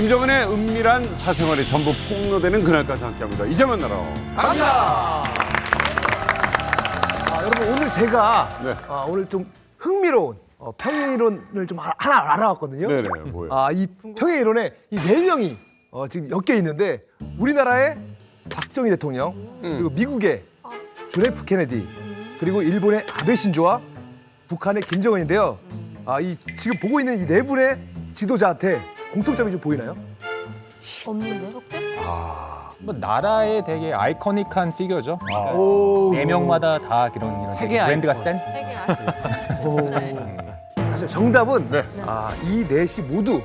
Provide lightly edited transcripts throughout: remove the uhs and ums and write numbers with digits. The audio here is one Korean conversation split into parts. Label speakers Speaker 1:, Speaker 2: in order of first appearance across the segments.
Speaker 1: 김정은의 은밀한 사생활이 전부 폭로되는 그날까지 함께합니다. 이제 만나러
Speaker 2: 갑니다. 여러분 오늘 제가
Speaker 1: 네.
Speaker 2: 오늘 좀 흥미로운 평행이론을 좀 하나 알아왔거든요.
Speaker 1: 네네, 뭐예요?
Speaker 2: 이 평행이론에 이 네 명이 지금 엮여 있는데 우리나라의 박정희 대통령 그리고 미국의 존 F 케네디 그리고 일본의 아베 신조와 북한의 김정은인데요. 이 지금 보고 있는 이 네 분의 지도자한테 공통점이 좀 보이나요?
Speaker 3: 없는데? 혹시?
Speaker 4: 뭐 나라의 되게 아이코닉한 피규어죠.
Speaker 2: 오.
Speaker 4: 네 명마다 다 이런 되게 브랜드가 센.
Speaker 2: 사실 정답은
Speaker 1: 네.
Speaker 2: 이 넷이 모두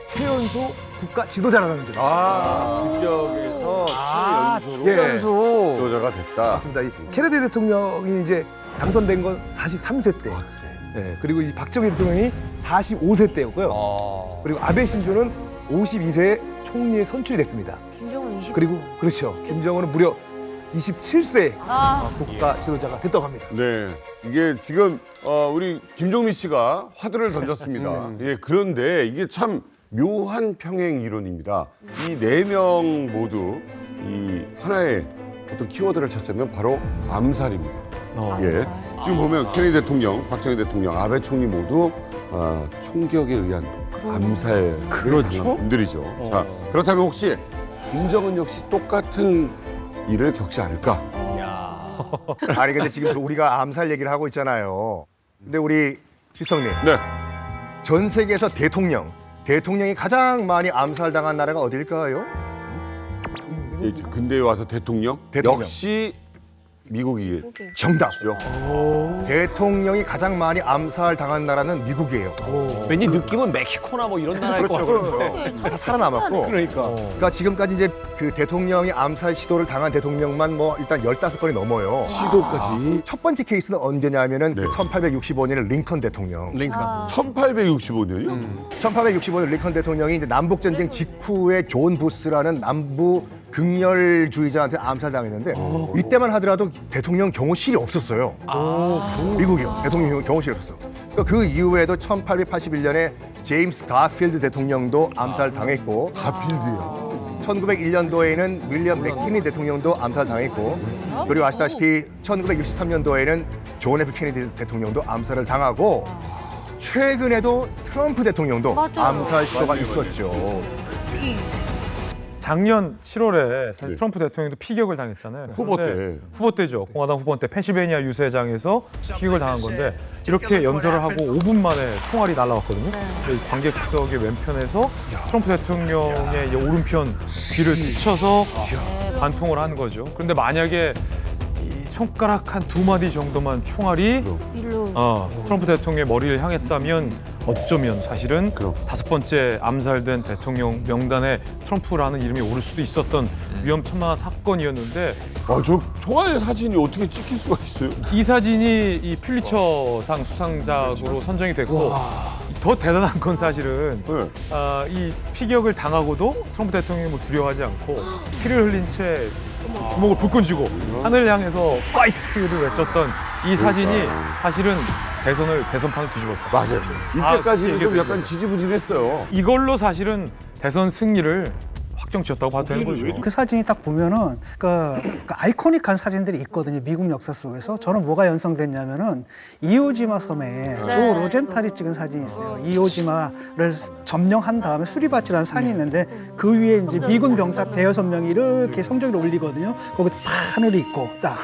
Speaker 2: 최연소 국가 지도자라는 점.
Speaker 1: 그 지역에서 최연소로
Speaker 2: 예.
Speaker 1: 지도자가 됐다.
Speaker 2: 맞습니다. 이 케네디 대통령이 이제 당선된 건 43세 때. 네, 그리고 이 박정희 대통령이 45세 때였고요. 그리고 아베 신조는 52세에 총리에 선출이 됐습니다.
Speaker 3: 김정은 20.
Speaker 2: 그리고 그렇죠. 김정은은 무려 27세 국가 지도자가 됐다고 합니다.
Speaker 1: 네, 이게 지금 우리 김종민 씨가 화두를 던졌습니다. 예, 그런데 이게 참 묘한 평행 이론입니다. 이 네 명 모두 이 하나의 어떤 키워드를 찾자면 바로 암살입니다. 예, 지금 보면 케네디 대통령, 박정희 대통령, 아베 총리 모두 총격에 의한 암살을 당한 분들이죠. 자, 그렇다면 혹시 김정은 역시 똑같은 일을 겪지 않을까?
Speaker 5: 아니 근데 지금 우리가 암살 얘기를 하고 있잖아요. 근데 우리 희성님,
Speaker 1: 네,
Speaker 5: 전 세계에서 대통령이 가장 많이 암살당한 나라가 어딜까요?
Speaker 1: 예, 근대에 와서 대통령 역시 미국이
Speaker 5: 정답죠. 대통령이 가장 많이 암살당한 나라는 미국이에요.
Speaker 6: 왠지 느낌은 멕시코나 뭐 이런 나라일 것
Speaker 5: 그렇죠,
Speaker 6: 같은데.
Speaker 5: 그렇죠. 다 살아남았고. 그러니까 지금까지 이제 그 대통령이 암살 시도를 당한 대통령만 뭐 일단 15건이 넘어요.
Speaker 1: 시도까지
Speaker 5: 첫 번째 케이스는 언제냐면은
Speaker 1: 네.
Speaker 5: 1865년에 링컨 대통령.
Speaker 1: 1865년이요?
Speaker 5: 1865년 링컨 대통령이 이제 남북 전쟁 직후에 존 부스라는 남부 극렬주의자한테 암살당했는데 이때만 하더라도 대통령 경호실이 없었어요. 미국이요. 대통령 경호실이 없었어. 그러니까 그 이후에도 1881년에 제임스 가필드 대통령도 암살당했고 가필드요. 1901년도에는 윌리엄 맥키니 대통령도 암살당했고 그리고 아시다시피 1963년도에는 존 F 케네디 대통령도 암살을 당하고 최근에도 트럼프 대통령도
Speaker 3: 맞아요.
Speaker 5: 암살 시도가 있었죠.
Speaker 7: 작년 7월에 사실
Speaker 1: 네.
Speaker 7: 트럼프 대통령도 피격을 당했잖아요.
Speaker 1: 후보
Speaker 7: 그런데
Speaker 1: 때.
Speaker 7: 후보 때죠. 공화당 후보 때 펜실베니아 유세장에서 피격을 당한 건데 이렇게 연설을 하고 5분 만에 총알이 날아왔거든요. 근데 이 관객석의 왼편에서 트럼프 대통령의 이 오른편 귀를 스쳐서 관통을 한 거죠. 그런데 만약에 이 손가락 한 2마디 정도만 총알이
Speaker 3: 일로.
Speaker 7: 트럼프 대통령의 머리를 향했다면 어쩌면 사실은
Speaker 1: 그럼.
Speaker 7: 5번째 암살된 대통령 명단에 트럼프라는 이름이 오를 수도 있었던 위험천만한 사건이었는데
Speaker 1: 저 총알 사진이 어떻게 찍힐 수가 있어요?
Speaker 7: 이 사진이 이 퓰리처상 수상작으로 선정이 됐고 더 대단한 건 사실은
Speaker 1: 네.
Speaker 7: 이 피격을 당하고도 트럼프 대통령이 뭐 두려워하지 않고 피를 흘린 채 주먹을 불끈 쥐고 하늘을 향해서 파이트를 외쳤던 이 사진이 사실은 대선판을 뒤집었다.
Speaker 1: 맞아요. 이때까지는 좀
Speaker 7: 얘기해도
Speaker 1: 약간 지지부진했어요.
Speaker 7: 이걸로 사실은 대선 승리를 확정지었다고 봐도 되는 거죠.
Speaker 8: 그 사진이 딱 보면은 그 아이코닉한 사진들이 있거든요. 미국 역사 속에서. 저는 뭐가 연상됐냐면은 이오지마 섬에 조 로젠탈이 찍은 사진이 있어요. 이오지마를 점령한 다음에 수리밭이라는 산이 있는데 그 위에 이제 미군 병사 대여섯 명이 이렇게 성적을 올리거든요. 거기 다 하늘이 있고 딱.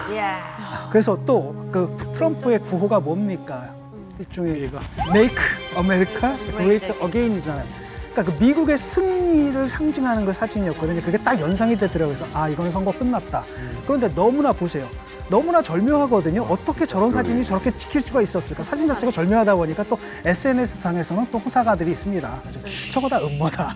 Speaker 8: 그래서 또 그 트럼프의 구호가 뭡니까? 일종의 Make America Great Again이잖아요. 그러니까 그 미국의 승리를 상징하는 그 사진이었거든요. 그게 딱 연상이 되더라고요. 그래서 이거는 선거 끝났다. 그런데 너무나 보세요. 너무나 절묘하거든요. 어떻게 저런 사진이 저렇게 찍힐 수가 있었을까? 사진 자체가 절묘하다 보니까 또 SNS상에서는 또 호사가들이 있습니다. 저거 다 음모다.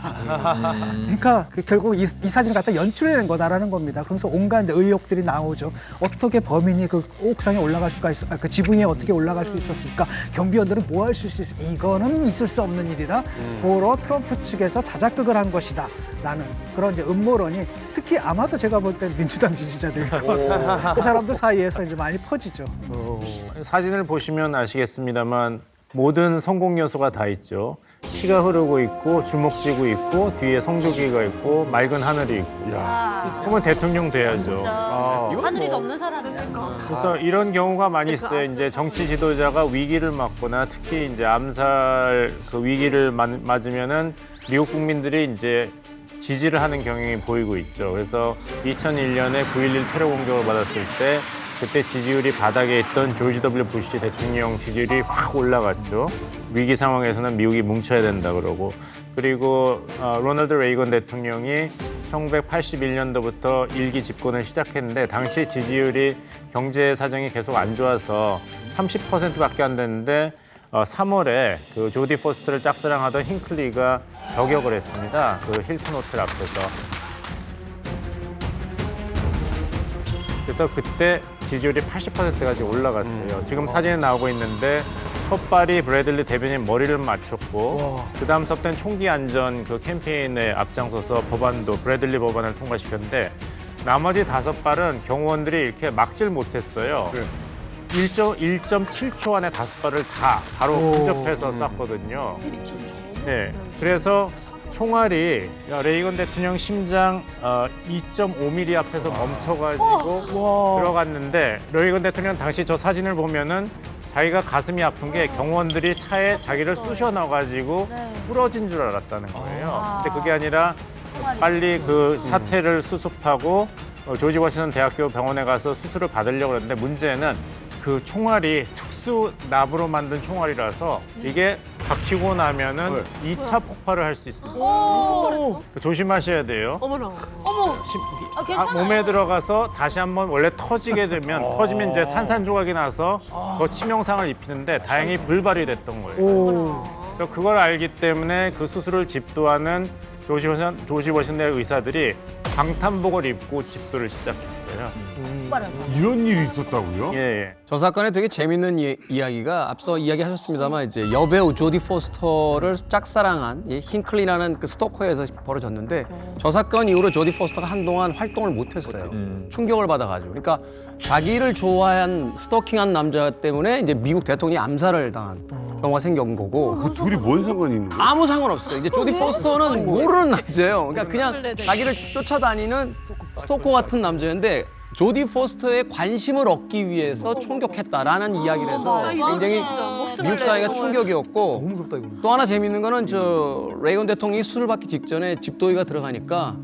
Speaker 8: 그러니까 결국 이 사진을 갖다 연출해낸 거다라는 겁니다. 그러면서 온갖 의혹들이 나오죠. 어떻게 범인이 그 옥상에 올라갈 수가 그 지붕 위에 어떻게 올라갈 수 있었을까? 경비원들은 뭐 할 수 있을까? 이거는 있을 수 없는 일이다. 고로 트럼프 측에서 자작극을 한 것이다. 라는 그런 이제 음모론이 특히 아마도 제가 볼 때 민주당 지지자들 그 사람들 사이에서 이제 많이 퍼지죠.
Speaker 6: 사진을 보시면 아시겠습니다만
Speaker 9: 모든 성공 요소가 다 있죠. 피가 흐르고 있고 주먹 쥐고 있고 뒤에 성조기가 있고 맑은 하늘이 있고. 그러면 대통령 돼야죠.
Speaker 3: 하늘이가 없는 사람이니까.
Speaker 9: 그래서 이런 경우가 많이 있어요. 이제 정치 지도자가 위기를 맞거나 특히 이제 암살 그 위기를 맞으면은 미국 국민들이 이제 지지를 하는 경향이 보이고 있죠. 그래서 2001년에 9.11 테러 공격을 받았을 때 그때 지지율이 바닥에 있던 조지 W 부시 대통령 지지율이 확 올라갔죠. 위기 상황에서는 미국이 뭉쳐야 된다 그러고. 그리고 로널드 레이건 대통령이 1981년도부터 일기 집권을 시작했는데 당시 지지율이 경제 사정이 계속 안 좋아서 30%밖에 안 됐는데 3월에 그 조디 포스터를 짝사랑하던 힌클리가 저격을 했습니다. 그 힐튼 호텔 앞에서. 그래서 그때 지지율이 80%까지 올라갔어요. 지금 사진에 나오고 있는데 첫 발이 브래들리 대변인 머리를 맞췄고 그다음 섭된 총기 안전 그 캠페인에 앞장서서 법안도 브래들리 법안을 통과시켰는데 나머지 5발은 경호원들이 이렇게 막질 못했어요. 1.7초 안에 5발을 다 바로 근접해서 쐈거든요. 네, 그래서 총알이 레이건 대통령 심장 2.5mm 앞에서 멈춰가지고 들어갔는데 레이건 대통령 당시 저 사진을 보면은 자기가 가슴이 아픈 게 경호원들이 차에 자기를 쑤셔 넣어가지고 부러진 줄 알았다는 거예요. 근데 그게 아니라 빨리 그 사태를 수습하고 조지 워싱턴 대학교 병원에 가서 수술을 받으려고 했는데 문제는 그 총알이 특수 납으로 만든 총알이라서 이게 박히고 나면은 2차 폭발을 할 수 있습니다. 조심하셔야 돼요.
Speaker 3: 어머나. 어머. 괜찮아요.
Speaker 9: 몸에 들어가서 다시 한번 원래 터지게 되면 터지면 이제 산산조각이 나서 더 치명상을 입히는데 다행히 불발이 됐던 거예요. 그래서 그걸 알기 때문에 그 수술을 집도하는 조지 워싱턴의 의사들이 방탄복을 입고 집도를 시작했어요.
Speaker 1: 이런 일이 있었다고요?
Speaker 9: 예.
Speaker 6: 저 사건에 되게 재밌는 이야기가 앞서 이야기하셨습니다만 이제 여배우 조디 포스터를 짝사랑한 이 힌클리라는 그 스토커에서 벌어졌는데 저 사건 이후로 조디 포스터가 한동안 활동을 못했어요. 충격을 받아가지고. 그러니까 자기를 좋아한 스토킹한 남자 때문에 이제 미국 대통령이 암살을 당한 경우가 생긴 거고.
Speaker 1: 그 둘이 뭔 상관이 있는 거예요?
Speaker 6: 아무 상관없어요. 이제 조디 포스터는 모르는 남자예요. 그러니까 그냥 자기를 쫓아다니는 스토커 같은 남자인데 조디 포스터의 관심을 얻기 위해서 총격했다라는 이야기를 해서 굉장히 미국 사회가 충격이었고
Speaker 2: 너무 무섭다 이거.
Speaker 6: 또 하나 재밌는 거는 저 레이건 대통령이 수술 받기 직전에 집도의가 들어가니까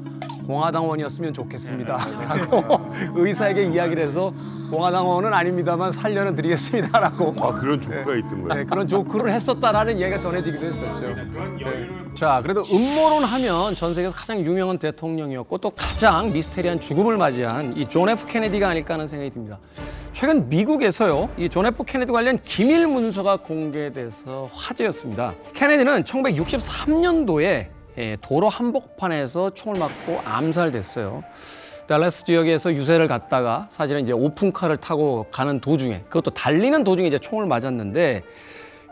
Speaker 6: 공화당원이었으면 좋겠습니다. 라고 의사에게 이야기를 해서 공화당원은 아닙니다만 살려는 드리겠습니다라고
Speaker 1: 그런 조크가 있던 거예요?
Speaker 6: 네, 그런 조크를 했었다라는 이야기가 전해지기도 했었죠. 자, 그래도 음모론 하면 전 세계에서 가장 유명한 대통령이었고 또 가장 미스테리한 죽음을 맞이한 이 존 F 케네디가 아닐까 하는 생각이 듭니다. 최근 미국에서요, 이 존 F 케네디 관련 기밀 문서가 공개돼서 화제였습니다. 케네디는 1963년도에 도로 한복판에서 총을 맞고 암살됐어요. 달라스 지역에서 유세를 갔다가 사실은 이제 오픈카를 타고 가는 도중에, 그것도 달리는 도중에 이제 총을 맞았는데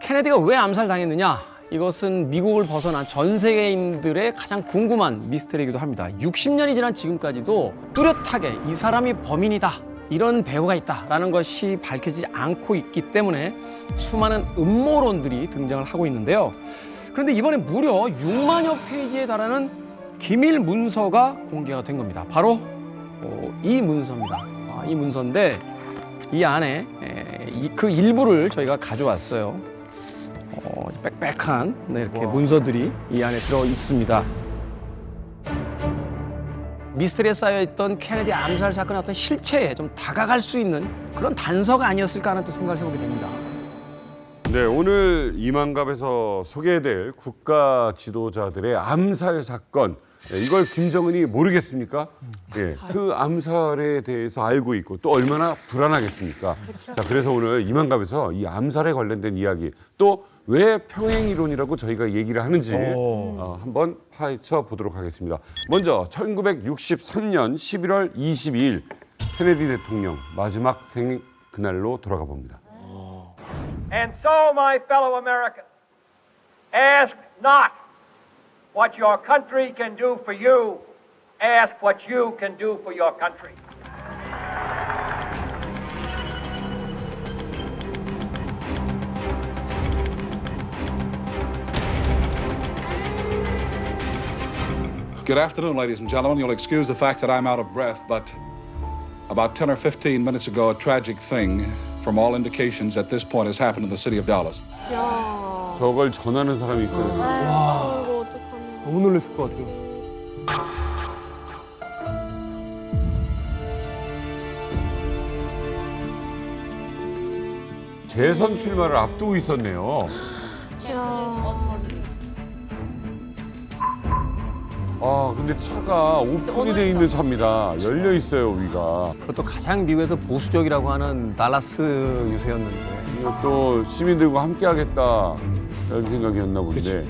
Speaker 6: 케네디가 왜 암살당했느냐? 이것은 미국을 벗어난 전 세계인들의 가장 궁금한 미스터리이기도 합니다. 60년이 지난 지금까지도 뚜렷하게 이 사람이 범인이다, 이런 배우가 있다라는 것이 밝혀지지 않고 있기 때문에 수많은 음모론들이 등장을 하고 있는데요. 그런데 이번에 무려 6만여 페이지에 달하는 기밀 문서가 공개가 된 겁니다. 바로 이 문서입니다. 이 문서인데 이 안에 그 일부를 저희가 가져왔어요. 빽빽한 이렇게 문서들이 이 안에 들어 있습니다. 미스터리에 쌓여있던 케네디 암살 사건의 어떤 실체에 좀 다가갈 수 있는 그런 단서가 아니었을까 하는 또 생각을 해보게 됩니다.
Speaker 1: 네, 오늘 이만갑에서 소개될 국가 지도자들의 암살 사건, 이걸 김정은이 모르겠습니까? 예, 그 암살에 대해서 알고 있고 또 얼마나 불안하겠습니까? 자, 그래서 오늘 이만갑에서 이 암살에 관련된 이야기, 또 왜 평행이론이라고 저희가 얘기를 하는지 한번 파헤쳐 보도록 하겠습니다. 먼저 1963년 11월 22일 케네디 대통령 마지막 생일 그날로 돌아가 봅니다.
Speaker 10: And so, my fellow Americans, ask not what your country can do for you, ask what you can do for your country.
Speaker 11: Good afternoon, ladies and gentlemen. You'll excuse the fact that I'm out of breath, but about 10 or 15 minutes ago, a tragic thing, from all indications at this point, has happened in the city of Dallas.
Speaker 3: 야.
Speaker 1: 저걸 전하는 사람이 있어요.
Speaker 3: 와. 이거 어떡하냐.
Speaker 2: 너무 놀랐을 것 같아요.
Speaker 1: 재선 출마를 앞두고 있었네요. 아, 근데 차가 오픈이 돼 있는 차입니다. 열려 있어요, 위가.
Speaker 6: 그것도 가장 미국에서 보수적이라고 하는 달라스 유세였는데.
Speaker 1: 이것도 시민들과 함께 하겠다 이런 생각이었나 본데.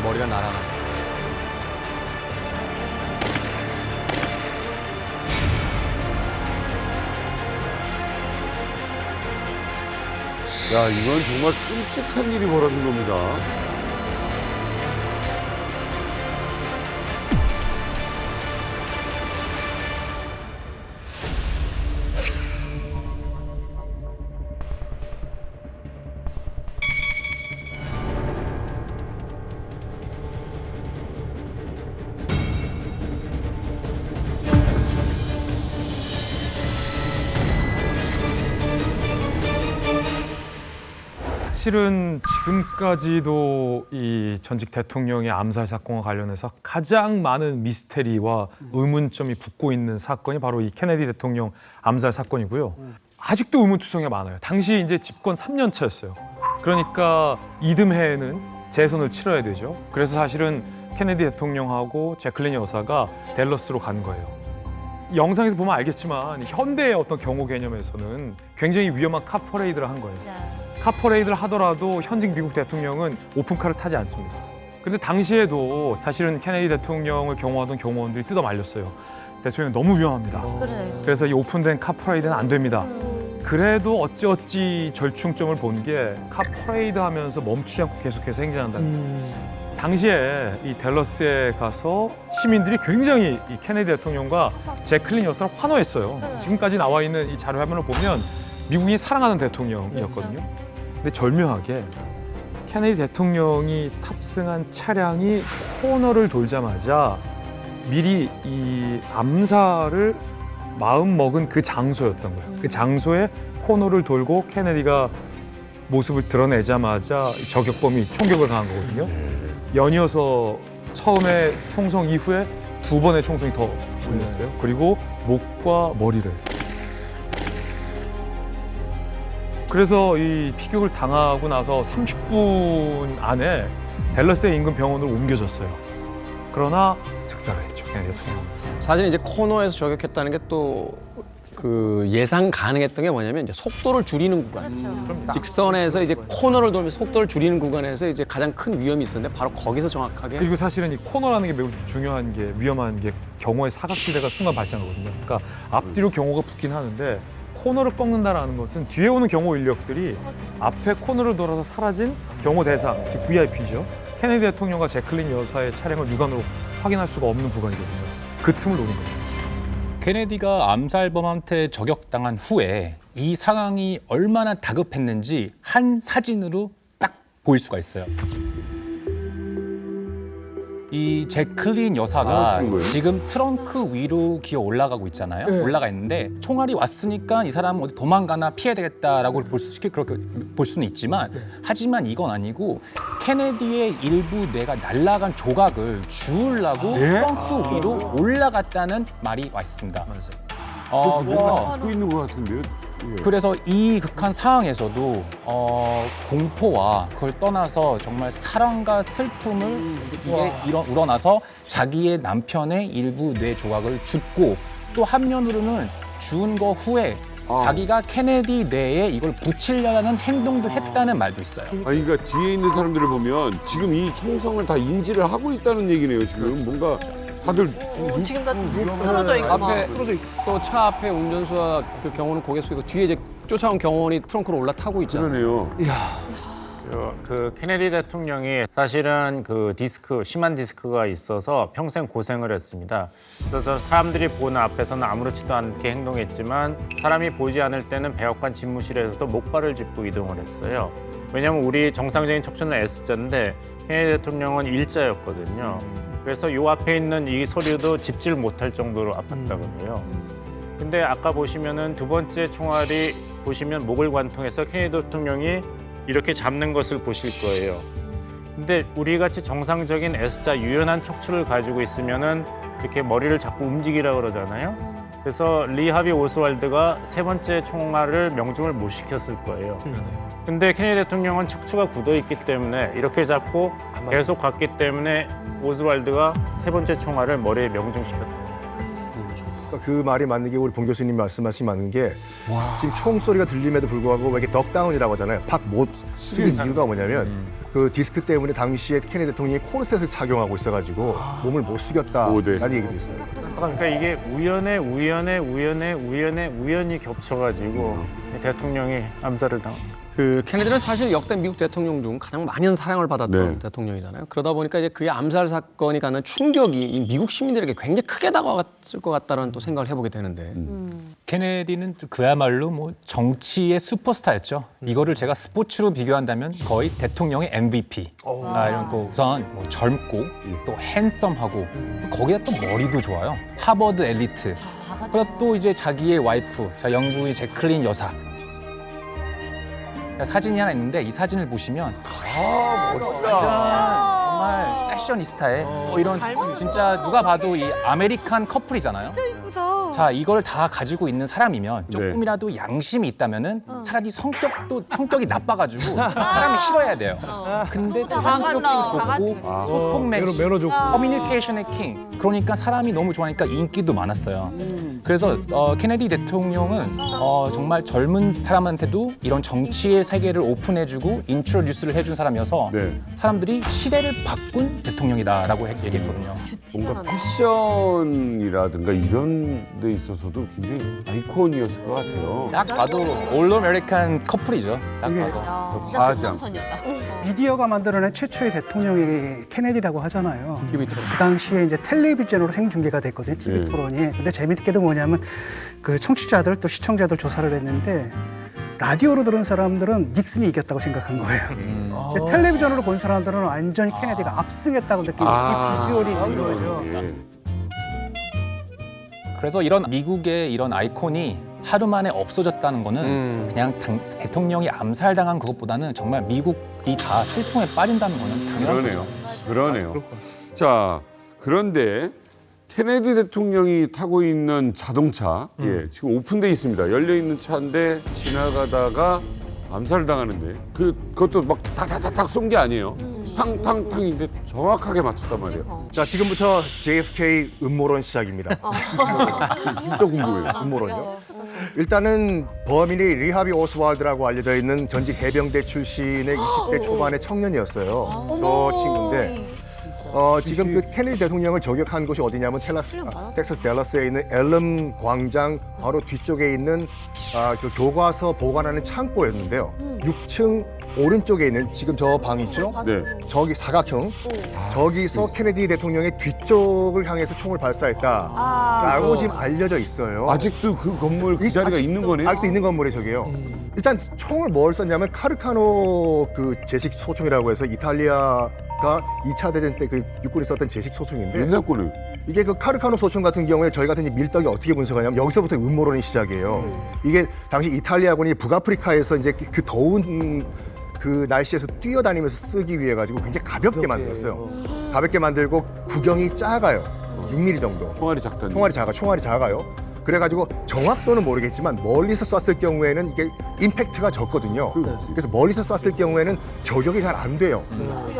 Speaker 4: 머리가 날아가.
Speaker 1: 야, 이건 정말 끔찍한 일이 벌어진 겁니다.
Speaker 7: 사실은 지금까지도 이 전직 대통령의 암살 사건과 관련해서 가장 많은 미스테리와 의문점이 붙고 있는 사건이 바로 이 케네디 대통령 암살 사건이고요. 아직도 의문투성이가 많아요. 당시 이제 집권 3년 차였어요. 그러니까 이듬해에는 재선을 치러야 되죠. 그래서 사실은 케네디 대통령하고 제클린 여사가 댈러스로 간 거예요. 영상에서 보면 알겠지만 현대의 어떤 경호 개념에서는 굉장히 위험한 카 퍼레이드를 한 거예요. 카 퍼레이드를 하더라도 현직 미국 대통령은 오픈카를 타지 않습니다. 그런데 당시에도 사실은 케네디 대통령을 경호하던 경호원들이 뜯어 말렸어요. 대통령 너무 위험합니다.
Speaker 3: 그래.
Speaker 7: 그래서 이 오픈된 카 퍼레이드는 안 됩니다. 그래도 어찌어찌 절충점을 본 게 카 퍼레이드 하면서 멈추지 않고 계속해서 행진한다는 거예요. 당시에 이 댈러스에 가서 시민들이 굉장히 이 케네디 대통령과 제클린 여사를 환호했어요. 지금까지 나와 있는 이 자료 화면을 보면 미국이 사랑하는 대통령이었거든요. 근데 절묘하게 케네디 대통령이 탑승한 차량이 코너를 돌자마자 미리 이 암살을 마음먹은 그 장소였던 거예요. 그 장소에 코너를 돌고 케네디가 모습을 드러내자마자 저격범이 총격을 가한 거거든요. 연이어서 처음에 총성 이후에 2번의 총성이 더 울렸어요. 그리고 목과 머리를. 그래서 이 피격을 당하고 나서 30분 안에 댈러스의 인근 병원으로 옮겨졌어요. 그러나 즉사를 했죠, 케네디 대통령.
Speaker 6: 사실 이제 코너에서 저격했다는 게 또 그 예상 가능했던 게 뭐냐면 이제 속도를 줄이는 구간. 직선에서 이제 코너를 돌면서 속도를 줄이는 구간에서 이제 가장 큰 위험이 있었는데 바로 거기서 정확하게.
Speaker 7: 그리고 사실은 이 코너라는 게 매우 중요한 게 위험한 게 경호의 사각지대가 순간 발생하거든요. 그러니까 앞뒤로 경호가 붙긴 하는데 코너를 꺾는다라는 것은 뒤에 오는 경호 인력들이 앞에 코너를 돌아서 사라진 경호 대상, 즉 VIP죠. 케네디 대통령과 제클린 여사의 차량을 육안으로 확인할 수가 없는 구간이거든요. 그 틈을 노린 거죠.
Speaker 4: 케네디가 암살범한테 저격당한 후에 이 상황이 얼마나 다급했는지 한 사진으로 딱 보일 수가 있어요. 이 제클린 여사가 지금 트렁크 위로 기어 올라가고 있잖아요. 올라가 있는데 총알이 왔으니까 이 사람은 어디 도망가나 피해야 되겠다라고 쉽게 그렇게 볼 수는 있지만 하지만 이건 아니고 케네디의 일부 뇌가 날아간 조각을 주우려고 트렁크 위로 올라갔다는 말이 와 있습니다.
Speaker 1: 뭔가 잡고 있는 것 같은데요?
Speaker 4: 그래서 이 극한 상황에서도 공포와 그걸 떠나서 정말 사랑과 슬픔을 이게 우러나서 자기의 남편의 일부 뇌 조각을 줍고 또 한면으로는 주운 거 후에 자기가 케네디 뇌에 이걸 붙이려는 행동도 했다는 말도 있어요.
Speaker 1: 아니, 그러니까 뒤에 있는 사람들을 보면 지금 이 총성을 다 인지를 하고 있다는 얘기네요. 지금 뭔가 다들
Speaker 3: 지금 다 쓰러져 있고 막.
Speaker 6: 앞에 또 차 앞에 운전수와 그 경호는 고개 숙이고 뒤에 이제 쫓아온 경호원이 트렁크로 올라타고 있잖아요.
Speaker 1: 그러네요.
Speaker 9: 그 케네디 대통령이 사실은 그 심한 디스크가 있어서 평생 고생을 했습니다. 그래서 사람들이 보는 앞에서는 아무렇지도 않게 행동했지만 사람이 보지 않을 때는 백악관 집무실에서도 목발을 짚고 이동을 했어요. 왜냐하면 우리 정상적인 척추는 S자인데 케네디 대통령은 일자였거든요. 그래서 요 앞에 있는 이 소리도 짚질 못할 정도로 아팠다고 해요. 근데 아까 보시면은 두 번째 총알이 보시면 목을 관통해서 케네디 대통령이 이렇게 잡는 것을 보실 거예요. 근데 우리 같이 정상적인 S자 유연한 척추를 가지고 있으면은 이렇게 머리를 자꾸 움직이라 그러잖아요. 그래서 리 하비 오스왈드가 세 번째 총알을 명중을 못 시켰을 거예요. 근데 케네디 대통령은 척추가 굳어 있기 때문에 이렇게 잡고 계속 갔기 때문에 오스왈드가 세 번째 총알을 머리에 명중시켰다.
Speaker 5: 그 말이 맞는 게 우리 봉 교수님 말씀하신 맞는 게 지금 총소리가 들림에도 불구하고 왜 이렇게 넉다운이라고 하잖아요. 박 못 숙인 이유가 뭐냐면 그 디스크 때문에 당시에 케네디 대통령이 코르셋을 착용하고 있어가지고 몸을 못 숙였다라는 얘기도 있어요.
Speaker 9: 그러니까 이게 우연히 겹쳐가지고 대통령이 암살을 당합니다.
Speaker 6: 그 케네디는 사실 역대 미국 대통령 중 가장 많은 사랑을 받았던 대통령이잖아요. 그러다 보니까 이제 그의 암살 사건이 갖는 충격이 이 미국 시민들에게 굉장히 크게 다가왔을 것 같다는 또 생각을 해보게 되는데.
Speaker 4: 케네디는 그야말로 뭐 정치의 슈퍼스타였죠. 이거를 제가 스포츠로 비교한다면 거의 대통령의 MVP. 이런 거 우선 뭐 젊고 또 핸섬하고 또 거기다 또 머리도 좋아요. 하버드 엘리트. 그리고 또 이제 자기의 와이프, 영부인 제클린 여사. 사진이 하나 있는데 이 사진을 보시면 멋있다. 정말 패셔니스타에 또 이런 진짜 누가 봐도 이 아메리칸 커플이잖아요.
Speaker 3: 진짜 이쁘다.
Speaker 4: 자, 이걸 다 가지고 있는 사람이면 조금이라도 양심이 있다면은 차라리 성격이 나빠가지고 사람이 싫어야 돼요. 근데 또 성격이 좋고 소통 맥시,
Speaker 2: 매너 좋고.
Speaker 4: 커뮤니케이션의 킹. 그러니까 사람이 너무 좋아하니까 인기도 많았어요. 그래서 케네디 대통령은 정말 젊은 사람한테도 이런 정치의 세계를 오픈해주고 인트로듀스를 해준 사람이어서 사람들이 시대를 바꾼 대통령이다라고 얘기했거든요.
Speaker 1: 뭔가 패션이라든가 이런 데 있어서도 굉장히 아이콘이었을 것 같아요.
Speaker 4: 딱 봐도 올 아메리칸 커플이죠. 딱 봐서.
Speaker 1: 과하지 않고.
Speaker 8: 미디어가 만들어낸 최초의 대통령이 케네디라고 하잖아요. 그 당시에 이제 텔레비전으로 생중계가 됐거든요. TV 토론이. 근데 재밌게도 뭐냐면 그 청취자들 또 시청자들 조사를 했는데 라디오로 들은 사람들은 닉슨이 이겼다고 생각한 거예요. 근데 텔레비전으로 본 사람들은 완전히 케네디가 압승했다고 느끼는 이 비주얼이 있는 거죠.
Speaker 4: 그래서 이런 미국의 이런 아이콘이 하루 만에 없어졌다는 거는 그냥 대통령이 암살당한 그것보다는 정말 미국이 다 슬픔에 빠진다는 거는 당연한 거죠.
Speaker 1: 그러네요. 자, 그런데 케네디 대통령이 타고 있는 자동차, 지금 오픈돼 있습니다. 열려 있는 차인데 지나가다가 암살당하는데 그것도 막 탁탁탁탁 쏜 게 아니에요. 탕탕탕인데 정확하게 맞췄단 말이에요.
Speaker 5: 자, 지금부터 JFK 음모론 시작입니다.
Speaker 1: 진짜 궁금해요.
Speaker 5: 음모론이요? 일단은 범인이 리하비 오스왈드라고 알려져 있는 전직 해병대 출신의 20대 초반의 청년이었어요. 저 친구인데 지금 그 케네디 대통령을 저격한 곳이 어디냐면 텍사스 댈러스에 있는 엘름 광장 바로 뒤쪽에 있는 그 교과서 보관하는 창고였는데요. 6층 오른쪽에 있는 지금 저 방 있죠? 저기 사각형. 저기서 케네디 대통령의 뒤쪽을 향해서 총을 발사했다라고 지금 알려져 있어요.
Speaker 1: 아직도 그 건물 그 자리가 있는 거네요?
Speaker 5: 아직도 있는 건물이 저기요. 일단 총을 뭘 썼냐면 카르카노 그 제식 소총이라고 해서 이탈리아가 2차 대전 때 그 육군이 썼던 제식 소총인데
Speaker 1: 옛날 거네.
Speaker 5: 이게 그 카르카노 소총 같은 경우에 저희 같은 이 밀떡이 어떻게 분석하냐면 여기서부터 음모론이 시작이에요. 이게 당시 이탈리아군이 북아프리카에서 이제 그 더운 그 날씨에서 뛰어다니면서 쓰기 위해 가지고 굉장히 가볍게 만들었어요. 가볍게 만들고 구경이 작아요. 6mm 정도.
Speaker 1: 총알이 작다니.
Speaker 5: 총알이 작아요. 그래가지고 정확도는 모르겠지만 멀리서 쐈을 경우에는 이게 임팩트가 적거든요. 그래서 멀리서 쐈을 경우에는 저격이 잘 안 돼요.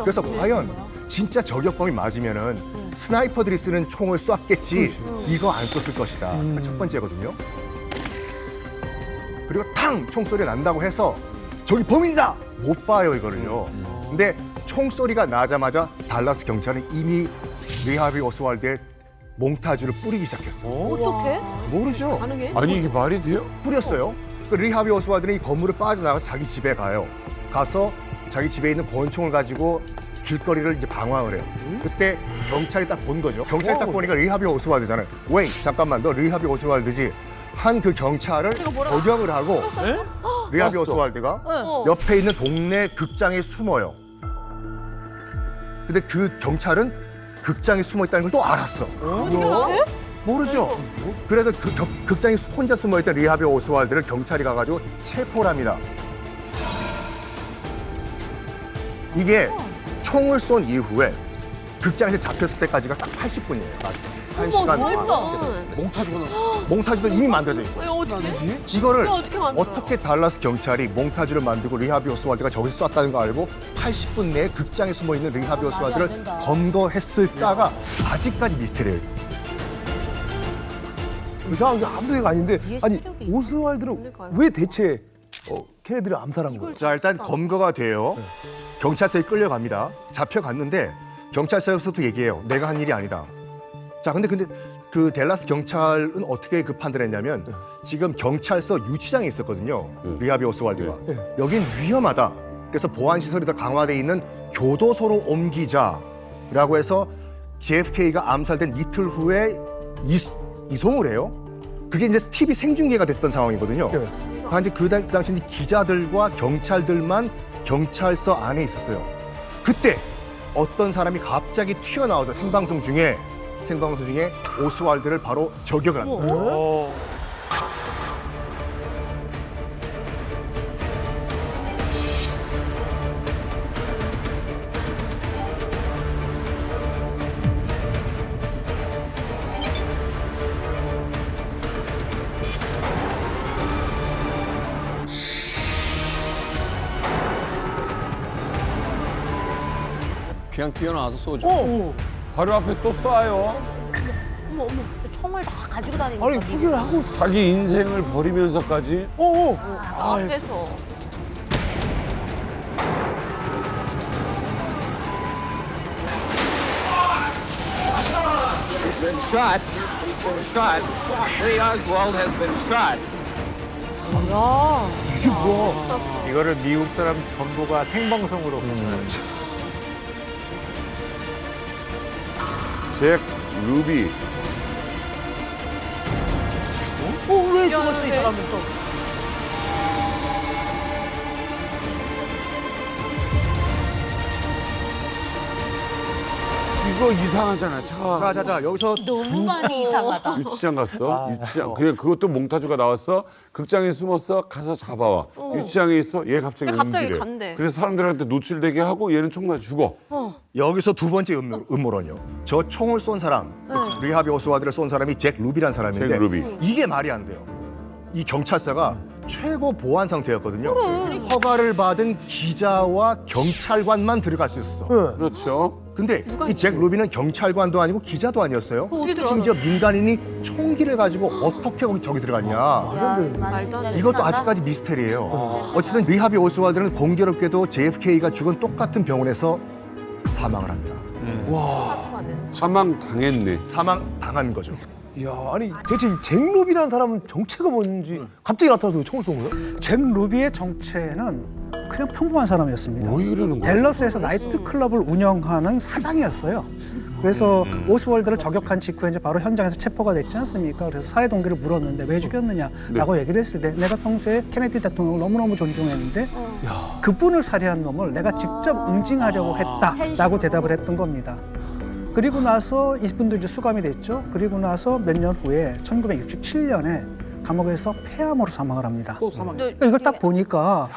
Speaker 5: 그래서 과연 진짜 저격범이 맞으면은 스나이퍼들이 쓰는 총을 쐈겠지 이거 안 썼을 것이다. 첫 번째거든요. 그리고 탕 총소리 난다고 해서 저기 범인이다 못 봐요 이거를요. 근데 총소리가 나자마자 달라스 경찰은 이미 리 하비 오스왈드의 몽타주를 뿌리기 시작했어요.
Speaker 3: 어떻게?
Speaker 5: 모르죠.
Speaker 3: 가능해?
Speaker 1: 아니 이게 말이 돼요?
Speaker 5: 뿌렸어요. 그 리 하비 오스왈드는 이 건물을 빠져나가서 자기 집에 가요. 가서 자기 집에 있는 권총을 가지고 길거리를 이제 방황을 해요. 그때 경찰이 딱 본 거죠. 경찰이 딱 보니까 리 하비 오스왈드잖아요. 웨이 잠깐만 너 리 하비 오스왈드지. 한 그 경찰을 저격을 하고 리 하비 오스왈드가 옆에 있는 동네 극장에 숨어요. 근데 그 경찰은 극장에 숨어 있다는 걸 또 알았어.
Speaker 3: 어떻게 알아?
Speaker 5: 모르죠. 그래서 그 극장에 혼자 숨어있던 리 하비 오스왈드를 경찰이 가가지고 체포를 합니다. 이게 총을 쏜 이후에 극장에서 잡혔을 때까지가 딱 80분이에요. 한 시간 반. 몽타주도 이미 만들어져 있고.
Speaker 3: 어떻게?
Speaker 5: 이거를
Speaker 3: 어떻게 만들어요?
Speaker 5: 어떻게 달라스 경찰이 몽타주를 만들고 리 하비 오스왈드가 저기서 쐈다는 거 알고 80분 내에 극장에 숨어있는 리 하비 오스왈드를 검거했을까가 아직까지 미스터리예요.
Speaker 2: 이상한 게 한두 개가 아닌데 아니 오스왈드는 왜 대체 케네디를 암살한 거예요?
Speaker 5: 자 일단 검거가 돼요. 경찰서에 끌려갑니다. 잡혀갔는데 경찰서에서도 얘기해요. 내가 한 일이 아니다. 자 근데 그 댈러스 경찰은 어떻게 그 판단했냐면 지금 경찰서 유치장에 있었거든요. 리 하비 오스왈드가. 여긴 위험하다. 그래서 보안 시설이 더 강화돼 있는 교도소로 옮기자라고 해서 JFK가 암살된 이틀 후에 이송을 해요. 그게 이제 TV 생중계가 됐던 상황이거든요. 단지 그 당시 기자들과 경찰들만 경찰서 안에 있었어요. 그때 어떤 사람이 갑자기 튀어나와서 생방송 중에 오스왈드를 바로 저격을 합니다.
Speaker 6: 그냥 뛰어나와서 쏘죠.
Speaker 1: 바로 앞에 또 쏴요.
Speaker 3: 어머, 저 총을 다 가지고 다니는
Speaker 2: 아니
Speaker 3: 거야.
Speaker 2: 포기를 하고
Speaker 1: 자기 인생을 버리면서까지.
Speaker 3: 앞에서. 야,
Speaker 2: 이게 뭐야?
Speaker 9: 이거를 미국 사람 전부가 생방송으로 본 거예요.
Speaker 1: 잭 루비.
Speaker 3: 왜 죽었어 이 사람은 또?
Speaker 1: 이거 이상하잖아. 차가
Speaker 5: 자 여기서
Speaker 3: 너무 많이 이상하다.
Speaker 1: 유치장 갔어. 유치장. 그냥 그것도 몽타주가 나왔어. 극장에 숨었어. 가서 잡아와. 유치장에 있어. 얘 갑자기
Speaker 3: 왜 갑자기
Speaker 1: 옮기래.
Speaker 3: 간대?
Speaker 1: 그래서 사람들한테 노출되게 하고 얘는 총 맞아 죽어.
Speaker 5: 여기서 두 번째 음모론이요. 저 총을 쏜 사람, 리 하비 오스왈드를 쏜 사람이 잭 루비란 사람인데
Speaker 1: 잭 루비.
Speaker 5: 이게 말이 안 돼요. 이 경찰서가 최고 보안 상태였거든요. 허가를 받은 기자와 경찰관만 들어갈 수 있었어.
Speaker 1: 그렇죠.
Speaker 5: 근데 이 잭 루비는 경찰관도 아니고 기자도 아니었어요.
Speaker 3: 어떻게 들어갔어?
Speaker 5: 심지어 민간인이 총기를 가지고 어떻게 저기 들어갔냐.
Speaker 3: 말도 안 돼.
Speaker 5: 이것도 아직까지 미스테리예요. 어쨌든 리 하비 오스왈드는 공교롭게도 JFK가 죽은 똑같은 병원에서 사망을 합니다.
Speaker 1: 사망 당했네.
Speaker 5: 사망 당한 거죠.
Speaker 2: 이야 아니 대체 이 잭 루비라는 사람은 정체가 뭔지 갑자기 나타나서 왜 총을 쏜 거예요?
Speaker 8: 잭 루비의 정체는 그냥 평범한 사람이었습니다.
Speaker 1: 뭐 이러는 거야?
Speaker 8: 댈러스에서 나이트 클럽을 운영하는 사장이었어요. 그래서 오스월드를 저격한 직후에 이제 바로 현장에서 체포가 됐지 않습니까? 그래서 살해 동기를 물었는데 왜 죽였느냐라고 얘기를 했을 때 내가 평소에 케네디 대통령을 너무너무 존중했는데 그분을 살해한 놈을 내가 직접 응징하려고 했다라고 대답을 했던 겁니다. 그리고 나서 이분도 이제 수감이 됐죠. 그리고 나서 몇 년 후에 1967년에 감옥에서 폐암으로 사망을 합니다.
Speaker 2: 또 사망.
Speaker 8: 그러니까 이걸 딱 보니까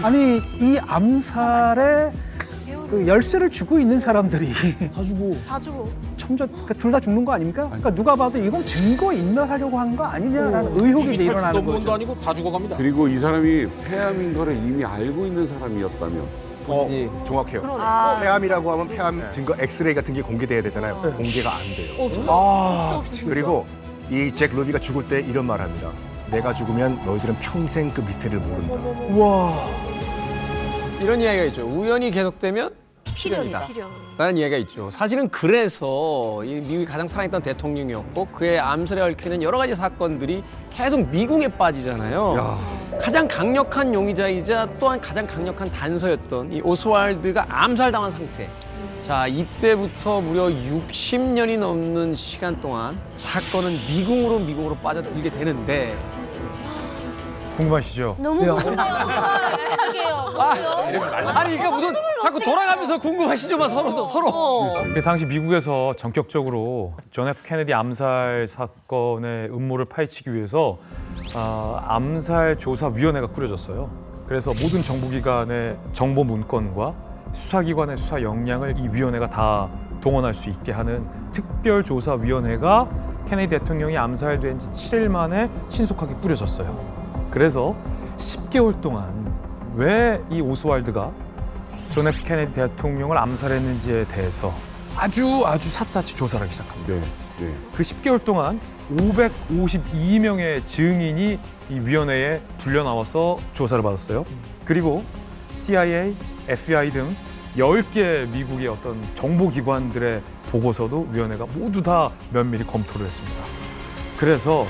Speaker 8: 아니 이 암살에 그 열쇠를 주고 있는 사람들이
Speaker 3: 다 주고.
Speaker 8: 점점 둘 다 죽는 거 아닙니까? 그러니까 누가 봐도 이건 증거 인멸하려고 한 거 아니냐라는 의혹이 이제 일어나는 거죠.
Speaker 2: 아니고 다 죽어갑니다.
Speaker 1: 그리고 이 사람이 폐암인 거를 이미 알고 있는 사람이었다며.
Speaker 5: 정확해요. 폐암이라고 하면 폐암 증거 엑스레이 같은 게 공개돼야 되잖아요. 공개가 안 돼요. 그리고 이 잭 루비가 죽을 때 이런 말을 합니다. 내가 죽으면 너희들은 평생 그 미스테리를 모른다.
Speaker 2: 우와.
Speaker 6: 이런 이야기가 있죠. 우연이 계속되면
Speaker 3: 필연이다.
Speaker 6: 라는 이야기가 있죠. 사실은 그래서 이 미국이 가장 사랑했던 대통령이었고 그의 암살에 얽히는 여러 가지 사건들이 계속 미궁에 빠지잖아요. 가장 강력한 용의자이자 또한 가장 강력한 단서였던 이 오스왈드가 암살당한 상태. 자, 이때부터 무려 60년이 넘는 시간 동안 사건은 미궁으로 빠져들게 되는데
Speaker 7: 궁금하시죠?
Speaker 3: 너무 궁금해요.
Speaker 6: 아니 그러니까 무슨 자꾸 돌아가면서 궁금하시죠만 서로.
Speaker 7: 그래서 당시 미국에서 전격적으로 존 F 케네디 암살 사건의 음모를 파헤치기 위해서 암살 조사위원회가 꾸려졌어요. 그래서 모든 정보기관의 정보 문건과 수사기관의 수사 역량을 이 위원회가 다 동원할 수 있게 하는 특별조사위원회가 케네디 대통령이 암살된 지 7일 만에 신속하게 꾸려졌어요. 그래서 10개월 동안 왜 이 오스왈드가 존 F 케네디 대통령을 암살했는지에 대해서 아주 샅샅이 조사를 하기 시작합니다.
Speaker 1: 네.
Speaker 7: 그 10개월 동안 552명의 증인이 이 위원회에 불려 나와서 조사를 받았어요. 그리고 CIA, FBI 등 10개 미국의 어떤 정보기관들의 보고서도 위원회가 모두 다 면밀히 검토를 했습니다. 그래서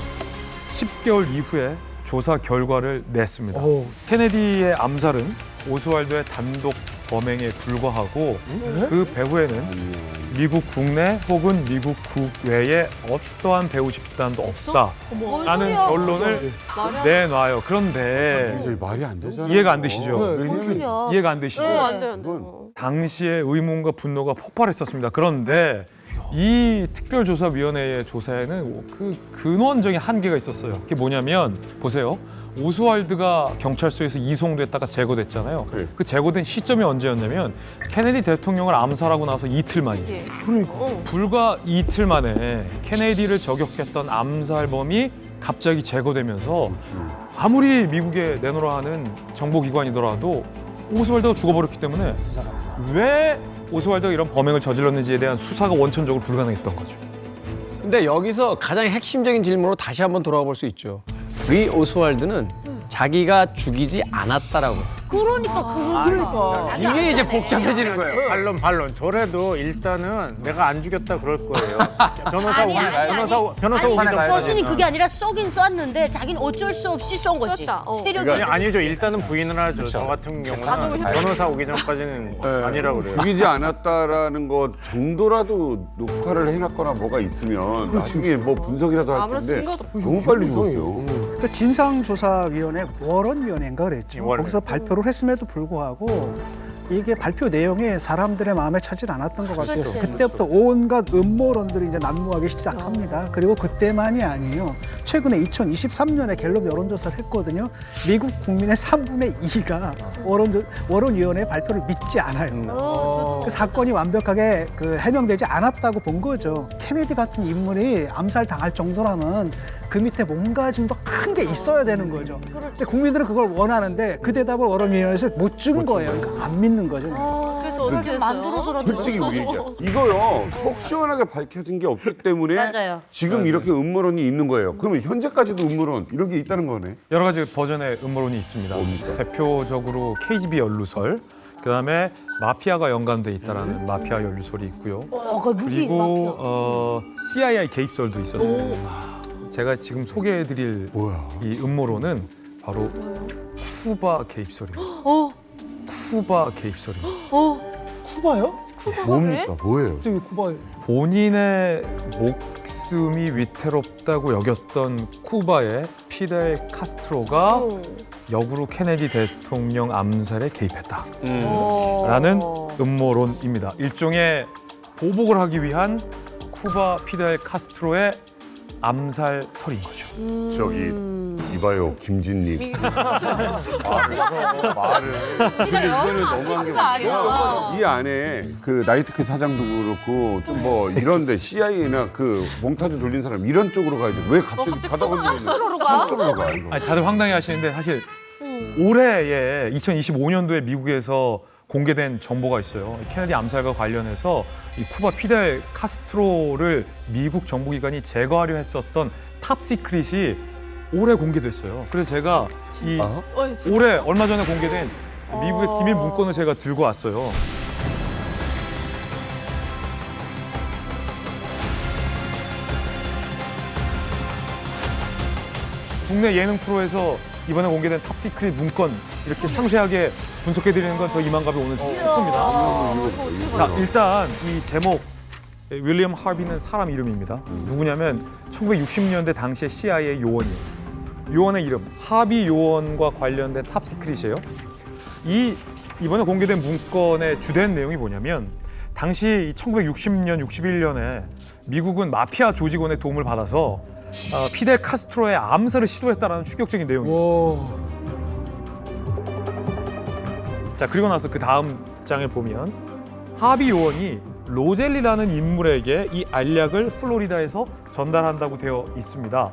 Speaker 7: 10개월 이후에 조사 결과를 냈습니다. 케네디의 암살은 오스왈드의 단독 범행에 불과하고 그 배후에는 미국 국내 혹은 미국 국외에 어떠한 배후 집단도 없다라는 결론을 내놔요. 그런데
Speaker 1: 이제 말이 안 되잖아요.
Speaker 7: 이해가 안 되시죠?
Speaker 3: 소리야?
Speaker 7: 이해가 안 되시죠?
Speaker 3: 안 돼요.
Speaker 7: 당시에 의문과 분노가 폭발했었습니다. 그런데 이 특별조사위원회의 조사에는 그 근원적인 한계가 있었어요. 그게 뭐냐면 보세요. 오스왈드가 경찰서에서 이송됐다가 제거됐잖아요.
Speaker 1: 네.
Speaker 7: 그 제거된 시점이 언제였냐면 케네디 대통령을 암살하고 나서 이틀 만이에요.
Speaker 2: 그러니까.
Speaker 7: 불과 이틀 만에 케네디를 저격했던 암살범이 갑자기 제거되면서 아무리 미국에 내놓으라 하는 정보기관이더라도 오스왈드가 죽어버렸기 때문에 왜 오스왈드가 이런 범행을 저질렀는지에 대한 수사가 원천적으로 불가능했던 거죠.
Speaker 6: 근데 여기서 가장 핵심적인 질문으로 다시 한번 돌아가 볼 수 있죠. 리 오스왈드는 자기가 죽이지 않았다라고 했어요.
Speaker 3: 그러니까.
Speaker 6: 이게 이제 복잡해지는 거예요.
Speaker 9: 반론. 저래도 일단은 내가 안 죽였다 그럴 거예요. 변호사
Speaker 3: 아니,
Speaker 9: 오기
Speaker 3: 아니, 아니.
Speaker 9: 변호사 오기 전까지.
Speaker 3: 서순이 그게 아니라 쏘긴 쐈는데 자기는 어쩔 수 없이 쏜 거지. 세력이.
Speaker 9: 아니죠. 일단은 부인을 하죠. 저 같은 경우는 변호사 오기 전까지는 아니라고 그래요.
Speaker 1: 죽이지 않았다라는 것 정도라도 녹화를 해놨거나 뭐가 있으면 나중에 뭐 분석이라도 할 텐데 너무 빨리 죽었어요.
Speaker 8: 그 진상조사위원회 워런위원회인가 그랬죠.
Speaker 9: 워런.
Speaker 8: 거기서 발표를 했음에도 불구하고 이게 발표 내용이 사람들의 마음에 차질 않았던 것 같아요.
Speaker 3: 그렇지.
Speaker 8: 그때부터 온갖 음모론들이 이제 난무하기 시작합니다. 그리고 그때만이 아니에요. 최근에 2023년에 갤럽 여론조사를 했거든요. 미국 국민의 3분의 2가 워런위원회 발표를 믿지 않아요. 그 사건이 완벽하게 해명되지 않았다고 본 거죠. 케네디 같은 인물이 암살당할 정도라면 그 밑에 뭔가 좀 더 큰 게 있어야 되는 거죠. 근데 국민들은 그걸 원하는데 그 대답을 워런위원회에서 못 준 거예요. 그러니까 안 믿는 거죠.
Speaker 3: 그래서 어떻게 만들어서라도.
Speaker 1: 솔직히 우리 얘기야. 이거요. 속 시원하게 밝혀진 게 없기 때문에
Speaker 3: 맞아요.
Speaker 1: 지금 이렇게 음모론이 있는 거예요. 그러면 현재까지도 음모론 이런 게 있다는 거네.
Speaker 7: 여러 가지 버전의 음모론이 있습니다. 대표적으로 KGB 연루설, 그다음에 마피아가 연관돼 있다라는 마피아 연루설이 있고요. 그리고 CIA 개입설도 있었어요. 제가 지금 소개해드릴 이 음모론은 바로 쿠바 개입설입니다. 쿠바 개입설입니다.
Speaker 2: 쿠바요?
Speaker 1: 뭡니까? 뭐예요?
Speaker 2: 저기 쿠바에.
Speaker 7: 본인의 목숨이 위태롭다고 여겼던 쿠바의 피델 카스트로가 역으로 케네디 대통령 암살에 개입했다라는 음모론입니다. 일종의 보복을 하기 위한 쿠바 피델 카스트로의 암살설인 거죠.
Speaker 1: 저기 이봐요, 김진님. 말을. 근데 이거는 너무한 게 뭐냐면 이 안에 그 나이트클 사장도 그렇고 좀 뭐 이런데 CIA나 그 몽타주 돌린 사람 이런 쪽으로 가야지. 왜 갑자기 가다 보면 카스트로로 가 이거.
Speaker 7: 아니, 다들 황당해 하시는데 사실 올해에 2025년도에 미국에서 공개된 정보가 있어요. 케네디 암살과 관련해서 이 쿠바 피델 카스트로를 미국 정보기관이 제거하려 했었던 탑시크릿이 올해 공개됐어요. 그래서 제가 이 올해 얼마 전에 공개된 미국의 기밀 문건을 제가 들고 왔어요. 국내 예능 프로에서 이번에 공개된 탑시크릿 문건 이렇게 상세하게 분석해드리는 건 저 이만갑이 오늘 최초입니다. 자, 일단 이 제목 윌리엄 하비는 사람 이름입니다. 누구냐면 1960년대 당시의 CIA 요원이에요. 요원의 이름 하비 요원과 관련된 탑시크릿이에요. 이번에 공개된 문건의 주된 내용이 뭐냐면 당시 1960년, 61년에 미국은 마피아 조직원의 도움을 받아서 피델 카스트로의 암살을 시도했다라는 충격적인 내용이에요. 자, 그리고 나서 그 다음 장에 보면 하비 요원이 로젤리라는 인물에게 이 알약을 플로리다에서 전달한다고 되어 있습니다.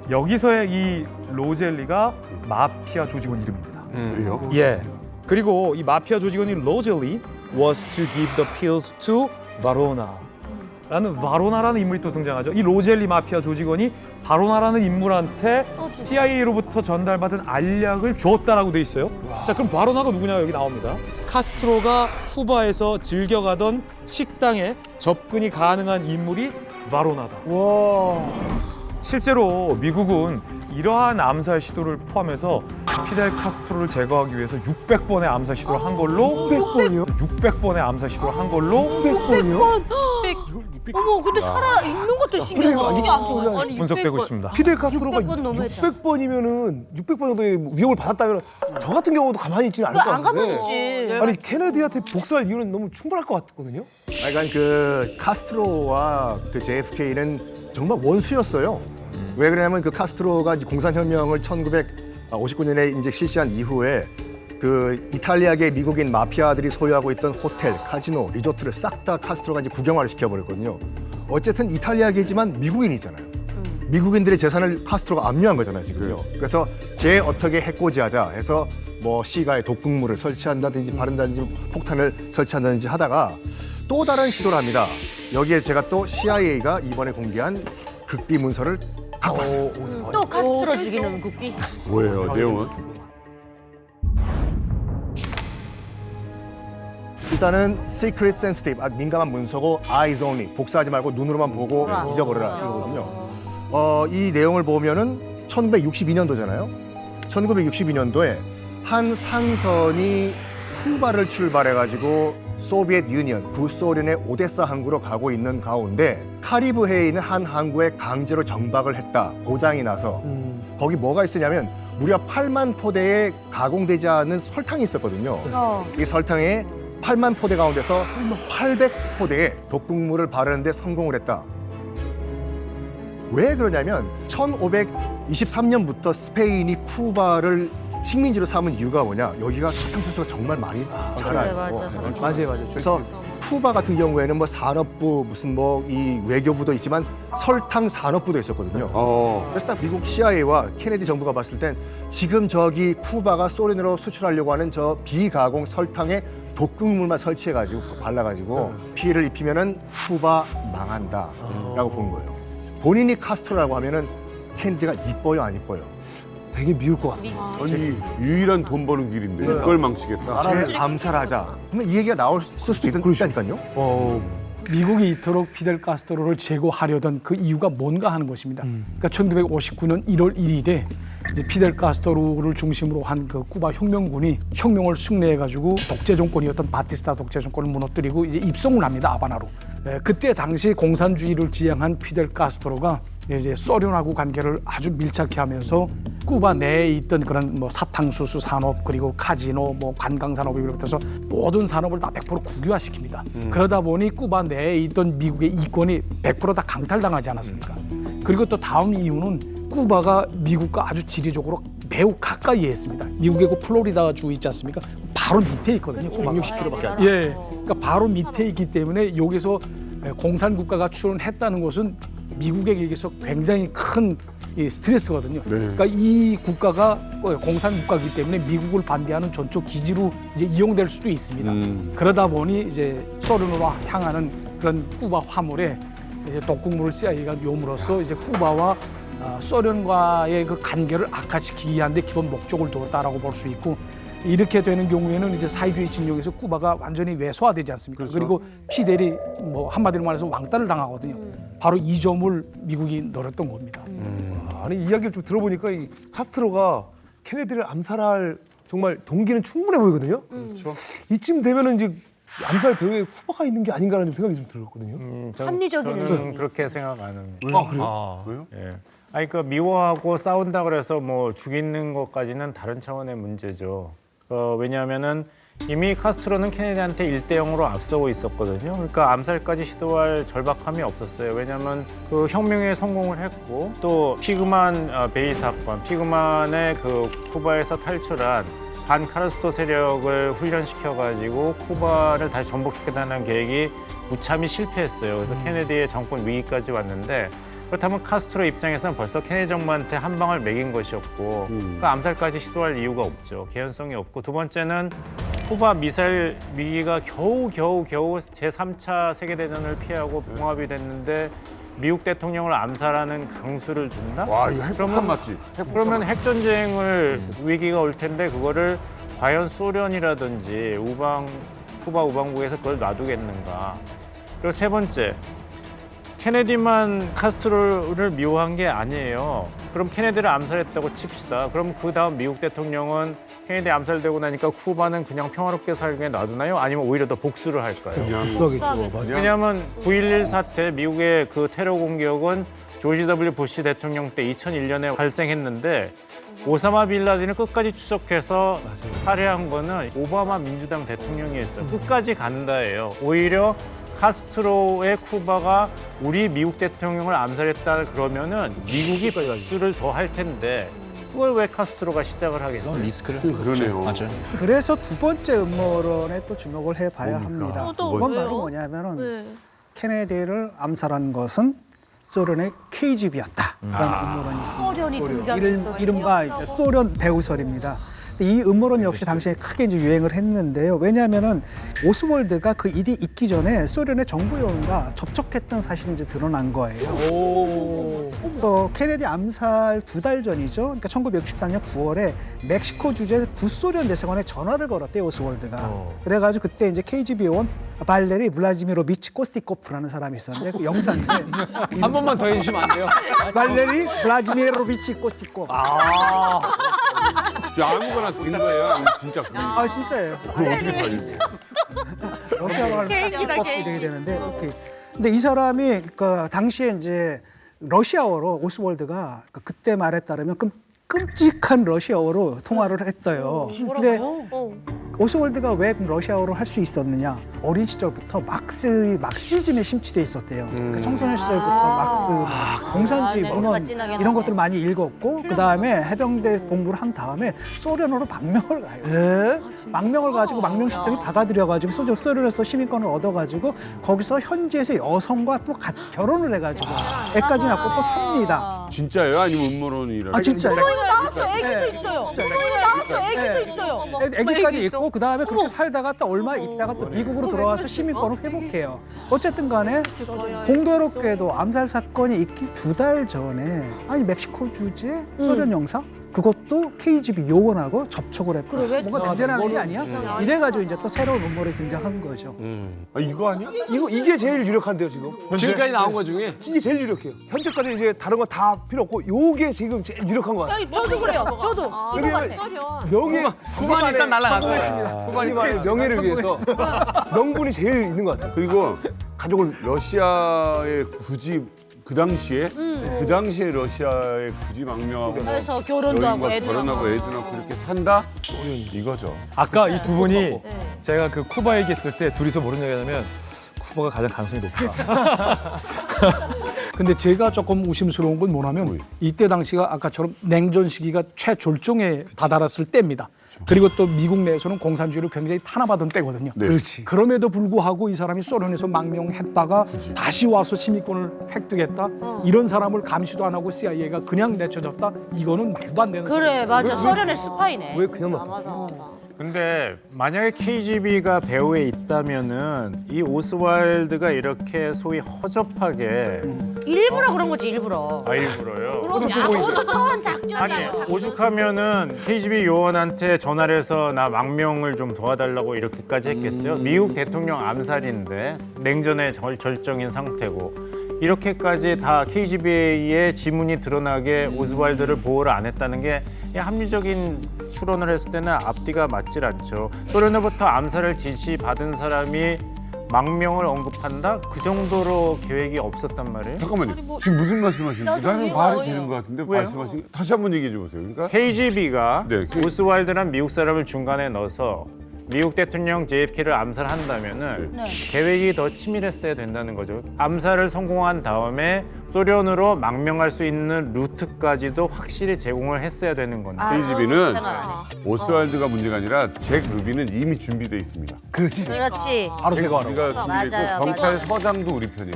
Speaker 7: 여기서의 이 로젤리가 마피아 조직원 이름입니다.
Speaker 1: 그래요?
Speaker 7: 예. 그리고 이 마피아 조직원이 로젤리 was to give the pills to Varona. 라는 바로나라는 인물이 또 등장하죠. 이 로젤리 마피아 조직원이 바로나라는 인물한테 CIA로부터 전달받은 알약을 주었다라고 돼 있어요. 자, 그럼 바로나가 누구냐 여기 나옵니다. 카스트로가 쿠바에서 즐겨가던 식당에 접근이 가능한 인물이 바로나다. 실제로 미국은 이러한 암살 시도를 포함해서 피델 카스트로를 제거하기 위해서 600번의 암살 시도를 한 걸로
Speaker 2: 600번이요?
Speaker 7: 600번의 암살 시도를 한 걸로
Speaker 2: 600번이요?
Speaker 3: 어머, 근데 살아 있는 것도 신기하다. 어떻게 안 죽어? 아니,
Speaker 7: 분석되고 있습니다.
Speaker 2: 피델 카스트로가
Speaker 3: 600번 너무했다.
Speaker 2: 600번이면은 600번 정도의 위협을 받았다면 저 같은 경우도 가만히 있지는 않을 것
Speaker 3: 안 가만히
Speaker 2: 같은데.
Speaker 3: 있지.
Speaker 2: 아니 케네디한테 복수할 이유는 너무 충분할 것 같거든요.
Speaker 5: 약간 그 카스트로와 그 JFK는 정말 원수였어요. 왜 그러냐면 그 카스트로가 이제 공산혁명을 1959년에 이제 실시한 이후에 그 이탈리아계 미국인 마피아들이 소유하고 있던 호텔, 카지노, 리조트를 싹 다 카스트로가 이제 국영화를 시켜버렸거든요. 어쨌든 이탈리아계지만 미국인이잖아요. 미국인들의 재산을 카스트로가 압류한 거잖아요, 지금요. 그래서 쟤 어떻게 해코지하자 해서 뭐 시가에 독극물을 설치한다든지 바른다든지 폭탄을 설치한다든지 하다가 또 다른 시도를 합니다. 여기에 제가 또 CIA가 이번에 공개한 극비 문서를 갖고 왔어요.
Speaker 3: 또 카스트로 죽이는 국비.
Speaker 1: 뭐예요, 내용은?
Speaker 5: 일단은 secret sensitive, 민감한 문서고 eyes only, 복사하지 말고 눈으로만 보고 잊어버려라 이거거든요. 이 내용을 보면은 1962년도잖아요. 1962년도에 한 상선이 쿠바를 출발해가지고 소비에트 유니언, 구소련의 오데사 항구로 가고 있는 가운데 카리브해에 있는 한 항구에 강제로 정박을 했다. 고장이 나서. 거기 뭐가 있었냐면 무려 8만 포대의 가공되지 않은 설탕이 있었거든요. 이 설탕에 8만 포대 가운데서 800포대의 독극물을 바르는데 성공을 했다. 왜 그러냐면 1523년부터 스페인이 쿠바를 식민지로 삼은 이유가 뭐냐? 여기가 사탕수수가 정말 많이 자라요.
Speaker 2: 맞아요.
Speaker 5: 그래서 쿠바 같은 경우에는 뭐 산업부 무슨 뭐 이 외교부도 있지만 설탕 산업부도 있었거든요. 그래서 딱 미국 CIA와 케네디 정부가 봤을 땐 지금 저기 쿠바가 소련으로 수출하려고 하는 저 비가공 설탕에 독극물만 설치해가지고 발라가지고 피해를 입히면은 쿠바 망한다라고 본 거예요. 본인이 카스트로라고 하면은 케네디가 이뻐요, 안 이뻐요?
Speaker 2: 되게 미울 것 같아요.
Speaker 1: 아니, 유일한 돈 버는 길인데 이걸 망치겠다.
Speaker 5: 쟤 암살하자. 그러면 이 얘기가 나올 수도 있다니까요.
Speaker 12: 미국이 이토록 피델 카스트로를 제거하려던 그 이유가 뭔가 하는 것입니다. 그러니까 1959년 1월 1일에 이제 피델 카스트로를 중심으로 한 그 쿠바 혁명군이 혁명을 승리해가지고 독재 정권이었던 바티스타 독재 정권을 무너뜨리고 이제 입성을 합니다, 아바나로. 그때 당시 공산주의를 지향한 피델 카스트로가 이제 소련하고 관계를 아주 밀착해 하면서 쿠바 내에 있던 그런 뭐 사탕수수 산업 그리고 카지노 뭐 관광 산업을 비롯해서 모든 산업을 다 100% 국유화시킵니다. 그러다 보니 쿠바 내에 있던 미국의 이권이 100% 다 강탈당하지 않았습니까? 그리고 또 다음 이유는 쿠바가 미국과 아주 지리적으로 매우 가까이에 있습니다. 미국의 그 플로리다 주 있지 않습니까? 바로 밑에 있거든요. 160km밖에 안 돼요. 예, 그러니까 바로 밑에 있기 때문에 여기서 공산 국가가 출현했다는 것은 미국에게서 굉장히 큰 스트레스거든요. 그러니까 이 국가가 공산 국가이기 때문에 미국을 반대하는 전초 기지로 이제 이용될 수도 있습니다. 그러다 보니 이제 소련으로 향하는 그런 쿠바 화물에 이제 독극물을 CIA가 요물로써 이제 쿠바와 소련과의 그 관계를 악화시키기 위한 데 기본 목적을 두었다라고 볼 수 있고 이렇게 되는 경우에는 이제 사회주의 진영에서 쿠바가 완전히 외소화되지 않습니까?
Speaker 1: 그렇죠.
Speaker 12: 그리고 피델이 뭐 한마디로 말해서 왕따를 당하거든요. 바로 이 점을 미국이 노렸던 겁니다.
Speaker 2: 아니 이야기를 좀 들어보니까 이 카스트로가 케네디를 암살할 정말 동기는 충분해 보이거든요. 그렇죠. 이쯤 되면은 이제 암살 배후에 쿠바가 있는 게 아닌가라는 생각이 좀 들었거든요.
Speaker 3: 합리적이네.
Speaker 9: 그렇게 생각 안 합니다.
Speaker 2: 아 그래요?
Speaker 1: 왜요?
Speaker 9: 예. 아니 그 미워하고 싸운다 그래서 뭐 죽이는 것까지는 다른 차원의 문제죠. 왜냐하면은 이미 카스트로는 케네디한테 1대0으로 앞서고 있었거든요. 그러니까 암살까지 시도할 절박함이 없었어요. 왜냐하면 그 혁명에 성공을 했고 또 피그만 베이 사건, 피그만의 그 쿠바에서 탈출한 반 카르스토 세력을 훈련시켜가지고 쿠바를 다시 전복시키겠다는 계획이 무참히 실패했어요. 그래서 케네디의 정권 위기까지 왔는데 그렇다면 카스트로 입장에서는 벌써 케네디 정부한테 한 방을 매긴 것이었고 그러니까 암살까지 시도할 이유가 없죠. 개연성이 없고 두 번째는 쿠바 미사일 위기가 겨우 제3차 세계대전을 피하고 봉합이 됐는데 미국 대통령을 암살하는 강수를 둔다?
Speaker 1: 와, 이거 핵폭탄 맞지?
Speaker 9: 그러면 핵전쟁을 위기가 올 텐데 그거를 과연 소련이라든지 쿠바 우방국에서 그걸 놔두겠는가? 그리고 세 번째, 케네디만 카스트로를 미워한 게 아니에요. 그럼 케네디를 암살했다고 칩시다. 그럼 그 다음 미국 대통령은 케네디 암살되고 나니까 쿠바는 그냥 평화롭게 살게 놔두나요? 아니면 오히려 더 복수를 할까요?
Speaker 2: 복수하겠죠. 맞아.
Speaker 9: 왜냐하면 9.11 사태, 미국의 그 테러 공격은 조지 W. 부시 대통령 때 2001년에 발생했는데 오사마 빌라딘을 끝까지 추적해서 살해한 거는 오바마 민주당 대통령이었어요. 끝까지 간다예요. 오히려 카스트로의 쿠바가 우리 미국 대통령을 암살했다 그러면은 미국이 복수를 더 할 텐데 그걸 왜 카스트로가 시작을 하겠어요?
Speaker 4: 리스크를
Speaker 1: 그러네요.
Speaker 4: 맞아요.
Speaker 8: 그래서 두 번째 음모론에 또 주목을 해봐야 합니다.
Speaker 3: 또
Speaker 8: 그건
Speaker 3: 왜요?
Speaker 8: 바로 뭐냐면은
Speaker 3: 네.
Speaker 8: 케네디를 암살한 것은 소련의 KGB였다라는 음모론이 있습니다.
Speaker 3: 소련이 등장했어요.
Speaker 8: 이른바 이제 소련 배후설입니다. 이 음모론 역시 당시에 크게 이제 유행을 했는데요. 왜냐하면은 오스월드가 그 일이 있기 전에 소련의 정부 요원과 접촉했던 사실이 이제 드러난 거예요. 그래서 케네디 암살 2달 전이죠. 그러니까 1964년 9월에 멕시코 주재 구소련 대사관에 전화를 걸었대요, 오스월드가. 그래가지고 그때 이제 KGB 요원 발레리 블라지미로비치 코스티코프라는 사람이 있었는데 그 영상인데
Speaker 6: 한 번만 더 해주시면 안 돼요?
Speaker 8: 발레리 블라지미로비치 코스티코프.
Speaker 1: 저 아무거나 된 거예요? 진짜
Speaker 8: 아 진짜예요.
Speaker 1: 그걸 어떻게 살리지?
Speaker 8: 러시아로 하면
Speaker 3: 계획이다,
Speaker 8: 코스티코프
Speaker 3: 계획.
Speaker 8: 이렇게 되는데 이렇게. 근데 이 사람이 그 당시에 이제 러시아어로 오스월드가 그때 말에 따르면 끔찍한 러시아어로 통화를 했어요. 근데 오스월드가 왜 러시아어로 할 수 있었느냐? 어린 시절부터 막시즘에 심취돼 있었대요. 그 청소년 시절부터 막스, 공산주의
Speaker 3: 네,
Speaker 8: 문헌
Speaker 3: 진하게
Speaker 8: 이런 것들을 많이 읽었고 그 다음에 해병대 공부를 한 다음에 소련으로 망명을 가요. 망명을 가지고 망명 신청이 받아들여가지고 소련에서 시민권을 얻어가지고 거기서 현지에서 여성과 또 결혼을 해가지고 애까지 낳고 또 삽니다.
Speaker 1: 진짜예요? 아니면 음모론이라?
Speaker 8: 아 진짜요?
Speaker 3: 이거 나왔죠? 애기도 있어요.
Speaker 8: 진짜.
Speaker 3: 이거 나왔죠? 애기도 있어요.
Speaker 8: 애기까지 있고 그 다음에 그렇게 살다가 또 얼마 있다가 또 미국으로 돌아와서 시민권을 회복해요. 어쨌든 간에 공교롭게도 암살 사건이 있기 2달 전에 아니 멕시코 주재 소련 영사 그것도 KGB 요원하고 접촉을 했고
Speaker 3: 그래, 왜
Speaker 8: 뭔가 냄새나는 게 아니야? 이래가지고 이제 또 새로운 음모론이 등장한 거죠.
Speaker 1: 아, 이거 아니야?
Speaker 2: 이게 제일 유력한데요 지금.
Speaker 6: 지금까지 나온 것 중에
Speaker 2: 이게 제일 유력해요. 현재까지 이제 다른 건 다 필요 없고 요게 지금 제일 유력한 거 같아요.
Speaker 3: 저도 그래요. 저도. 이거 같아.
Speaker 2: 명예
Speaker 6: 후반 일단 날아갈 거야.
Speaker 2: 후반의 명예를 위해서 명분이 제일 있는 것 같아요.
Speaker 1: 그리고 가족을 러시아에 굳이 그 당시에 러시아에 굳이 망명하고
Speaker 3: 그래서 결혼도 하고
Speaker 1: 여인과
Speaker 3: 애도
Speaker 1: 결혼하고
Speaker 3: 낳고.
Speaker 1: 애도 낳고 이렇게 산다? 이거죠.
Speaker 7: 아까 이 두 분이 제가 그 쿠바 얘기했을 때 둘이서 모르는 얘기하냐면 쿠바가 가장 가능성이 높다.
Speaker 12: 근데 제가 조금 의심스러운 건 뭐냐면 이때 당시가 아까처럼 냉전 시기가 최절정에 다다랐을 때입니다. 그리고 또 미국 내에서는 공산주의를 굉장히 탄압하던 때거든요.
Speaker 1: 네.
Speaker 2: 그렇지.
Speaker 12: 그럼에도 불구하고 이 사람이 소련에서 망명했다가 다시 와서 시민권을 획득했다. 이런 사람을 감시도 안 하고 CIA가 그냥 내쳐졌다. 이거는 말도 안 되는
Speaker 3: 그래,
Speaker 12: 소리예요.
Speaker 3: 맞아. 소련의 스파이네.
Speaker 2: 왜 그냥 놔뒀지?
Speaker 3: 맞아.
Speaker 9: 근데 만약에 KGB가 배후에 있다면은 이 오스왈드가 이렇게 소위 허접하게
Speaker 3: 일부러 그런 거지 일부러.
Speaker 9: 일부러요.
Speaker 3: 그럼 야구는 작전.
Speaker 9: 아니 오죽하면은 KGB 요원한테 전화를 해서 나 망명을 좀 도와달라고 이렇게까지 했겠어요? 미국 대통령 암살인데 냉전의 절정인 상태고 이렇게까지 다 KGB의 지문이 드러나게 오스왈드를 보호를 안 했다는 게 합리적인 추론을 했을 때는 앞뒤가 맞질 않죠. 소련으로부터 암살을 지시받은 사람이 망명을 언급한다? 그 정도로 계획이 없었단 말이에요.
Speaker 1: 잠깐만요. 지금 무슨 말씀하시는 거예요?
Speaker 3: 나도
Speaker 1: 나는
Speaker 3: 이해가
Speaker 1: 말이
Speaker 3: 어려워.
Speaker 1: 되는 것 같은데
Speaker 9: 왜요?
Speaker 1: 말씀하신 다시 한번 얘기해 주세요. 그러니까
Speaker 9: KGB가
Speaker 1: 네,
Speaker 9: 오스왈드란 미국 사람을 중간에 넣어서 미국 대통령 JFK를 암살한다면은
Speaker 3: 네.
Speaker 9: 계획이 더 치밀했어야 된다는 거죠. 암살을 성공한 다음에 소련으로 망명할 수 있는 루트까지도 확실히 제공을 했어야 되는 건데.
Speaker 1: KGB는 오스왈드가 문제가 아니라 잭 루비는 이미 준비돼 있습니다.
Speaker 2: 그렇지.
Speaker 3: 그렇지.
Speaker 2: 바로 제거하라고.
Speaker 1: 우리가 준비돼
Speaker 3: 맞아요,
Speaker 1: 있고 경찰
Speaker 3: 맞아요.
Speaker 1: 서장도 우리 편이에요.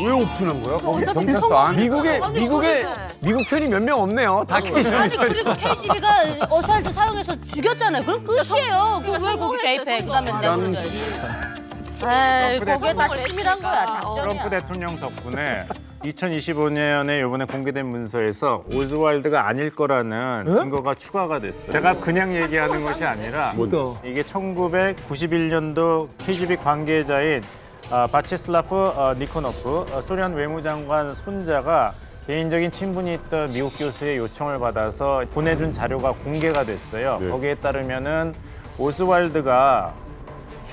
Speaker 1: 왜 오픈한 거야? 거기 경찰서 안에
Speaker 6: 미국 편이 몇 명 없네요. 다 KGB
Speaker 3: 아니 그리고 KGB가 오스왈드 사용해서 죽였잖아요. 그럼 끝이에요. 그럼 왜 거기 JFK 그다음에
Speaker 1: 나는
Speaker 3: 에이 거기에 다 치밀한 거야 작전이야.
Speaker 9: 트럼프 대통령 덕분에 2025년에 이번에 공개된 문서에서 오스왈드가 아닐 거라는 증거가 추가가 됐어요. 제가 그냥 얘기하는 것이 아니라 이게 1991년도 KGB 관계자인 바체슬라프 니코노프 소련 외무장관 손자가 개인적인 친분이 있던 미국 교수의 요청을 받아서 보내준 자료가 공개가 됐어요.
Speaker 1: 네.
Speaker 9: 거기에 따르면은 오스왈드가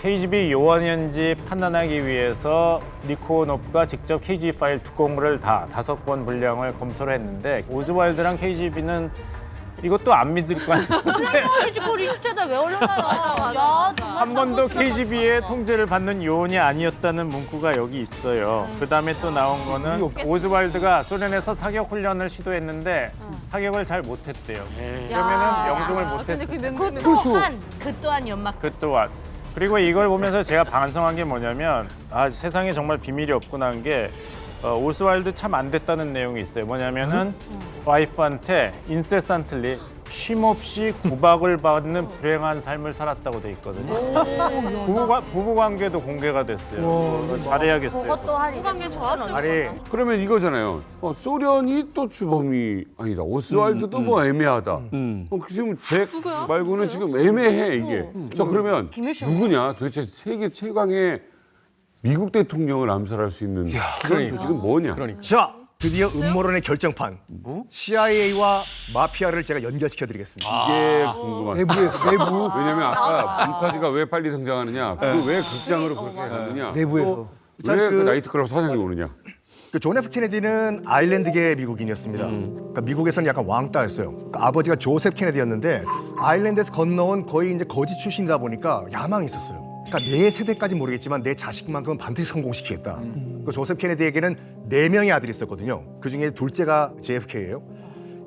Speaker 9: KGB 요원인지 판단하기 위해서 니코노프가 직접 KGB 파일 두 건을 다 5권 분량을 검토를 했는데 오스왈드랑 KGB는 이것도 안 믿을 거 아니에요.
Speaker 3: 그 리스트에다 왜 올려놔요? 야 정말.
Speaker 9: 한 번도 KGB의 통제를 받는 요원이 아니었다는 문구가 여기 있어요. 그 다음에 또 나온 거는 오스왈드가 소련에서 사격 훈련을 시도했는데 사격을 잘 못했대요. 그러면은 명중을 못했어요.
Speaker 3: 그 또한 연막.
Speaker 9: 그 또한. 그리고 이걸 보면서 제가 반성한 게 뭐냐면 세상에 정말 비밀이 없구나 한 게 오스왈드 참 안 됐다는 내용이 있어요. 뭐냐면은 와이프한테 인세산틀리 쉼없이 구박을 받는 불행한 삶을 살았다고 돼 있거든요. 부부 관계도 공개가 됐어요. 잘해야겠어요.
Speaker 3: 그것도 한 관계 좋았을
Speaker 9: 아니
Speaker 1: 그러면 이거잖아요. 소련이 또 주범이 아니다. 오스왈드도 뭐 애매하다. 지금 잭 말고는 지금 애매해 이게. 자 그러면 누구냐? 도대체 세계 최강의 미국 대통령을 암살할 수 있는 그런 조직은 뭐냐?
Speaker 5: 자, 드디어 음모론의 결정판. CIA와 마피아를 제가 연결시켜드리겠습니다.
Speaker 1: 이게 궁금하다.
Speaker 2: 내부.
Speaker 1: 왜냐면 아까 문파지가 왜 빨리 등장하느냐? 왜 극장으로 그렇게 하느냐?
Speaker 2: 내부에서.
Speaker 1: 왜 그 나이트클럽 사장이 오느냐?
Speaker 5: 그 존 F 케네디는 아일랜드계 미국인이었습니다. 그러니까 미국에서는 약간 왕따였어요. 그러니까 아버지가 조셉 케네디였는데 아일랜드에서 건너온 거의 이제 거지 출신이다 보니까 야망이 있었어요. 그러니까 내 세대까지 모르겠지만 내 자식만큼은 반드시 성공시키겠다. 그 조셉 케네디에게는 4명의 아들이 있었거든요. 그중에 둘째가 JFK예요.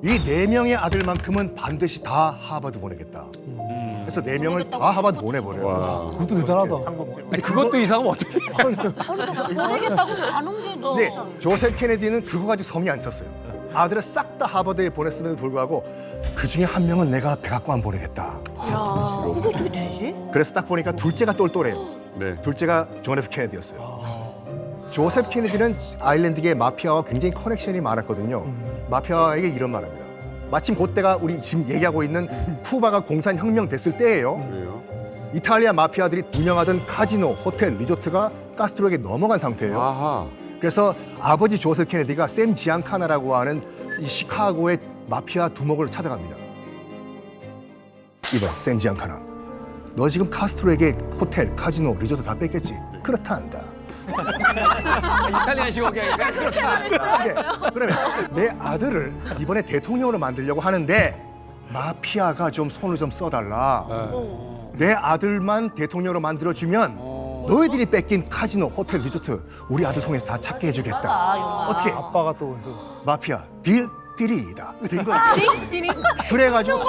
Speaker 5: 이 4명의 아들만큼은 반드시 다 하버드 보내겠다. 그래서 4명을 다 하버드 보내버려요.
Speaker 2: 그것도 대단하다.
Speaker 6: 아니 그것도 이상하면 어떻게?
Speaker 3: 보내겠다고 가는 게 너.
Speaker 5: 근데 조셉 케네디는 그거 가지고 성의 안 썼어요. 아들을 싹 다 하버드에 보냈음에도 불구하고 그중에 한 명은 내가 백악관 보내겠다.
Speaker 3: 그게 어떻게 되지?
Speaker 5: 그래서 딱 보니까 둘째가 똘똘해요.
Speaker 1: 네.
Speaker 5: 둘째가 존 F 케네디였어요. 조셉 케네디는 아일랜드계 마피아와 굉장히 커넥션이 많았거든요. 마피아에게 이런 말합니다. 마침 그때가 우리 지금 얘기하고 있는 쿠바가 공산혁명 됐을 때예요.
Speaker 1: 그래요?
Speaker 5: 이탈리아 마피아들이 운영하던 카지노, 호텔, 리조트가 카스트로에게 넘어간 상태예요.
Speaker 1: 아하.
Speaker 5: 그래서 아버지 조셉 케네디가 샘 지안카나라고 하는 이 시카고의 마피아 두목을 찾아갑니다. 이봐, 샘 지안카나. 너 지금 카스트로에게 호텔, 카지노, 리조트 다 뺏겼지? 그렇다 한다.
Speaker 6: 이탈리안 식으로 그냥 그렇게
Speaker 5: 그러면 내 아들을 이번에 대통령으로 만들려고 하는데 마피아가 좀 손을 좀 써달라. 내 아들만 대통령으로 만들어주면 너희들이 뺏긴 카지노, 호텔, 리조트 우리 아들 통해서 다 찾게 해주겠다. 어떻게?
Speaker 2: 아빠가 또 그래서.
Speaker 5: 마피아 딜이다. 된 거예요. 그래가지고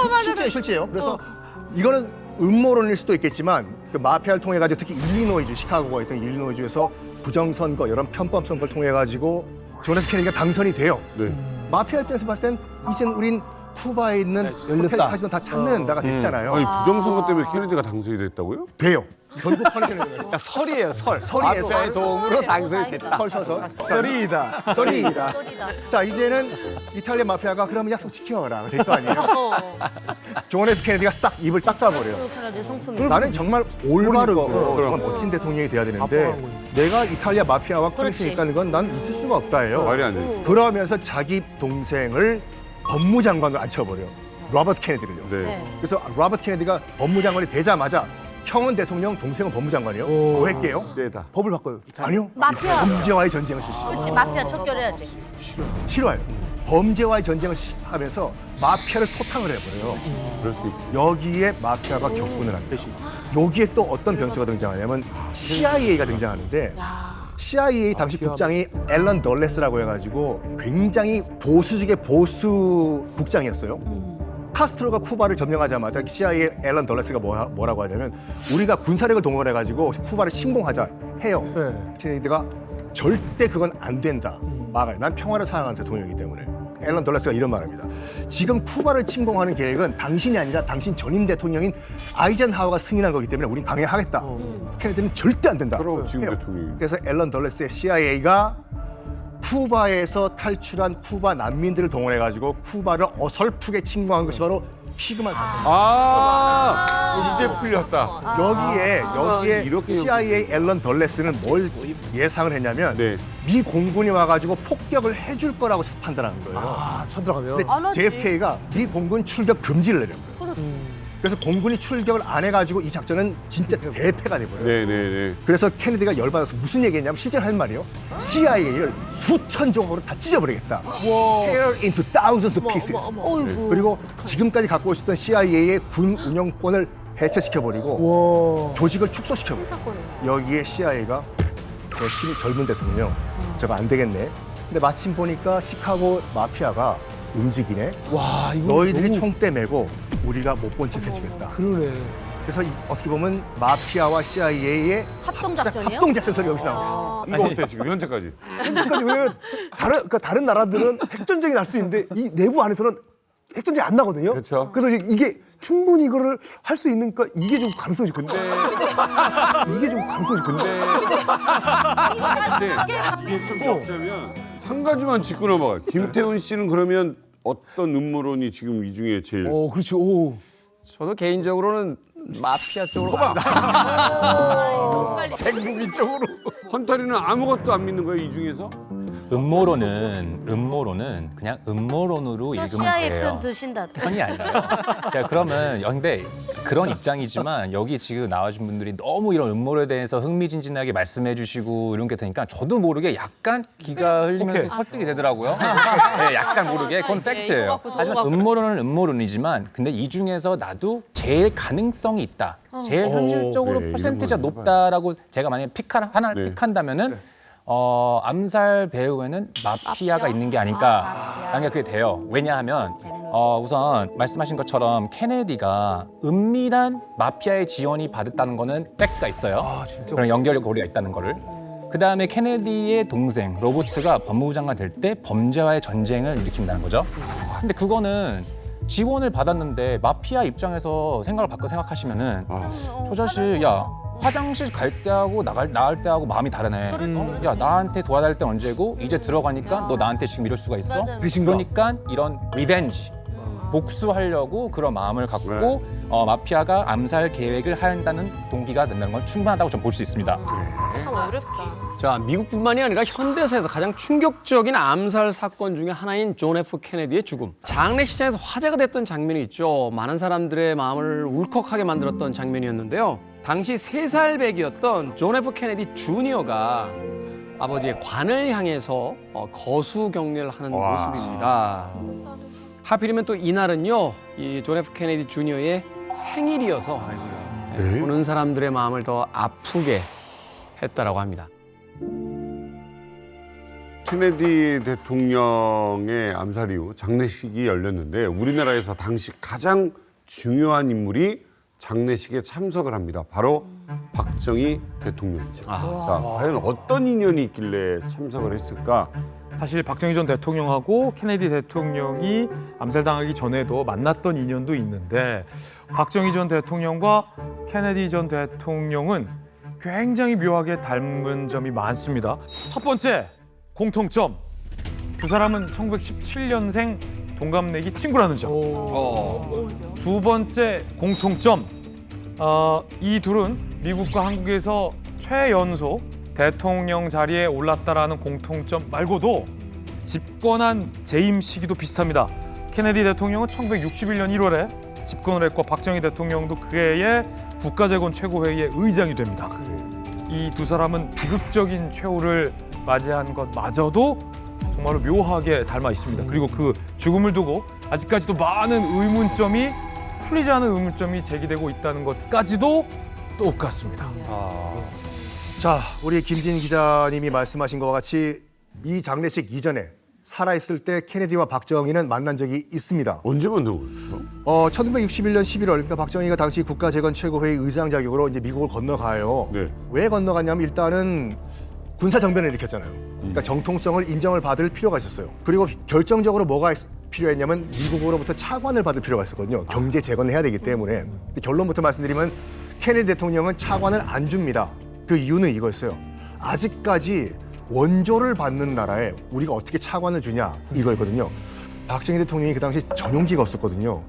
Speaker 5: 실제예요. 그래서 이거는 음모론일 수도 있겠지만 그 마피아를 통해 가지고 특히 일리노이주, 시카고가 있던 일리노이주에서 부정선거, 이런 편법 선거를 통해 가지고 존 F 케네디가 당선이 돼요.
Speaker 1: 네.
Speaker 5: 마피아 입장에서 봤을 땐 이젠 우린 쿠바에 있는 호텔 카지노 다 찾는 나가 됐잖아요.
Speaker 1: 아니 부정선거 때문에 케네디가 당선이 됐다고요?
Speaker 5: 돼요. 전국판에 케네디가.
Speaker 6: 그러니까 설이에요, 설.
Speaker 5: 설이에요,
Speaker 6: 마피아의
Speaker 5: 설.
Speaker 6: 도움으로 당선이 됐다.
Speaker 5: 설서서.
Speaker 6: 설이다.
Speaker 5: 설이다. 자, 이제는 이탈리아 마피아가 그러면 약속 지켜라. 될 거 아니에요. 존 F 케네디가 싹 입을 닦아버려요.
Speaker 3: 케네디 성품이.
Speaker 5: 나는 정말 올바르고 정말 멋진 대통령이 돼야 되는데 내가 이탈리아 마피아와 커넥션이 있다는 건 난 잊을 수가 없다예요.
Speaker 1: 말이 안 돼.
Speaker 5: 그러면서 자기 동생을 법무장관으로 앉혀버려요. 로버트 케네디를요.
Speaker 1: 네.
Speaker 5: 그래서 로버트 케네디가 법무장관이 되자마자 형은 대통령, 동생은 법무장관이에요. 뭐 할게요?
Speaker 1: 세다.
Speaker 2: 법을 바꿔요.
Speaker 5: 아니요.
Speaker 3: 마피아.
Speaker 5: 범죄와의 전쟁을 실시.
Speaker 3: 그렇지, 마피아 척결해야지.
Speaker 5: 싫어요. 범죄와의 전쟁을 하면서 마피아를 소탕을 해버려요.
Speaker 1: 그럴 수 있지.
Speaker 5: 여기에 마피아가 격분을 합니다. 여기에 또 어떤 변수가 등장하냐면 CIA가 등장하는데 CIA 당시 국장이 앨런 덜레스라고 해가지고 굉장히 보수적의 보수 국장이었어요. 카스트로가 쿠바를 점령하자마자 CIA 앨런 덜레스가 뭐라고 하냐면 우리가 군사력을 동원해가지고 쿠바를 침공하자 해요. 케네디가 절대 그건 안 된다. 막아요. 난 평화를 사랑하는 대통령이기 때문에. 앨런 덜레스가 이런 말합니다. 지금 쿠바를 침공하는 계획은 당신이 아니라 당신 전임 대통령인 아이젠하워가 승인한 거기 때문에 우린 강행하겠다. 케네디는 절대 안 된다.
Speaker 1: 그럼 지금
Speaker 5: 해요.
Speaker 1: 대통령이.
Speaker 5: 그래서 앨런 덜레스의 CIA가 쿠바에서 탈출한 쿠바 난민들을 동원해가지고 쿠바를 어설프게 침공한 것이 바로 피그만 사건.
Speaker 1: 이제 풀렸다.
Speaker 5: 여기에
Speaker 1: 이렇게
Speaker 5: CIA 앨런 덜레스는 뭘 예상을 했냐면
Speaker 1: 네.
Speaker 5: 미 공군이 와가지고 폭격을 해줄 거라고 판단한 거예요.
Speaker 2: 쳐들어가면.
Speaker 5: 근데 JFK가 미 공군 출격 금지를 내린 거예요. 그래서 공군이 출격을 안 해가지고 이 작전은 진짜 대패가 돼버려요.
Speaker 1: 네네네.
Speaker 5: 그래서 케네디가 열받아서 무슨 얘기했냐면 실제로 한 말이에요. CIA를 수천 종으로 다 찢어버리겠다. Tear into thousands of pieces. 그리고 지금까지 갖고 있었던 CIA의 군 운영권을 해체시켜버리고 조직을 축소시켜버려요. 여기에 CIA가 젊은 대통령 저거 안 되겠네. 근데 마침 보니까 시카고 마피아가 움직이네.
Speaker 2: 와, 이거
Speaker 5: 너희들이
Speaker 2: 너무-
Speaker 5: 총대 메고 우리가 못 본 척 해주겠다.
Speaker 2: 그러네.
Speaker 5: 그래서 어떻게 보면 마피아와 CIA의
Speaker 3: 합동작전이요?
Speaker 5: 합동작전설이 여기서 나와요.
Speaker 1: 이거 어때 지금 현재까지?
Speaker 2: 현재까지 왜냐면 다른 나라들은 핵전쟁이 날 수 있는데 이 내부 안에서는 핵전쟁이 안 나거든요.
Speaker 1: 그렇죠.
Speaker 2: 그래서 이게 충분히 이거를 할 수 있는가 이게 좀 가능성이 좋은데. 이게 좀 가능성이 좋은데.
Speaker 1: 이게 좀 없자면 한 가지만 짚고 넘어가요. 김태훈 씨는 그러면 어떤 음모론이 지금 이 중에 제일
Speaker 2: 그렇지. 오.
Speaker 6: 저도 개인적으로는 마피아 쪽으로 간다.
Speaker 1: 쟁국이 쪽으로 헌터리는 아무것도 안 믿는 거예요 이 중에서?
Speaker 4: 음모론은 그냥 음모론으로 읽으면
Speaker 3: CIA
Speaker 4: 돼요.
Speaker 3: 편 드신다.
Speaker 4: 편이 아니라요. 자, 그러면 근데 그런 입장이지만 여기 지금 나와준 분들이 너무 이런 음모론에 대해서 흥미진진하게 말씀해 주시고 이런 게 되니까 저도 모르게 약간 기가 흘리면서 설득이 되더라고요. 네, 약간 모르게 그건 팩트예요. 하지만 음모론은 음모론이지만 근데 이 중에서 나도 제일 가능성이 있다. 제일 현실적으로
Speaker 1: 네,
Speaker 4: 퍼센티지가
Speaker 1: 이런 걸
Speaker 4: 높다라고 제가 만약에 하나를 픽한다면은 암살 배후에는 마피아가 있는 게 아닐까라는 게 그게 돼요. 왜냐하면 우선 말씀하신 것처럼 케네디가 은밀한 마피아의 지원이 받았다는 거는 팩트가 있어요. 그런 연결고리가 있다는 거를. 그다음에 케네디의 동생 로버트가 법무부 장관 될 때 범죄와의 전쟁을 일으킨다는 거죠. 근데 그거는 지원을 받았는데 마피아 입장에서 생각을 바꿔 생각하시면은 저 자식 야 화장실 갈 때하고 나갈 때하고 마음이 다르네. 야 나한테 도와달릴 땐 언제고 이제 들어가니까 너 나한테 지금 이럴 수가 있어? 그러니까 이런 리벤지 복수하려고 그런 마음을 갖고 마피아가 암살 계획을 한다는 동기가 된다는 건 충분하다고 저는 볼 수 있습니다.
Speaker 3: 참 어렵다.
Speaker 6: 자, 미국뿐만이 아니라 현대사에서 가장 충격적인 암살 사건 중에 하나인 존 F 케네디의 죽음. 장례식장에서 화제가 됐던 장면이 있죠. 많은 사람들의 마음을 울컥하게 만들었던 장면이었는데요. 당시 3살배기였던 존 F 케네디 주니어가 아버지의 관을 향해서 거수 경례를 하는 모습입니다. 하필이면 또 이날은요, 이 존 F 케네디 주니어의 생일이어서 보는 사람들의 마음을 더 아프게 했다라고 합니다.
Speaker 1: 케네디 대통령의 암살 이후 장례식이 열렸는데 우리나라에서 당시 가장 중요한 인물이 장례식에 참석을 합니다. 바로 박정희 대통령이죠. 자, 과연 어떤 인연이 있길래 참석을 했을까?
Speaker 7: 사실 박정희 전 대통령하고 케네디 대통령이 암살당하기 전에도 만났던 인연도 있는데 박정희 전 대통령과 케네디 전 대통령은 굉장히 묘하게 닮은 점이 많습니다. 첫 번째 공통점, 두 사람은 1917년생 동갑내기 친구라는 점. 두 번째 공통점, 이 둘은 미국과 한국에서 최연소 대통령 자리에 올랐다라는 공통점 말고도 집권한 재임 시기도 비슷합니다. 케네디 대통령은 1961년 1월에 집권을 했고 박정희 대통령도 그해에 국가재건 최고회의의 의장이 됩니다. 이 두 사람은 비극적인 최후를 맞이한 것마저도 정말로 묘하게 닮아 있습니다. 그리고 그 죽음을 두고 아직까지도 많은 의문점이 풀리지 않은 의문점이 제기되고 있다는 것까지도 똑같습니다.
Speaker 5: 자, 우리 김진 기자님이 말씀하신 것과 같이 이 장례식 이전에 살아있을 때 케네디와 박정희는 만난 적이 있습니다.
Speaker 1: 언제 만난 거였어?
Speaker 5: 1961년 11월, 그러니까 박정희가 당시 국가재건 최고회의 의장 자격으로 이제 미국을 건너가요.
Speaker 1: 네.
Speaker 5: 왜 건너갔냐면 일단은 군사 정변을 일으켰잖아요. 그러니까 정통성을 인정을 받을 필요가 있었어요. 그리고 결정적으로 뭐가 필요했냐면 미국으로부터 차관을 받을 필요가 있었거든요. 경제 재건을 해야 되기 때문에. 결론부터 말씀드리면 케네디 대통령은 차관을 안 줍니다. 그 이유는 이거였어요. 아직까지 원조를 받는 나라에 우리가 어떻게 차관을 주냐 이거였거든요. 박정희 대통령이 그 당시 전용기가 없었거든요.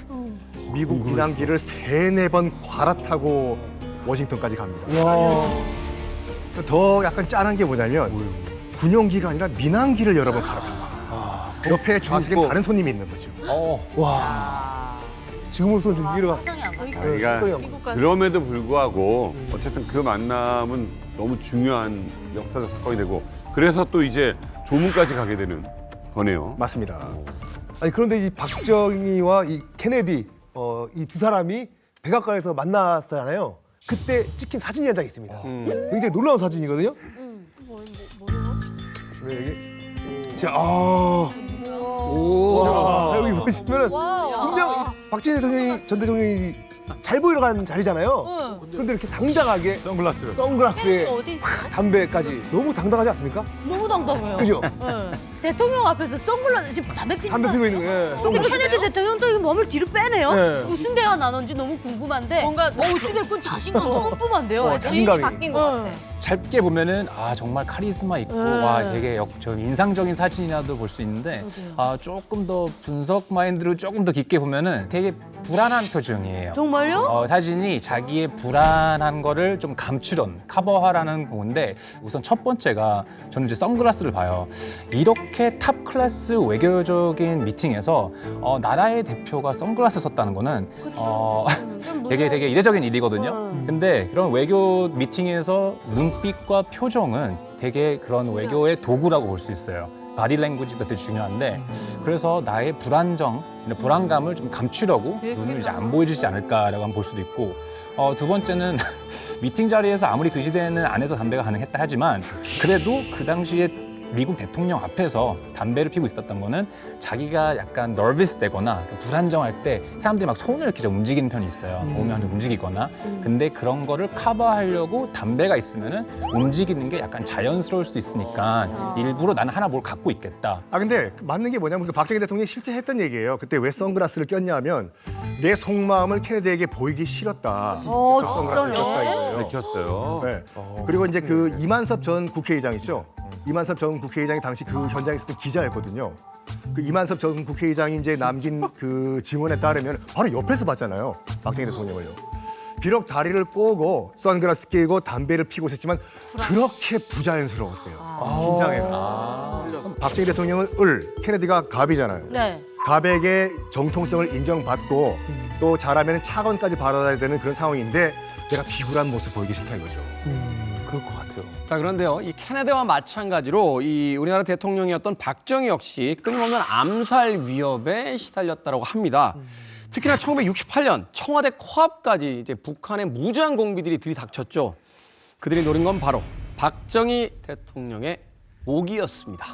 Speaker 5: 미국 민항기를 3-4번 갈아타고 워싱턴까지 갑니다. 더 약간 짠한 게 뭐냐면 군용기가 아니라 민항기를 여러 번 갈아탄 거예요. 옆에 좌석엔 다른 손님이 있는 거죠.
Speaker 2: 지금으로서는 좀 이해가
Speaker 1: 그러니까 그럼에도 불구하고 어쨌든 그 만남은 너무 중요한 역사적 사건이 되고 그래서 또 이제 조문까지 가게 되는 거네요.
Speaker 5: 맞습니다.
Speaker 2: 아니 그런데 이 박정희와 이 케네디 이 두 사람이 백악관에서 만났잖아요. 그때 찍힌 사진이 한 장 있습니다. 굉장히 놀라운 사진이거든요. 보시면 여기 자, 여기 보시면은 분명 박정희 대통령이 전 대통령이 잘 보이러 가는 자리잖아요. 그런데 이렇게 당당하게 선글라스에 팍 담배까지 너무 당당하지 않습니까?
Speaker 3: 너무 당당해요.
Speaker 2: 그죠?
Speaker 3: 네. 대통령 앞에서 선글라스 지금 담배
Speaker 2: 피고 있는 거예요.
Speaker 3: 근데 케네디 대통령도 이거 몸을 뒤로 빼네요.
Speaker 2: 네.
Speaker 3: 무슨 대화 나눴는지 너무 궁금한데 뭔가 어찌됐건 자신감 뿜뿜한데요.
Speaker 2: 자신감이
Speaker 3: 바뀐 것 같아.
Speaker 4: 짧게 보면은 아 정말 카리스마 있고 와 되게 좀 인상적인 사진이라도 볼 수 있는데 아 조금 더 분석 마인드를 조금 더 깊게 보면은 되게 불안한 표정이에요.
Speaker 3: 정말요?
Speaker 4: 사진이 자기의 불안한 거를 좀 감추던 커버하라는 건데 우선 첫 번째가 저는 이제 선글라스를 봐요. 이렇게 탑 클래스 외교적인 미팅에서 나라의 대표가 선글라스 썼다는 거는 되게 이례적인 일이거든요. 근데 그런 외교 미팅에서 눈빛과 표정은 되게 그런 외교의 도구라고 볼 수 있어요. 바디 랭귀지도 되게 중요한데 그래서 나의 불안감을 좀 감추려고 눈을 이제 안 보여주지 않을까라고 한번 볼 수도 있고 두 번째는 미팅 자리에서 아무리 그 시대에는 안에서 담배가 가능했다 하지만 그래도 그 당시에 미국 대통령 앞에서 담배를 피우고 있었던 거는 자기가 약간 nervous 되거나 불안정할 때 사람들이 막 손을 이렇게 좀 움직이는 편이 있어요. 몸이 좀 움직이거나. 근데 그런 거를 커버하려고 담배가 있으면은 움직이는 게 약간 자연스러울 수도 있으니까 일부러 나는 하나 뭘 갖고 있겠다.
Speaker 5: 근데 맞는 게 뭐냐면 그 박정희 대통령이 실제 했던 얘기예요. 그때 왜 선글라스를 꼈냐면 내 속마음을 케네디에게 보이기 싫었다. 그래서 선글라스를 꼈다 이거예요.
Speaker 1: 켰어요.
Speaker 5: 네. 그리고 이제 그 이만섭 전 국회의장 있죠. 이만섭 전 국회의장이 당시 그 현장에 있었던 기자였거든요. 그 이만섭 전 국회의장이 이제 남긴 그 증언에 따르면 바로 옆에서 봤잖아요. 박정희 대통령을요. 비록 다리를 꼬고 선글라스 끼고 담배를 피고 있었지만 그렇게 부자연스러웠대요. 긴장해서. 박정희 대통령은 을, 케네디가 갑이잖아요.
Speaker 3: 네.
Speaker 5: 갑에게 정통성을 인정받고 또 잘하면 차관까지 받아야 되는 그런 상황인데 내가 비굴한 모습 보이기 싫다 이거죠.
Speaker 2: 그럴 것 같아요.
Speaker 6: 자, 그런데요, 이 케네디와 마찬가지로 이 우리나라 대통령이었던 박정희 역시 끊임없는 암살 위협에 시달렸다고 합니다. 특히나 1968년 청와대 코앞까지 이제 북한의 무장 공비들이 들이닥쳤죠. 그들이 노린 건 바로 박정희 대통령의 목이었습니다.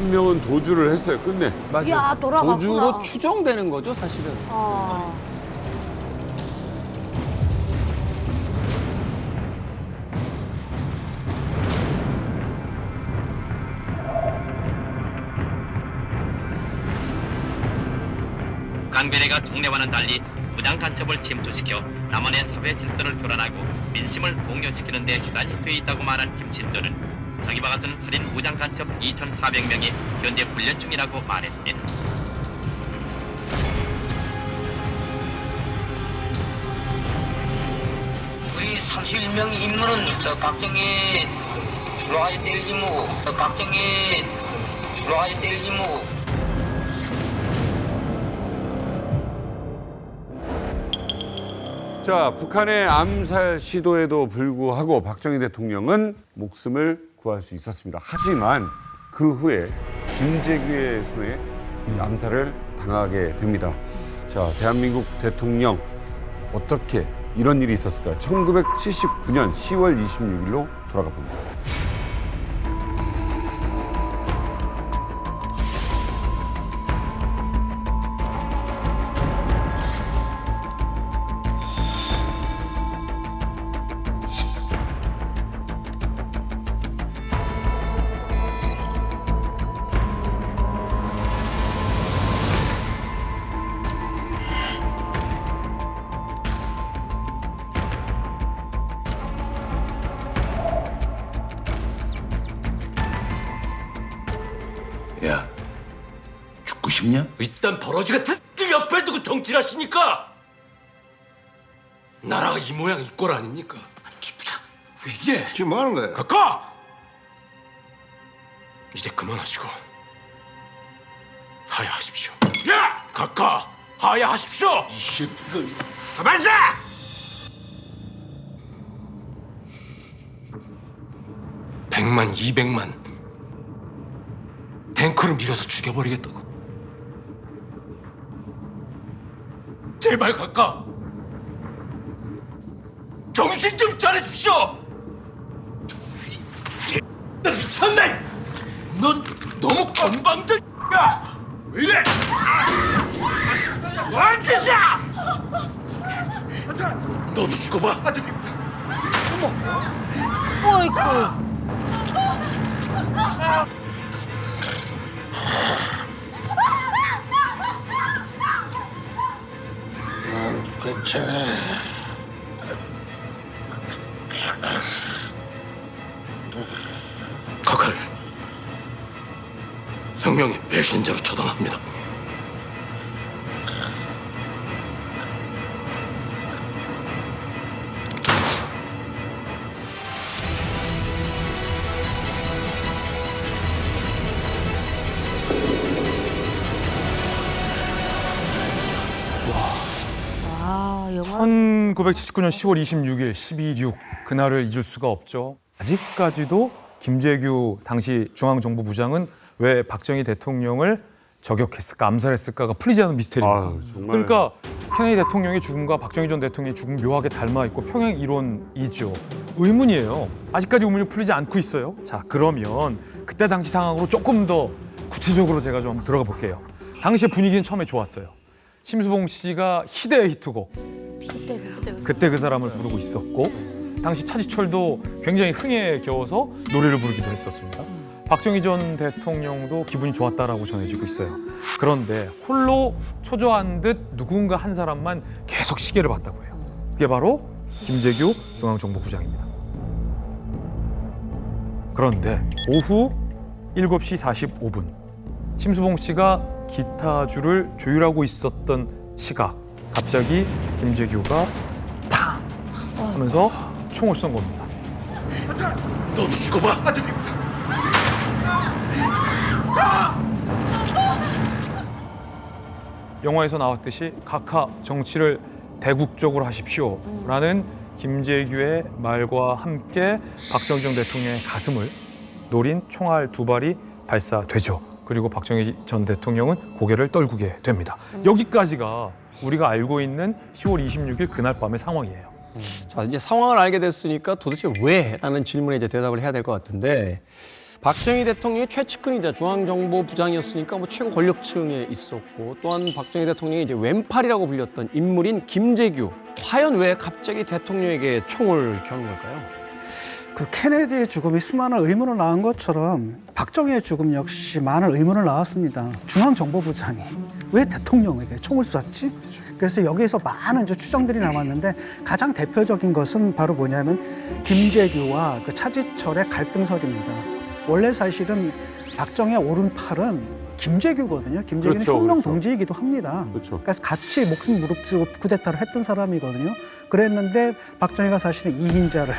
Speaker 1: 한 명은 도주를 했어요. 끝내.
Speaker 3: 야, 돌아갔구나.
Speaker 6: 도주로 추정되는 거죠, 사실은.
Speaker 3: 아.
Speaker 13: 강변해가 종래와는 달리 무장 간첩을 침투시켜 남한의 사회 질서를 교란하고 민심을 동요시키는 데 혈안이 돼 있다고 말한 김신조는 자기와 같은 살인 무장 간첩 2,400명이 현재 훈련 중이라고 말했습니다.
Speaker 14: 우리 31명 인물은 저 박정희 로아이 델리무 박정희 로아이 델리무
Speaker 1: 자, 북한의 암살 시도에도 불구하고 박정희 대통령은 목숨을 구할 수 있었습니다. 하지만 그 후에 김재규의 손에 이 암살을 당하게 됩니다. 자, 대한민국 대통령 어떻게 이런 일이 있었을까요? 1979년 10월 26일로 돌아가 봅니다.
Speaker 15: 야, 죽고 싶냐?
Speaker 16: 일단 버러지 같은 그 옆에 두고 정치를 하시니까 나라가 이 모양 이 꼴 아닙니까? 기부장 왜 이래?
Speaker 15: 지금 뭐 하는 거야?
Speaker 16: 가까! 이제 그만하시고 하야하십시오. 야! 가까! 하야하십시오! 가만있어! 100만, 200만 탱크로 밀어서 죽여버리겠다고. 제발 가까 정신 좀 차려주십시오. 나 미쳤네. 넌 너무 건방져야. 왜 이래? 뭐하는 짓이야? 너도 죽어봐.
Speaker 3: 어이쿠.
Speaker 16: 괜찮아. 각하를 혁명의 배신자로 처단합니다.
Speaker 3: 아, 영화.
Speaker 7: 1979년 10월 26일 12.6 그날을 잊을 수가 없죠. 아직까지도 김재규 당시 중앙정보부장은 왜 박정희 대통령을 저격했을까, 암살했을까가 풀리지 않은 미스터리입니다.
Speaker 1: 정말.
Speaker 7: 그러니까 케네디 대통령의 죽음과 박정희 전 대통령의 죽음 묘하게 닮아 있고 평행 이론이죠. 의문이에요. 아직까지 의문이 풀리지 않고 있어요. 자, 그러면 그때 당시 상황으로 조금 더 구체적으로 제가 좀 들어가 볼게요. 당시 분위기는 처음에 좋았어요. 심수봉 씨가 희대의 히트곡 그때 그 사람을 부르고 있었고, 당시 차지철도 굉장히 흥에 겨워서 노래를 부르기도 했었습니다. 박정희 전 대통령도 기분이 좋았다라고 전해지고 있어요. 그런데 홀로 초조한 듯 누군가 한 사람만 계속 시계를 봤다고 해요. 그게 바로 김재규 중앙정보부장입니다. 그런데 오후 7시 45분 심수봉 씨가 기타줄을 조율하고 있었던 시각, 갑자기 김재규가 탕 하면서 총을 쏜 겁니다.
Speaker 16: 너도 죽어봐.
Speaker 7: 영화에서 나왔듯이 각하 정치를 대국적으로 하십시오라는 김재규의 말과 함께 박정희 전 대통령의 가슴을 노린 총알 2발이 발사되죠. 그리고 박정희 전 대통령은 고개를 떨구게 됩니다. 여기까지가 우리가 알고 있는 10월 26일 그날 밤의 상황이에요.
Speaker 6: 자, 이제 상황을 알게 됐으니까 도대체 왜? 라는 질문에 이제 대답을 해야 될 것 같은데, 박정희 대통령이 최측근이자 중앙정보부장이었으니까 뭐 최고 권력층에 있었고, 또한 박정희 대통령이 이제 왼팔이라고 불렸던 인물인 김재규. 과연 왜 갑자기 대통령에게 총을 겨눈 걸까요?
Speaker 8: 그 케네디의 죽음이 수많은 의문을 낳은 것처럼 박정희의 죽음 역시 많은 의문을 낳았습니다. 중앙정보부장이 왜 대통령에게 총을 쐈지? 그래서 여기에서 많은 이제 추정들이 남았는데 가장 대표적인 것은 바로 뭐냐면 김재규와 그 차지철의 갈등설입니다. 원래 사실은 박정희의 오른팔은 김재규거든요. 김재규는
Speaker 1: 그렇죠,
Speaker 8: 혁명
Speaker 1: 그렇죠.
Speaker 8: 동지이기도 합니다.
Speaker 1: 그렇죠.
Speaker 8: 그래서 같이 목숨 무릅쓰고 쿠데타를 했던 사람이거든요. 그랬는데 박정희가 사실은 이인자를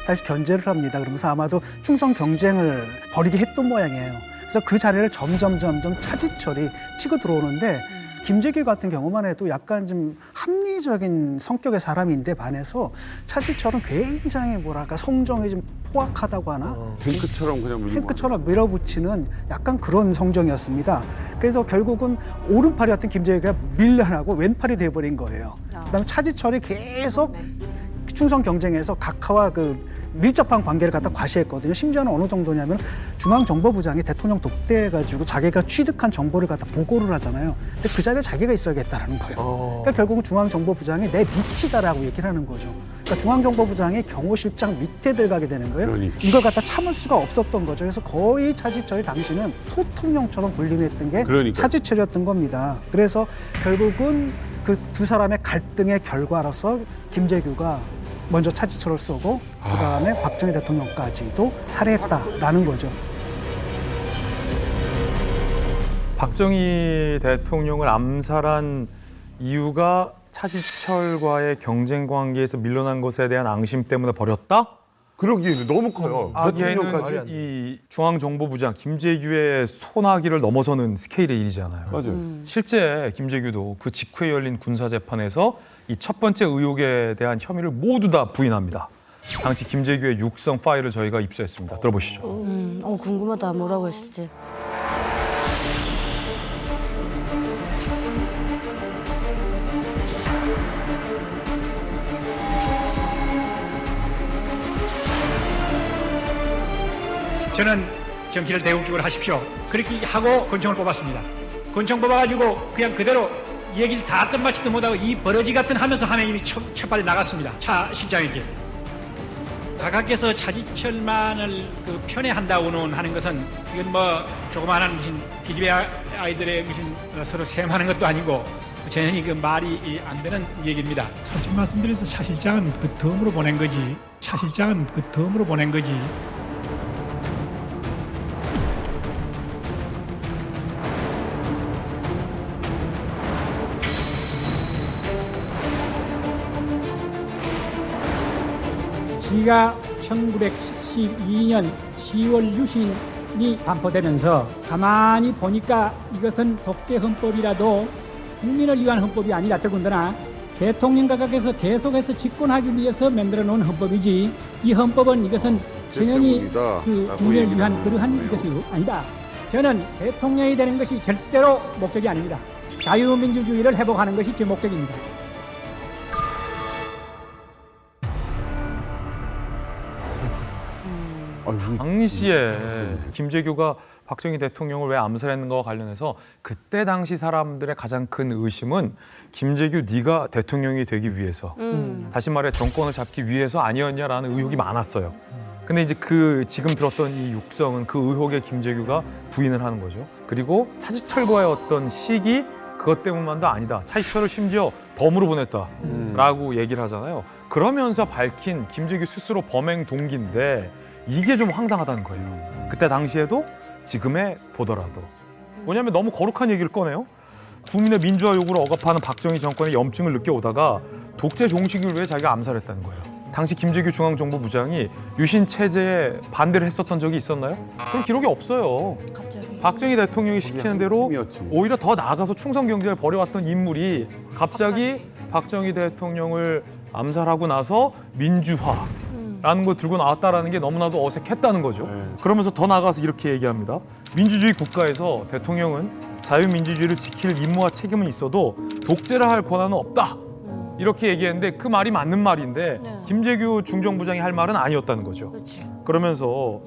Speaker 8: 사실 견제를 합니다. 그러면서 아마도 충성 경쟁을 벌이게 했던 모양이에요. 그래서 그 자리를 점점 차지철이 치고 들어오는데 김재규 같은 경우만 해도 약간 좀 합리적인 성격의 사람인데 반해서 차지철은 굉장히 뭐랄까 성정이 좀 포악하다고 하나?
Speaker 1: 탱크처럼 그냥 밀고
Speaker 8: 탱크처럼 밀어붙이는 약간 그런 성정이었습니다. 그래서 결국은 오른팔이었던 김재규가 밀려나고 왼팔이 돼버린 거예요. 그다음에 차지철이 계속 충성 경쟁에서 각하와 그 밀접한 관계를 갖다 과시했거든요. 심지어는 어느 정도냐면 중앙정보부장이 대통령 독대해가지고 자기가 취득한 정보를 갖다 보고를 하잖아요. 근데 그 자리에 자기가 있어야겠다라는 거예요. 그러니까 결국은 중앙정보부장이 내 밑이다라고 얘기를 하는 거죠. 그러니까 중앙정보부장이 경호실장 밑에 들어가게 되는 거예요. 이걸 갖다 참을 수가 없었던 거죠. 그래서 거의 차지철이 당시는 소통령처럼 군림했던 게 차지철이었던 겁니다. 그래서 결국은 그 두 사람의 갈등의 결과로서 김재규가 먼저 차지철을 쏘고 그다음에 박정희 대통령까지도 살해했다라는 거죠.
Speaker 7: 박정희 대통령을 암살한 이유가 차지철과의 경쟁 관계에서 밀려난 것에 대한 앙심 때문에 버렸다?
Speaker 1: 그러기에는 너무 커요.
Speaker 7: 대통령까지 이 중앙정보부장 김재규의 소나기를 넘어서는 스케일의 일이잖아요.
Speaker 1: 맞아요.
Speaker 7: 실제 김재규도 그 직후에 열린 군사재판에서 이 첫 번째 의혹에 대한 혐의를 모두 다 부인합니다. 당시 김재규의 육성 파일을 저희가 입수했습니다. 들어보시죠.
Speaker 3: 궁금하다. 뭐라고 했을지.
Speaker 17: 저는 정치를 대국적으로 하십시오. 그렇게 하고 권총을 뽑았습니다. 권총 뽑아가지고 그냥 그대로 얘기를 다 끝마치도 못하고 이 버러지 같은 하면서 하나님이 첫발에 나갔습니다. 차 실장에게. 각하께서 차지철만을 그 편애한다고는 하는 것은 이건 뭐 조그마한 무슨 기집애 아이들의 무슨 서로 셈하는 것도 아니고 전혀 그 말이 안 되는 얘기입니다. 솔직히 말씀드려서 차 실장은 그 덤으로 보낸 거지. 차 실장은 그 덤으로 보낸 거지. 지가 1972년 10월 유신이 반포되면서 가만히 보니까 이것은 독재 헌법이라도 국민을 위한 헌법이 아니라 더군다나 대통령 각하께서 계속해서 집권하기 위해서 만들어 놓은 헌법이지 이 헌법은 이것은 전형이 그 국민을 위한 그러한 것이 아니다. 저는 대통령이 되는 것이 절대로 목적이 아닙니다. 자유민주주의를 회복하는 것이 제 목적입니다.
Speaker 7: 당시에 김재규가 박정희 대통령을 왜 암살했는가와 관련해서 그때 당시 사람들의 가장 큰 의심은 김재규 네가 대통령이 되기 위해서 다시 말해 정권을 잡기 위해서 아니었냐라는 의혹이 많았어요. 근데 이제 그 지금 들었던 이 육성은 그 의혹에 김재규가 부인을 하는 거죠. 그리고 차지철과의 어떤 시기 그것 때문만도 아니다. 차지철을 심지어 덤으로 보냈다라고 얘기를 하잖아요. 그러면서 밝힌 김재규 스스로 범행 동기인데 이게 좀 황당하다는 거예요. 그때 당시에도 지금에 보더라도. 뭐냐면 너무 거룩한 얘기를 꺼내요. 국민의 민주화 요구를 억압하는 박정희 정권의 염증을 느껴오다가 독재 종식을 위해 자기가 암살했다는 거예요. 당시 김재규 중앙정보부장이 유신 체제에 반대를 했었던 적이 있었나요? 그런 기록이 없어요. 박정희 대통령이 시키는 대로 오히려 더 나아가서 충성 경쟁을 벌여왔던 인물이 갑자기 박정희 대통령을 암살하고 나서 민주화라는 거 들고 나왔다라는 게 너무나도 어색했다는 거죠. 그러면서 더 나아가서 이렇게 얘기합니다. 민주주의 국가에서 대통령은 자유민주주의를 지킬 임무와 책임은 있어도 독재를 할 권한은 없다. 이렇게 얘기했는데 그 말이 맞는 말인데 김재규 중정부장이 할 말은 아니었다는 거죠. 그러면서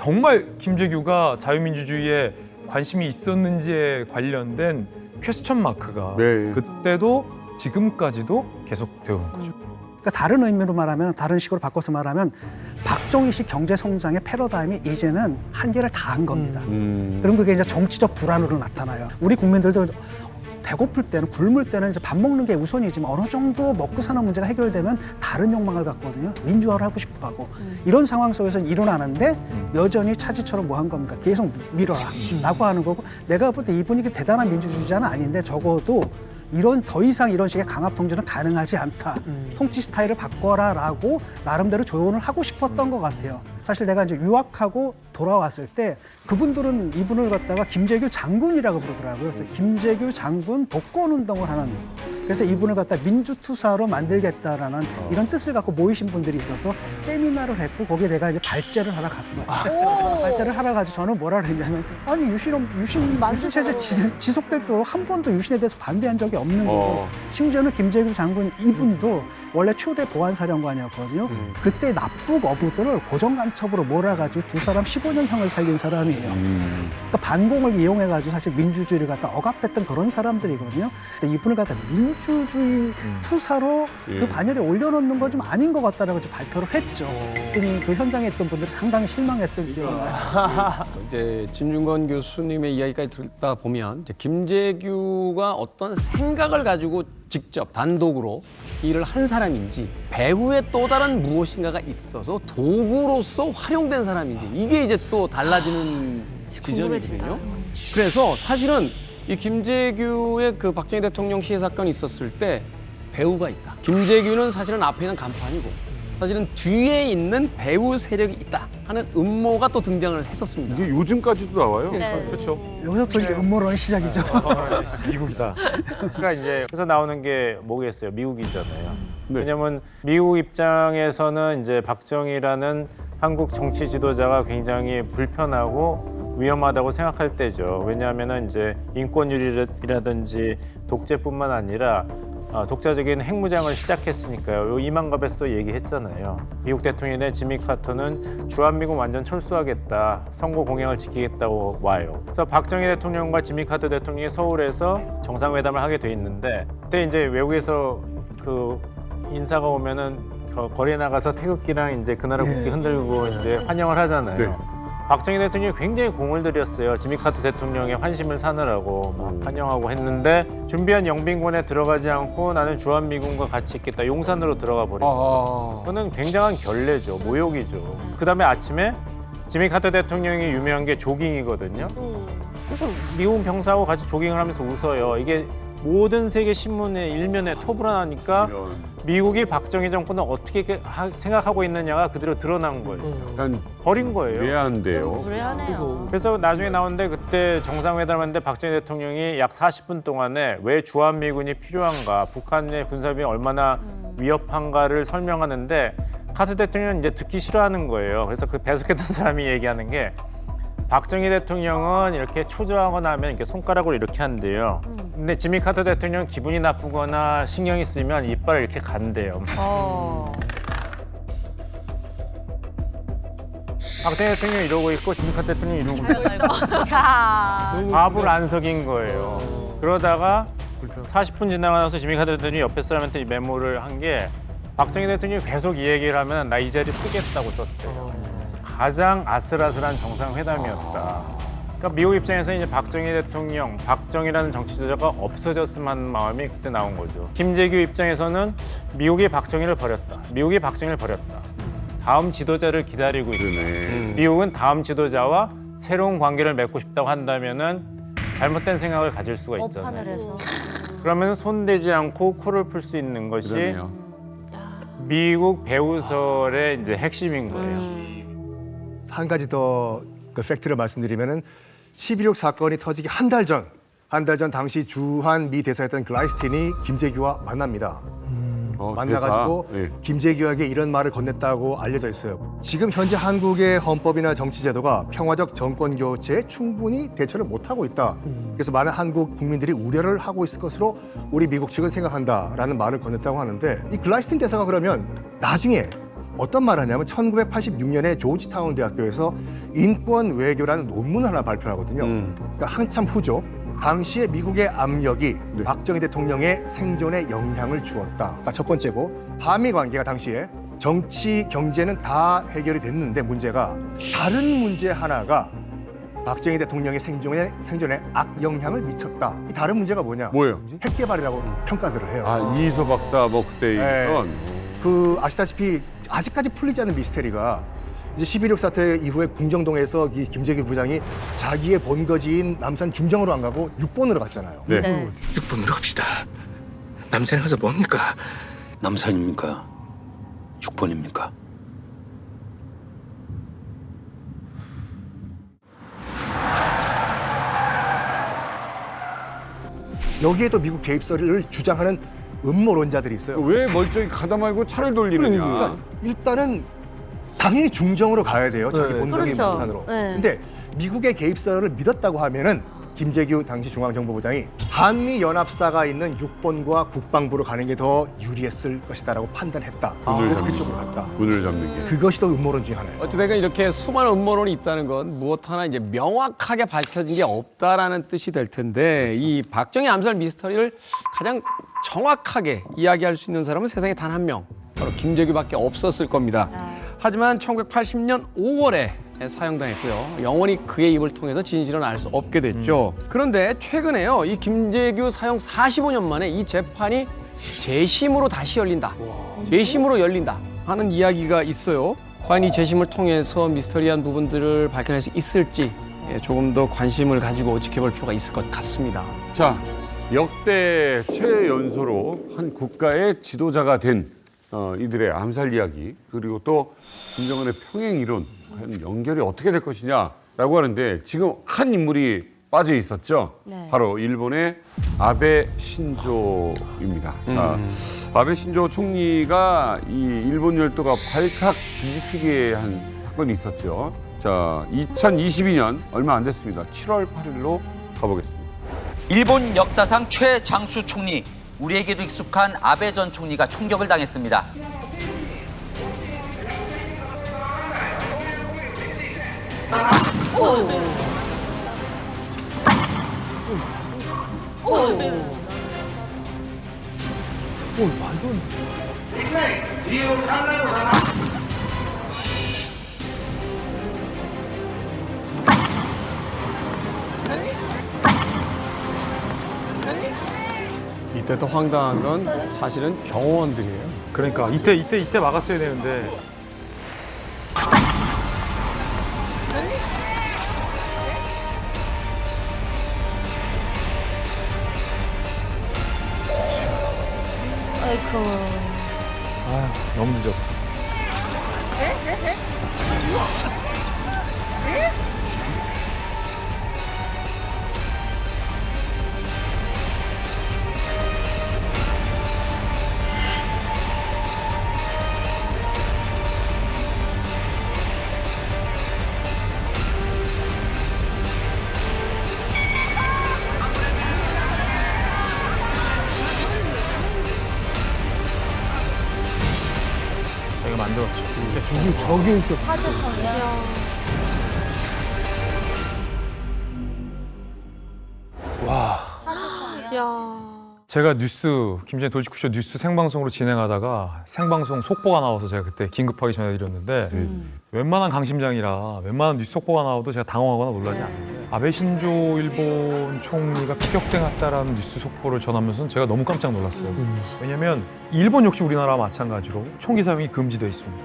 Speaker 7: 정말 김재규가 자유민주주의에 관심이 있었는지에 관련된 퀘스천 마크가
Speaker 1: 네.
Speaker 7: 그때도 지금까지도 계속되어 오는 거죠.
Speaker 8: 그러니까 다른 의미로 말하면, 다른 식으로 바꿔서 말하면 박정희식 경제 성장의 패러다임이 이제는 한계를 다한 겁니다. 그럼 그게 이제 정치적 불안으로 나타나요. 우리 국민들도 배고플 때는, 굶을 때는 이제 밥 먹는 게 우선이지만 어느 정도 먹고 사는 문제가 해결되면 다른 욕망을 갖거든요. 민주화를 하고 싶어하고 이런 상황 속에서 일어나는데 여전히 차지처럼 뭐 한 겁니까? 계속 밀어라라고 하는 거고, 내가 볼 때 이 분위기 대단한 민주주의자는 아닌데 적어도 더 이상 이런 식의 강압 통제는 가능하지 않다. 통치 스타일을 바꿔라라고 나름대로 조언을 하고 싶었던 것 같아요. 사실 내가 이제 유학하고 돌아왔을 때 그분들은 이분을 갖다가 김재규 장군이라고 부르더라고요. 그래서 김재규 장군 복권 운동을 하는, 그래서 이분을 갖다 민주투사로 만들겠다라는 이런 뜻을 갖고 모이신 분들이 있어서 세미나를 했고, 거기에 내가 이제 발제를 하러 갔어요. 발제를 하러 가서 저는 뭐라 그랬냐면, 아니 유신 체제 지속되도록 한 번도 유신에 대해서 반대한 적이 없는 거고, 심지어는 김재규 장군 이분도 원래 초대 보안사령관이었거든요. 그때 납북 어부들을 고정간첩으로 몰아가지고 두 사람 15년형을 살린 사람이에요. 그러니까 반공을 이용해가지고 사실 민주주의를 갖다 억압했던 그런 사람들이거든요. 근데 이분을 갖다 민주주의 투사로 그 반열에 올려놓는 건 좀 아닌 것 같다라고 발표를 했죠. 그랬더니 그 현장에 있던 분들이 상당히 실망했던 기억이 나요.
Speaker 6: 이제 진중권 교수님의 이야기까지 듣다 보면 이제 김재규가 어떤 생각을 가지고 직접 단독으로 일을 한 사람인지, 배후에 또 다른 무엇인가가 있어서 도구로서 활용된 사람인지, 이게 이제 또 달라지는 지점이거든요. 그래서 사실은 이 김재규의 그 박정희 대통령 시해 사건이 있었을 때 배후가 있다. 김재규는 사실은 앞에 있는 간판이고 사실은 뒤에 있는 배후 세력이 있다 하는 음모가 또 등장을 했었습니다.
Speaker 1: 이게 요즘까지도 나와요.
Speaker 3: 네.
Speaker 7: 그렇죠.
Speaker 8: 여기서 또 이제 음모론의 시작이죠.
Speaker 9: 미국이다. 그러니까 이제 그래서 나오는 게 뭐겠어요? 미국이잖아요. 왜냐하면 미국 입장에서는 이제 박정희라는 한국 정치 지도자가 굉장히 불편하고 위험하다고 생각할 때죠. 왜냐하면은 이제 인권유리라든지 독재뿐만 아니라 독자적인 핵무장을 시작했으니까요. 이만갑에서도 얘기했잖아요. 미국 대통령의 지미 카터는 주한미군 완전 철수하겠다, 선거 공약을 지키겠다고 와요. 그래서 박정희 대통령과 지미 카터 대통령이 서울에서 정상회담을 하게 돼 있는데, 그때 이제 외국에서 그 인사가 오면은 거리에 나가서 태극기랑 이제 그 나라 국기 흔들고 이제 환영을 하잖아요. 박정희 대통령이 굉장히 공을 들였어요. 지미 카터 대통령의 환심을 사느라고 막 환영하고 했는데, 준비한 영빈군에 들어가지 않고 나는 주한미군과 같이 있겠다, 용산으로 들어가 버렸어요. 그거는 굉장한 결례죠. 모욕이죠. 그다음에 아침에 지미 카터 대통령이 유명한 게 조깅이거든요. 그래서 미국 병사하고 같이 조깅을 하면서 웃어요. 이게 모든 세계 신문의 일면에 토불어나니까 미국이 박정희 정권을 어떻게 생각하고 있느냐가 그대로 드러난 거예요.
Speaker 1: 약간
Speaker 9: 버린 거예요.
Speaker 1: 무례한데요.
Speaker 3: 무례하네요.
Speaker 9: 그래서 나중에 나오는데, 그때 정상회담하는데 박정희 대통령이 약 40분 동안에 왜 주한미군이 필요한가, 북한의 군사비이 얼마나 위협한가를 설명하는데, 카터 대통령은 이제 듣기 싫어하는 거예요. 그래서 그 배석했던 사람이 얘기하는 게, 박정희 대통령은 이렇게 초조하거나 하면 이렇게 손가락으로 이렇게 한대요. 근데 지미 카터 대통령은 기분이 나쁘거나 신경이 쓰이면 이빨을 이렇게 간대요. 박정희 대통령이 이러고 있고 지미 카터 대통령이 이러고 있고 밥을 안 속인 거예요. 그러다가 40분 지나고 나서 지미 카터 대통령이 옆에 사람한테 이 메모를 한 게, 박정희 대통령이 계속 이 얘기를 하면 나 이 자리 뜨겠다고 썼대요. 가장 아슬아슬한 정상회담이었다. 그러니까 미국 입장에서 이제 박정희 대통령, 박정희라는 정치 지도자가 없어졌으면 하는 마음이 그때 나온 거죠. 김재규 입장에서는 미국이 박정희를 버렸다. 미국이 박정희를 버렸다. 다음 지도자를 기다리고 있다. 미국은 다음 지도자와 새로운 관계를 맺고 싶다고 한다면은 잘못된 생각을 가질 수가 있잖아요. 그러면 손대지 않고 코를 풀 수 있는 것이 미국 배후설의 이제 핵심인 거예요.
Speaker 5: 한 가지 더 그 팩트를 말씀드리면은 11.6 사건이 터지기 한 달 전 당시 주한 미 대사였던 글라이스틴이 김재규와 만납니다. 만나가지고 김재규에게 이런 말을 건넸다고 알려져 있어요. 지금 현재 한국의 헌법이나 정치 제도가 평화적 정권 교체에 충분히 대처를 못하고 있다. 그래서 많은 한국 국민들이 우려를 하고 있을 것으로 우리 미국 측은 생각한다라는 말을 건넸다고 하는데, 이 글라이스틴 대사가 그러면 나중에 어떤 말을 하냐면 1986년에 조지타운 대학교에서 인권 외교라는 논문을 하나 발표하거든요. 그러니까 한참 후죠. 당시에 미국의 압력이 박정희 대통령의 생존에 영향을 주었다. 그러니까 첫 번째고, 한미 관계가 당시에 정치, 경제는 다 해결이 됐는데 문제가, 다른 문제 하나가 박정희 대통령의 생존에 악영향을 미쳤다. 이 다른 문제가
Speaker 1: 뭐예요?
Speaker 5: 핵 개발이라고 평가들을 해요.
Speaker 1: 아, 이희서 박사 뭐 그때 있던.
Speaker 5: 그 아시다시피 아직까지 풀리지 않은 미스테리가, 이제 11.6 사태 이후에 궁정동에서 이 김재규 부장이 자기의 본거지인 남산 중정으로 안 가고 6번으로 갔잖아요.
Speaker 1: 네.
Speaker 15: 6번으로 갑시다. 남산에 가서 뭡니까? 남산입니까? 6번입니까?
Speaker 5: 여기에도 미국 개입설을 주장하는 음모론자들이 있어요.
Speaker 1: 왜 멀쩡히 가다 말고 차를 돌리느냐.
Speaker 5: 그러니까 일단은 당연히 중정으로 가야 돼요. 자기 본성인
Speaker 3: 그렇죠.
Speaker 5: 남산으로.
Speaker 3: 네.
Speaker 5: 근데 미국의 개입설을 믿었다고 하면은 김재규 당시 중앙정보부장이 한미 연합사가 있는 6번과 국방부로 가는 게 더 유리했을 것이다라고 판단했다. 그래서 그쪽으로 갔다.
Speaker 1: 군을 잡는 게.
Speaker 5: 그것이 더 음모론 중에 하나예요.
Speaker 6: 어찌됐건 이렇게 수많은 음모론이 있다는 건 무엇 하나 이제 명확하게 밝혀진 게 없다라는 뜻이 될 텐데, 이 박정희 암살 미스터리를 가장 정확하게 이야기할 수 있는 사람은 세상에 단 한 명, 바로 김재규밖에 없었을 겁니다. 하지만 1980년 5월에 사형당했고요. 영원히 그의 입을 통해서 진실은 알 수 없게 됐죠. 그런데 최근에요, 이 김재규 사형 45년 만에 이 재판이 재심으로 다시 열린다. 재심으로 열린다 하는 이야기가 있어요. 과연 이 재심을 통해서 미스터리한 부분들을 밝혀낼 수 있을지 조금 더 관심을 가지고 지켜볼 필요가 있을 것 같습니다.
Speaker 1: 자, 역대 최연소로 한 국가의 지도자가 된 이들의 암살 이야기, 그리고 또 김정은의 평행 이론, 과연 연결이 어떻게 될 것이냐라고 하는데, 지금 한 인물이 빠져 있었죠.
Speaker 3: 네.
Speaker 1: 바로 일본의 아베 신조입니다. 자, 아베 신조 총리가 이 일본 열도가 발칵 뒤집히게 한 사건이 있었죠. 자, 2022년 얼마 안 됐습니다. 7월 8일로 가보겠습니다.
Speaker 18: 일본 역사상 최장수 총리, 우리에게도 익숙한 아베 전 총리가 총격을 당했습니다.
Speaker 2: 말도 안 돼.
Speaker 6: 이때 더 황당한 건 사실은 경호원들이에요.
Speaker 7: 그러니까 이때 막았어야 되는데.
Speaker 3: 아이고.
Speaker 7: 아휴, 너무 늦었어. 제가 만들었죠.
Speaker 2: 누구 저기 있어.
Speaker 7: 와.
Speaker 3: 야.
Speaker 7: 제가 김진애 돌직구쇼 뉴스 생방송으로 진행하다가 생방송 속보가 나와서 제가 그때 긴급하게 전해드렸는데, 웬만한 강심장이라 웬만한 뉴스 속보가 나와도 제가 당황하거나 놀라지 않는데, 아베 신조 일본 총리가 피격당했다라는 뉴스 속보를 전하면서 제가 너무 깜짝 놀랐어요. 왜냐하면 일본 역시 우리나라와 마찬가지로 총기 사용이 금지되어 있습니다.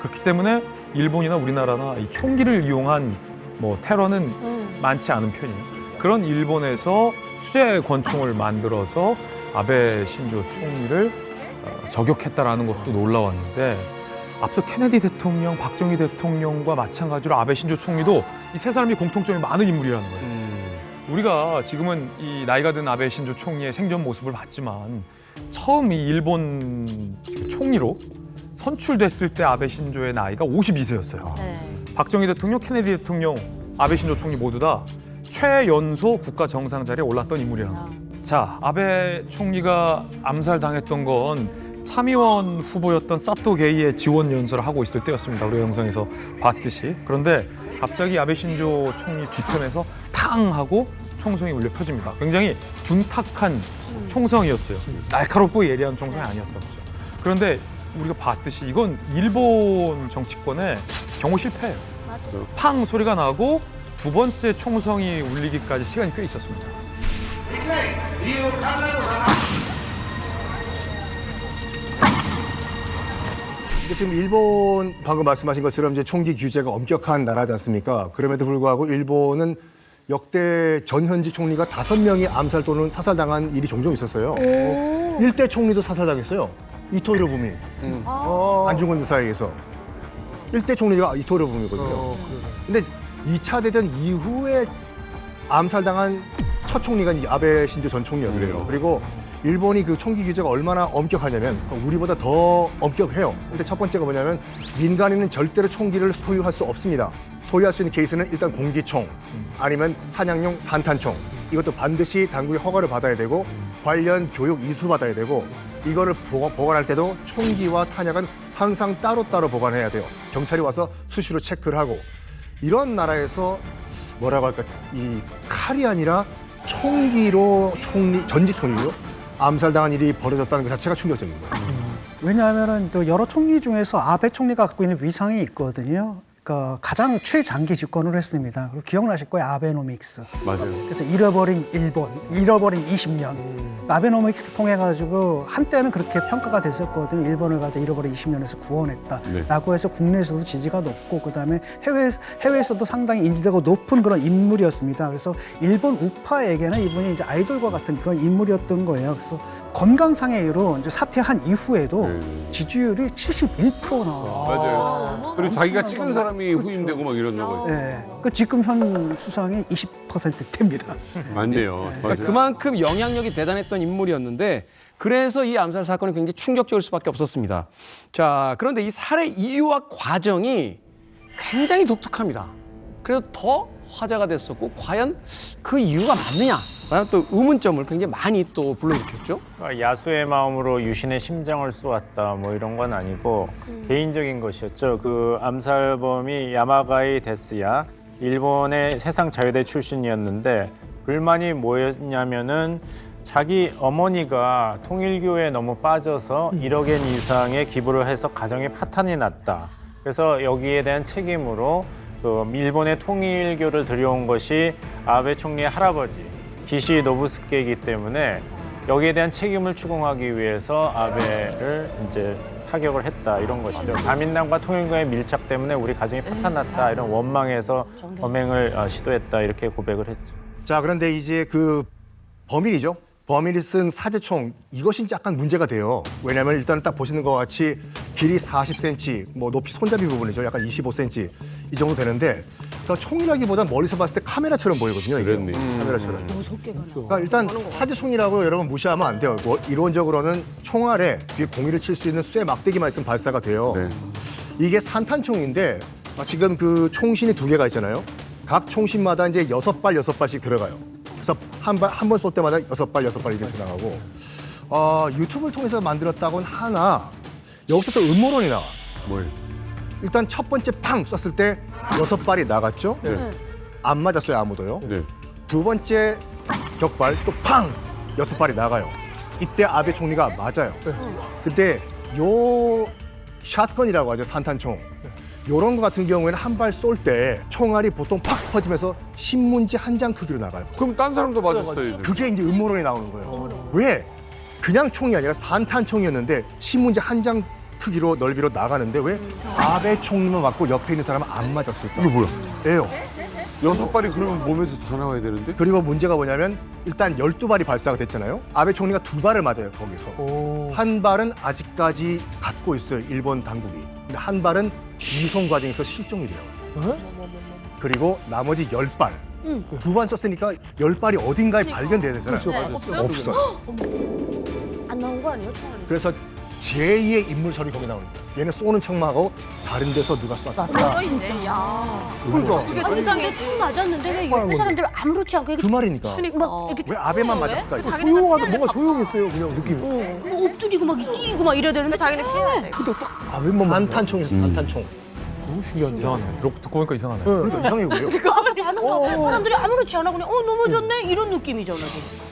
Speaker 7: 그렇기 때문에 일본이나 우리나라나 이 총기를 이용한 뭐 테러는 많지 않은 편이에요. 그런 일본에서 수제 권총을 만들어서 아베 신조 총리를 저격했다라는 것도 놀라웠는데, 앞서 케네디 대통령, 박정희 대통령과 마찬가지로 아베 신조 총리도 이 세 사람이 공통점이 많은 인물이라는 거예요. 우리가 지금은 이 나이가 든 아베 신조 총리의 생전 모습을 봤지만, 처음 이 일본 총리로 선출됐을 때 아베 신조의 나이가 52세였어요. 박정희 대통령, 케네디 대통령, 아베 신조 총리 모두 다 최연소 국가 정상 자리에 올랐던 인물이라는 거예요. 자, 아베 총리가 암살당했던 건 참의원 후보였던 사토 게이의 지원 연설을 하고 있을 때였습니다. 우리 영상에서 봤듯이. 그런데 갑자기 아베 신조 총리 뒤편에서 탕 하고 총성이 울려 펴집니다. 굉장히 둔탁한 총성이었어요. 날카롭고 예리한 총성이 아니었던 거죠. 그런데 우리가 봤듯이 이건 일본 정치권의 경호 실패예요. 팡 소리가 나고 두 번째 총성이 울리기까지 시간이 꽤 있었습니다.
Speaker 5: 근데 지금 일본 방금 말씀하신 것처럼 이제 총기 규제가 엄격한 나라지 않습니까? 그럼에도 불구하고 일본은 역대 전현직 총리가 5명이 암살 또는 사살당한 일이 종종 있었어요. 일대 총리도 사살당했어요. 이토 히로부미, 안중근 의사에 의해서. 일대 총리가 이토 히로부미거든요. 근데 2차 대전 이후에 암살당한 첫 총리가 이 아베 신조 전 총리였어요. 그리고 일본이 그 총기 규제가 얼마나 엄격하냐면 우리보다 더 엄격해요. 근데 첫 번째가 뭐냐면 민간인은 절대로 총기를 소유할 수 없습니다. 소유할 수 있는 케이스는 일단 공기총 아니면 사냥용 산탄총 이것도 반드시 당국의 허가를 받아야 되고 관련 교육 이수받아야 되고 이거를 보관할 때도 총기와 탄약은 항상 따로따로 보관해야 돼요. 경찰이 와서 수시로 체크를 하고 이런 나라에서 뭐라고 할까 이 칼이 아니라 총기로 전직 총리로 암살당한 일이 벌어졌다는 것 자체가 충격적인 거예요.
Speaker 8: 왜냐하면은 또 여러 총리 중에서 아베 총리가 갖고 있는 위상이 있거든요. 그러니까 가장 최장기 집권을 했습니다. 그리고 기억나실 거예요, 아베노믹스.
Speaker 1: 맞아요.
Speaker 8: 그래서 잃어버린 일본, 잃어버린 20년. 아베노믹스 통해 가지고 한때는 그렇게 평가가 됐었거든요. 일본을 가서 잃어버린 20년에서 구원했다라고 해서 국내에서도 지지가 높고 그다음에 해외에서도 상당히 인지도가 높은 그런 인물이었습니다. 그래서 일본 우파에게는 이분이 이제 아이돌과 같은 그런 인물이었던 거예요. 그래서 건강상의 이유로 이제 사퇴한 이후에도 지지율이 71% 나와요.
Speaker 1: 맞아요. 그리고 자기가 찍은 사람이 후임되고 막 이런 거.
Speaker 8: 네. 그 지금 현 수상이 20%대입니다.
Speaker 1: 맞네요.
Speaker 6: 그러니까 그만큼 영향력이 대단했던 인물이었는데 그래서 이 암살 사건이 굉장히 충격적일 수밖에 없었습니다. 자, 그런데 이 살해 이유와 과정이 굉장히 독특합니다. 그래서 더 화제가 됐었고 과연 그 이유가 맞느냐? 라는 또 의문점을 굉장히 많이 또 불러일으켰죠.
Speaker 9: 야수의 마음으로 유신의 심장을 쏘았다 뭐 이런 건 아니고 개인적인 것이었죠. 그 암살범이 야마가이 데스야 일본의 세상자유대 출신이었는데 불만이 뭐였냐면은 자기 어머니가 통일교에 너무 빠져서 1억 엔 이상의 기부를 해서 가정의 파탄이 났다. 그래서 여기에 대한 책임으로 그 일본의 통일교를 들여온 것이 아베 총리의 할아버지 기시 노부스케이기 때문에 여기에 대한 책임을 추궁하기 위해서 아베를 이제 타격을 했다 이런 것이죠. 자민당과 통일교의 밀착 때문에 우리 가정이 파탄났다 이런 원망에서 범행을 시도했다 이렇게 고백을 했죠.
Speaker 5: 자, 그런데 이제 그 범인이죠. 범인이 쓴 사제총 이것이 약간 문제가 돼요. 왜냐하면 일단 딱 보시는 것 같이 길이 40cm, 뭐 높이 손잡이 부분이죠. 약간 25cm 이 정도 되는데 그러니까 총이라기보다 멀리서 봤을 때 카메라처럼 보이거든요. 이게. 카메라처럼. 그러니까 일단 사제총이라고 여러분 무시하면 안 돼요. 뭐 이론적으로는 총알에 뒤에 공이를 칠 수 있는 쇠 막대기만 있으면 발사가 돼요. 이게 산탄총인데 지금 그 총신이 2개가 있잖아요. 각 총신마다 이제 6발씩 들어가요. 그래서 한 번 쏠 때마다 6발 이렇게 지나가고 유튜브를 통해서 만들었다고는 하나 여기서 또 음모론이 나와.
Speaker 1: 뭘?
Speaker 5: 일단 첫 번째 팡 쐈을 때 6발이 나갔죠. 안 맞았어요 아무도요. 두 번째 격발 또 팡 6발이 나가요. 이때 아베 총리가 맞아요. 근데 요 샷건이라고 하죠 산탄총. 요런 거 같은 경우에는 한 발 쏠 때 총알이 보통 팍 퍼지면서 신문지 한 장 크기로 나가요.
Speaker 1: 그럼 딴 사람도 맞았어요.
Speaker 5: 그게 이제 음모론이 나오는 거예요. 왜? 그냥 총이 아니라 산탄총이었는데 신문지 한 장 크기로 넓이로 나가는데 왜 아베 총리만 맞고 옆에 있는 사람은 안 맞았을까?
Speaker 1: 이거 뭐야?
Speaker 5: 예요.
Speaker 1: 6발이 그러면 몸에서 다 나와야 되는데?
Speaker 5: 그리고 문제가 뭐냐면 일단 12발이 발사가 됐잖아요. 아베 총리가 2발을 맞아요, 거기서. 한 발은 아직까지 갖고 있어요, 일본 당국이. 근데 한 발은 이송 과정에서 실종이 돼요. 그리고 나머지 10발. 2발 썼으니까 10발이 어딘가에 발견돼야 되잖아요.
Speaker 3: 그렇죠,
Speaker 5: 없어요.
Speaker 3: 안 나온 거 아니에요?
Speaker 5: 그래서 제2의 인물설이 거기 나옵니다. 얘는 쏘는 척하고 다른 데서 누가 쐈다.
Speaker 3: 진짜.
Speaker 5: 그러니까.
Speaker 3: 그게 정상이지. 총 맞았는데 왜 옆에 사람들 아무렇지 않고
Speaker 5: 그 말이니까.
Speaker 3: 막 이렇게
Speaker 5: 왜 아베만 맞았을까? 이거?
Speaker 2: 조용하다, 뭔가 조용했어요, 그냥 느낌이.
Speaker 3: 뭐 엎드리고 막 뛰고 막 이래야 되는데 자기는 피해야 돼.
Speaker 2: 근데 딱 아베만
Speaker 5: 산탄총이었어, 산탄총.
Speaker 7: 너무 신기하다. 이상하네. 듣고 보니까 이상하네.
Speaker 5: 그러니까 이상해 보여.
Speaker 3: 사람들이 아무렇지 않아 그냥 넘어졌네 이런 느낌이잖아. 지금.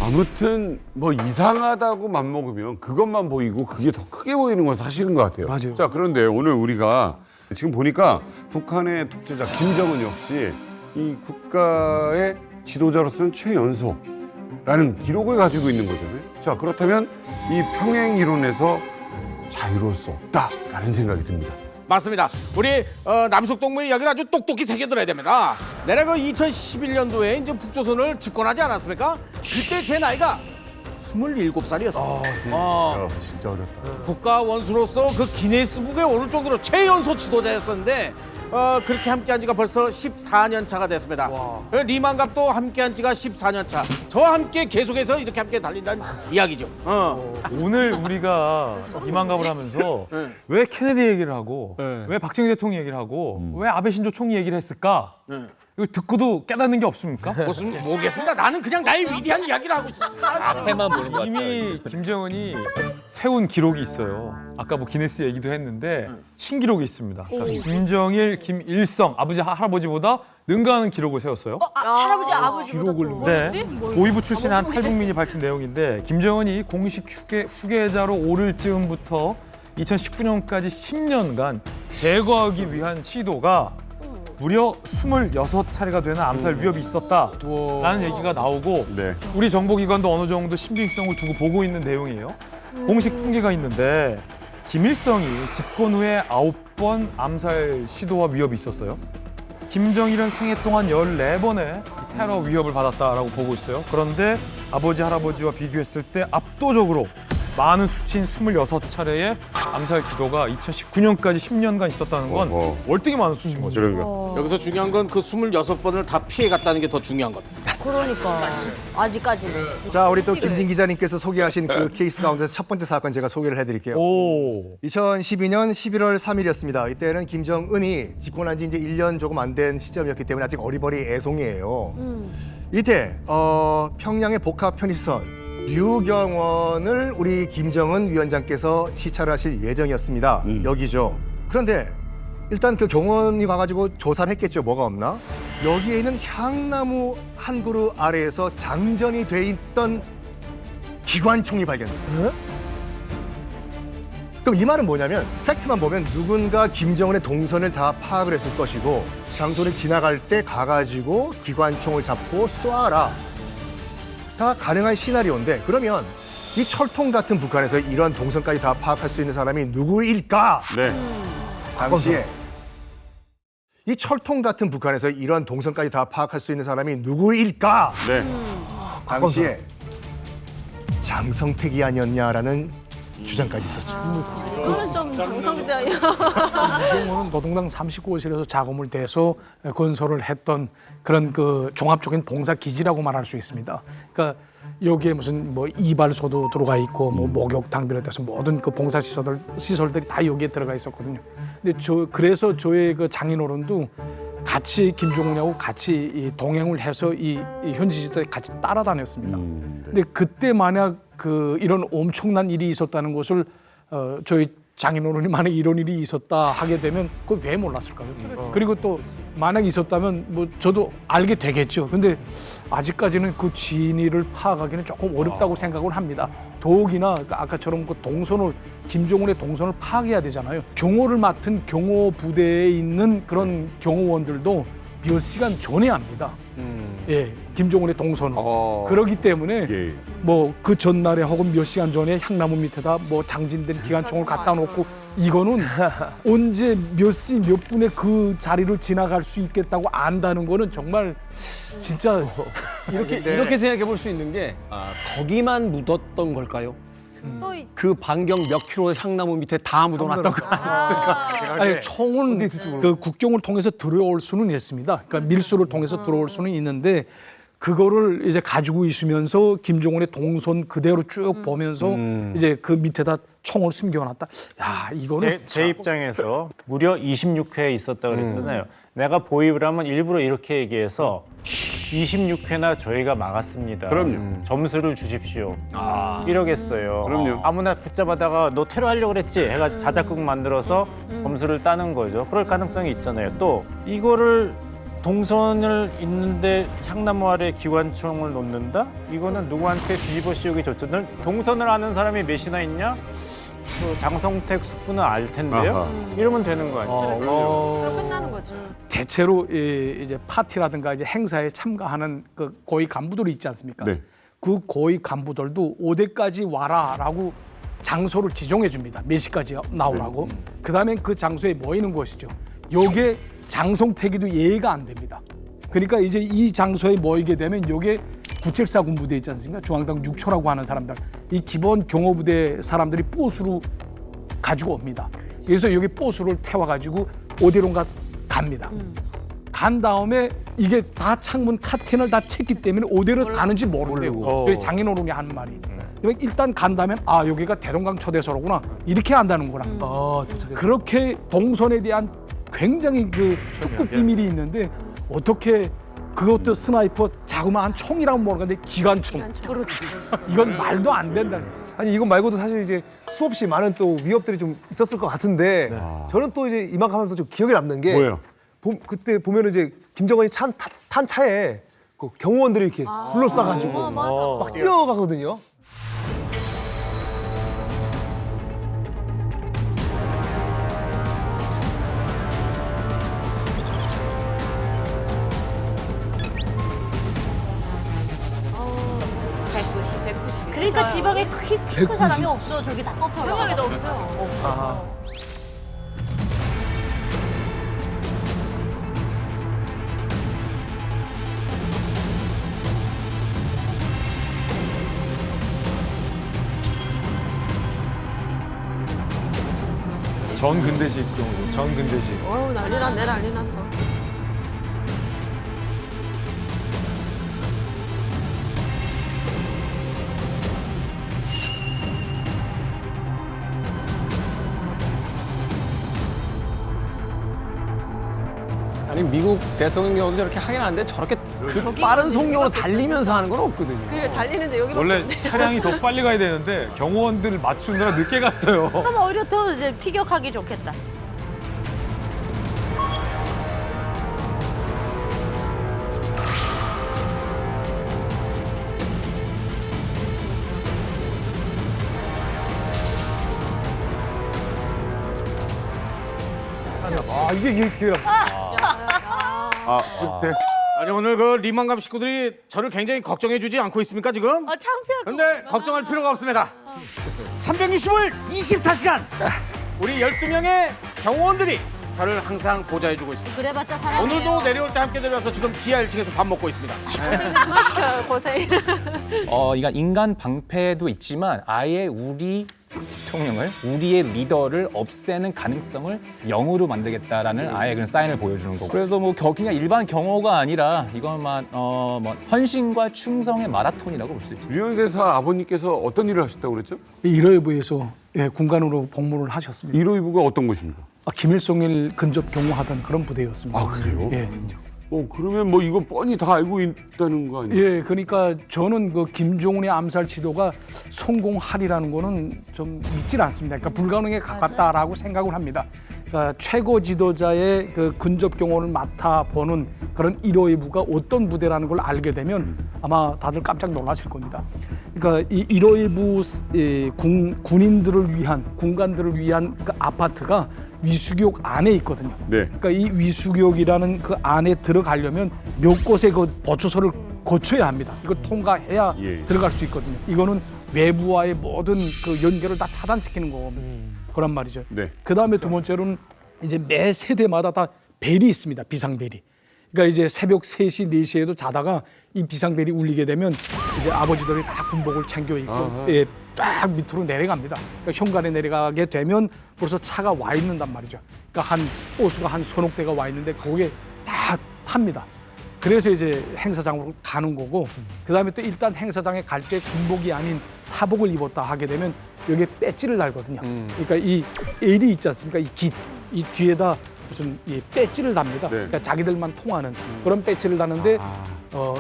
Speaker 1: 아무튼 뭐 이상하다고 맘먹으면 그것만 보이고 그게 더 크게 보이는 건 사실인 것 같아요.
Speaker 2: 맞아요.
Speaker 1: 자, 그런데 오늘 우리가 지금 보니까 북한의 독재자 김정은 역시 이 국가의 지도자로서는 최연소라는 기록을 가지고 있는 거잖아요. 자, 그렇다면 이 평행 이론에서 자유로울 수 없다라는 생각이 듭니다.
Speaker 19: 맞습니다. 우리 남북 동맹 이야기를 아주 똑똑히 새겨들어야 됩니다. 내가 그 2011년도에 이제 북조선을 집권하지 않았습니까? 그때 제 나이가 27살이었습니다.
Speaker 1: 진짜 어렵다.
Speaker 19: 국가 원수로서 그 기네스북에 오를 정도로 최연소 지도자였었는데 그렇게 함께한 지가 벌써 14년 차가 됐습니다. 리만갑도 함께한 지가 14년 차. 저와 함께 계속해서 이렇게 함께 달린다는 이야기죠.
Speaker 7: 오늘 우리가 이만갑을 하면서 왜 케네디 얘기를 하고 왜 박정희 대통령 얘기를 하고 왜 아베 신조 총리 얘기를 했을까? 이거 듣고도 깨닫는 게 없습니까?
Speaker 19: 무슨 모르겠습니다. 나는 그냥 나의 위대한 이야기를 하고 있습니다.
Speaker 4: 앞에만 보는 것 같아요.
Speaker 7: 이미 김정은이 세운 기록이 있어요. 아까 뭐 기네스 얘기도 했는데 신기록이 있습니다. 김정일, 김일성 아버지 할아버지보다 능가하는 기록을 세웠어요.
Speaker 3: 할아버지 아버지
Speaker 7: 네, 고위부 출신의 한 탈북민이 밝힌 내용인데 김정은이 공식 후계자로 오를 즈음부터 2019년까지 10년간 제거하기 위한 시도가 무려 26차례가 되는 암살 위협이 있었다라는 얘기가 나오고 우리 정보기관도 어느 정도 신빙성을 두고 보고 있는 내용이에요. 공식 통계가 있는데 김일성이 집권 후에 9번 암살 시도와 위협이 있었어요. 김정일은 생애 동안 14번의 테러 위협을 받았다라고 보고 있어요. 그런데 아버지, 할아버지와 비교했을 때 압도적으로 많은 수치인 26차례의 암살 기도가 2019년까지 10년간 있었다는 건 월등히 많은 수치인 거죠.
Speaker 19: 여기서 중요한 건 그 26번을 다 피해갔다는 게 더 중요한 겁니다.
Speaker 3: 그러니까 아직까지는.
Speaker 5: 자, 우리 또 김진 기자님께서 소개하신 그 케이스 가운데서 첫 번째 사건 제가 소개를 해드릴게요. 2012년 11월 3일이었습니다. 이때는 김정은이 집권한 지 이제 1년 조금 안 된 시점이었기 때문에 아직 어리버리 애송이에요. 이때 평양의 복합 편의시설 류경원을 우리 김정은 위원장께서 시찰을 하실 예정이었습니다. 여기죠. 그런데 일단 그 경원이 가가지고 조사를 했겠죠. 뭐가 없나? 여기에 있는 향나무 한 그루 아래에서 장전이 돼 있던 기관총이 발견됩니다. 그럼 이 말은 뭐냐면 팩트만 보면 누군가 김정은의 동선을 다 파악을 했을 것이고 장소를 지나갈 때 가가지고 기관총을 잡고 쏴라. 다 가능한 시나리오인데 그러면 이 철통 같은 북한에서 이런 동선까지 다 파악할 수 있는 사람이 누구일까? 당시에 이 철통 같은 북한에서 이런 동선까지 다 파악할 수 있는 사람이 누구일까? 당시에 장성택이 아니었냐라는 주장까지 있었죠.
Speaker 20: 그거는 좀 장성대야.
Speaker 12: 이경호는 노동당 39호실에서 자금을 대서 건설을 했던 그런 그 종합적인 봉사 기지라고 말할 수 있습니다. 그러니까 여기에 무슨 뭐 이발소도 들어가 있고 뭐 목욕탕 비롯해서 모든 그 봉사 시설들이 다 여기에 들어가 있었거든요. 근데 그래서 저의 그 장인어른도 같이 김정은하고 같이 동행을 해서 이 현지 지도에 같이 따라다녔습니다. 근데 그때 만약 그 이런 엄청난 일이 있었다는 것을 저희 장인어른이 만약 이런 일이 있었다 하게 되면 그걸 왜 몰랐을까요? 그리고 또 만약 있었다면 뭐 저도 알게 되겠죠. 근데 아직까지는 그 진위를 파악하기는 조금 어렵다고 생각을 합니다. 더욱이나 아까처럼 그 동선을 김정은의 동선을 파악해야 되잖아요. 경호를 맡은 경호 부대에 있는 그런 경호원들도 몇 시간 전에 압니다. 예, 김정은의 동선을. 그렇기 때문에 뭐 그 전날에 혹은 몇 시간 전에 향나무 밑에다 뭐 장진된 기관총을 갖다 놓고 이거는 언제 몇 시 몇 분에 그 자리를 지나갈 수 있겠다고 안다는 거는 정말 진짜
Speaker 6: 이렇게 생각해 볼 수 있는 게 거기만 묻었던 걸까요? 그 반경 몇 킬로 향나무 밑에 다 묻어놨던 거 아니었을까?
Speaker 12: 아니, 총은 그 국경을 통해서 들어올 수는 있습니다. 그러니까 밀수를 통해서 들어올 수는 있는데 그거를 이제 가지고 있으면서 김정은의 동선 그대로 쭉 보면서 이제 그 밑에다 총을 숨겨놨다. 야, 이거는
Speaker 9: 제 입장에서 무려 26회 있었다고 그랬잖아요. 내가 보입을 하면 일부러 이렇게 얘기해서 26회나 저희가 막았습니다.
Speaker 1: 그럼요.
Speaker 9: 점수를 주십시오. 이러겠어요.
Speaker 1: 그럼요.
Speaker 9: 아무나 붙잡아다가 너 테러하려고 그랬지 해가지고 자작극 만들어서 점수를 따는 거죠. 그럴 가능성이 있잖아요. 또 이거를 동선을 있는데 향나무 아래 기관총을 놓는다? 이거는 누구한테 뒤집어 씌우기 좋죠. 동선을 아는 사람이 몇이나 있냐? 그 장성택 숙부는 알 텐데요. 이러면 되는 거 아니에요?
Speaker 20: 그럼 끝나는 거지.
Speaker 12: 대체로 이제 파티라든가 이제 행사에 참가하는 그 고위 간부들이 있지 않습니까?
Speaker 1: 네.
Speaker 12: 그 고위 간부들도 5대까지 와라라고 장소를 지정해 줍니다. 몇 시까지 나오라고. 그다음에 그 장소에 모이는 것이죠. 요게 장성택이도 예의가 안 됩니다. 그러니까 이제 이 장소에 모이게 되면 요게 974 군부대 있지 않습니까? 중앙당 6초라고 하는 사람들. 이 기본 경호부대 사람들이 버스로 가지고 옵니다. 그래서 여기 버스를 태워가지고 오대론가 갑니다. 간 다음에 이게 다 창문 카텐을 다 쳤기 때문에 어디로 가는지 모른대요. 그게 장인어른이 하는 말이. 그러면 일단 간다면 아 여기가 대동강 초대소로구나 이렇게 안다는구나. 그렇게 동선에 대한 굉장히 그 특급 비밀이 있는데 어떻게 그것도 스나이퍼 자그마한 총이라고 모르겠는데 기관총. 이건 말도 안 된다.
Speaker 2: 아니 이것 말고도 사실 이제 수없이 많은 또 위협들이 좀 있었을 것 같은데 저는 또 이제 이만큼 하면서 좀 기억에 남는 게
Speaker 1: 뭐예요?
Speaker 2: 그때 보면은 이제 김정은이 탄 차에 그 경호원들이 이렇게 둘러싸가지고 막 뛰어가거든요.
Speaker 3: 그러니까 지방에 키 큰 사람이 없어. 저기 다 꺾여.
Speaker 20: 평양에도 없어요.
Speaker 7: 전근대식 경우죠. 전근대식.
Speaker 20: 어우 난리 났네 난리 났어.
Speaker 6: 아니 미국 대통령 경우도 저렇게 하긴 하는데 저렇게 그 빠른 속력으로 달리면서 하는 건 없거든요.
Speaker 20: 그게 달리는데 여기밖에
Speaker 7: 원래
Speaker 20: 없네.
Speaker 7: 차량이 더 빨리 가야 되는데 경호원들 맞추느라 늦게 갔어요.
Speaker 3: 그럼 오히려 더 이제 피격하기 좋겠다.
Speaker 2: 아 이게 기회라.
Speaker 1: 끝에.
Speaker 19: 아니 오늘 그 리만감 식구들이 저를 굉장히 걱정해주지 않고 있습니까 지금?
Speaker 3: 창피할
Speaker 19: 근데 걱정할 필요가 없습니다. 360을 24시간 우리 12명의 경호원들이 저를 항상 보좌해주고 있습니다.
Speaker 3: 그래봤자 사람이에요.
Speaker 19: 오늘도 내려올 때 함께 내려와서 지금 지하 1층에서 밥 먹고 있습니다.
Speaker 20: 고생 그만 시켜요 고생.
Speaker 4: 이가 인간 방패도 있지만 아예 우리 대통령을 우리의 리더를 없애는 가능성을 0으로 만들겠다라는 아예 그런 사인을 보여주는 거고. 그래서 뭐 그냥 일반 경호가 아니라 이것만 뭐 헌신과 충성의 마라톤이라고 볼 수 있죠.
Speaker 1: 류현 대사 아버님께서 어떤 일을 하셨다고 그랬죠?
Speaker 12: 1호위부에서 군관으로 복무를 하셨습니다.
Speaker 1: 1호위부가 어떤 곳입니까?
Speaker 12: 김일성을 근접 경호하던 그런 부대였습니다.
Speaker 1: 아 그래요?
Speaker 12: 예.
Speaker 1: 그러면 뭐 이거 뻔히 다 알고 있다는 거 아니에요?
Speaker 12: 예, 그러니까 저는 그 김정은의 암살 시도가 성공하리라는 거는 좀 믿질 않습니다. 그러니까 불가능에 가깝다라고 생각을 합니다. 그러니까 최고 지도자의 그 근접 경호를 맡아보는 그런 1호위부가 어떤 부대라는 걸 알게 되면 아마 다들 깜짝 놀라실 겁니다. 그러니까 이 1호위부 군인들을 위한 군관들을 위한 그 아파트가 위수교역 안에 있거든요.
Speaker 1: 네.
Speaker 12: 그러니까 이 위수교역이라는 그 안에 들어가려면 몇 곳의 그 보초소를 거쳐야 합니다. 이거 통과해야 들어갈 수 있거든요. 이거는 외부와의 모든 그 연결을 다 차단시키는 거거든요. 그런 말이죠.
Speaker 1: 네.
Speaker 12: 그 다음에 두 번째로는 이제 매 세대마다 다 벨이 있습니다. 비상벨이. 그러니까 이제 새벽 3시, 4시에도 자다가 이 비상벨이 울리게 되면 이제 아버지들이 다 군복을 챙겨 입고 예, 딱 밑으로 내려갑니다. 그러니까 현관에 내려가게 되면 벌써 차가 와 있는단 말이죠. 그러니까 한 버스가 한 서너 대가 와 있는데 거기에 다 탑니다. 그래서 이제 행사장으로 가는 거고 그다음에 또 일단 행사장에 갈 때 군복이 아닌 사복을 입었다 하게 되면 여기에 배지를 달거든요. 그러니까 이 L이 있지 않습니까? 이 깃, 이 뒤에다 무슨 이 배지를 답니다. 그러니까 자기들만 통하는 그런 배지를 다는데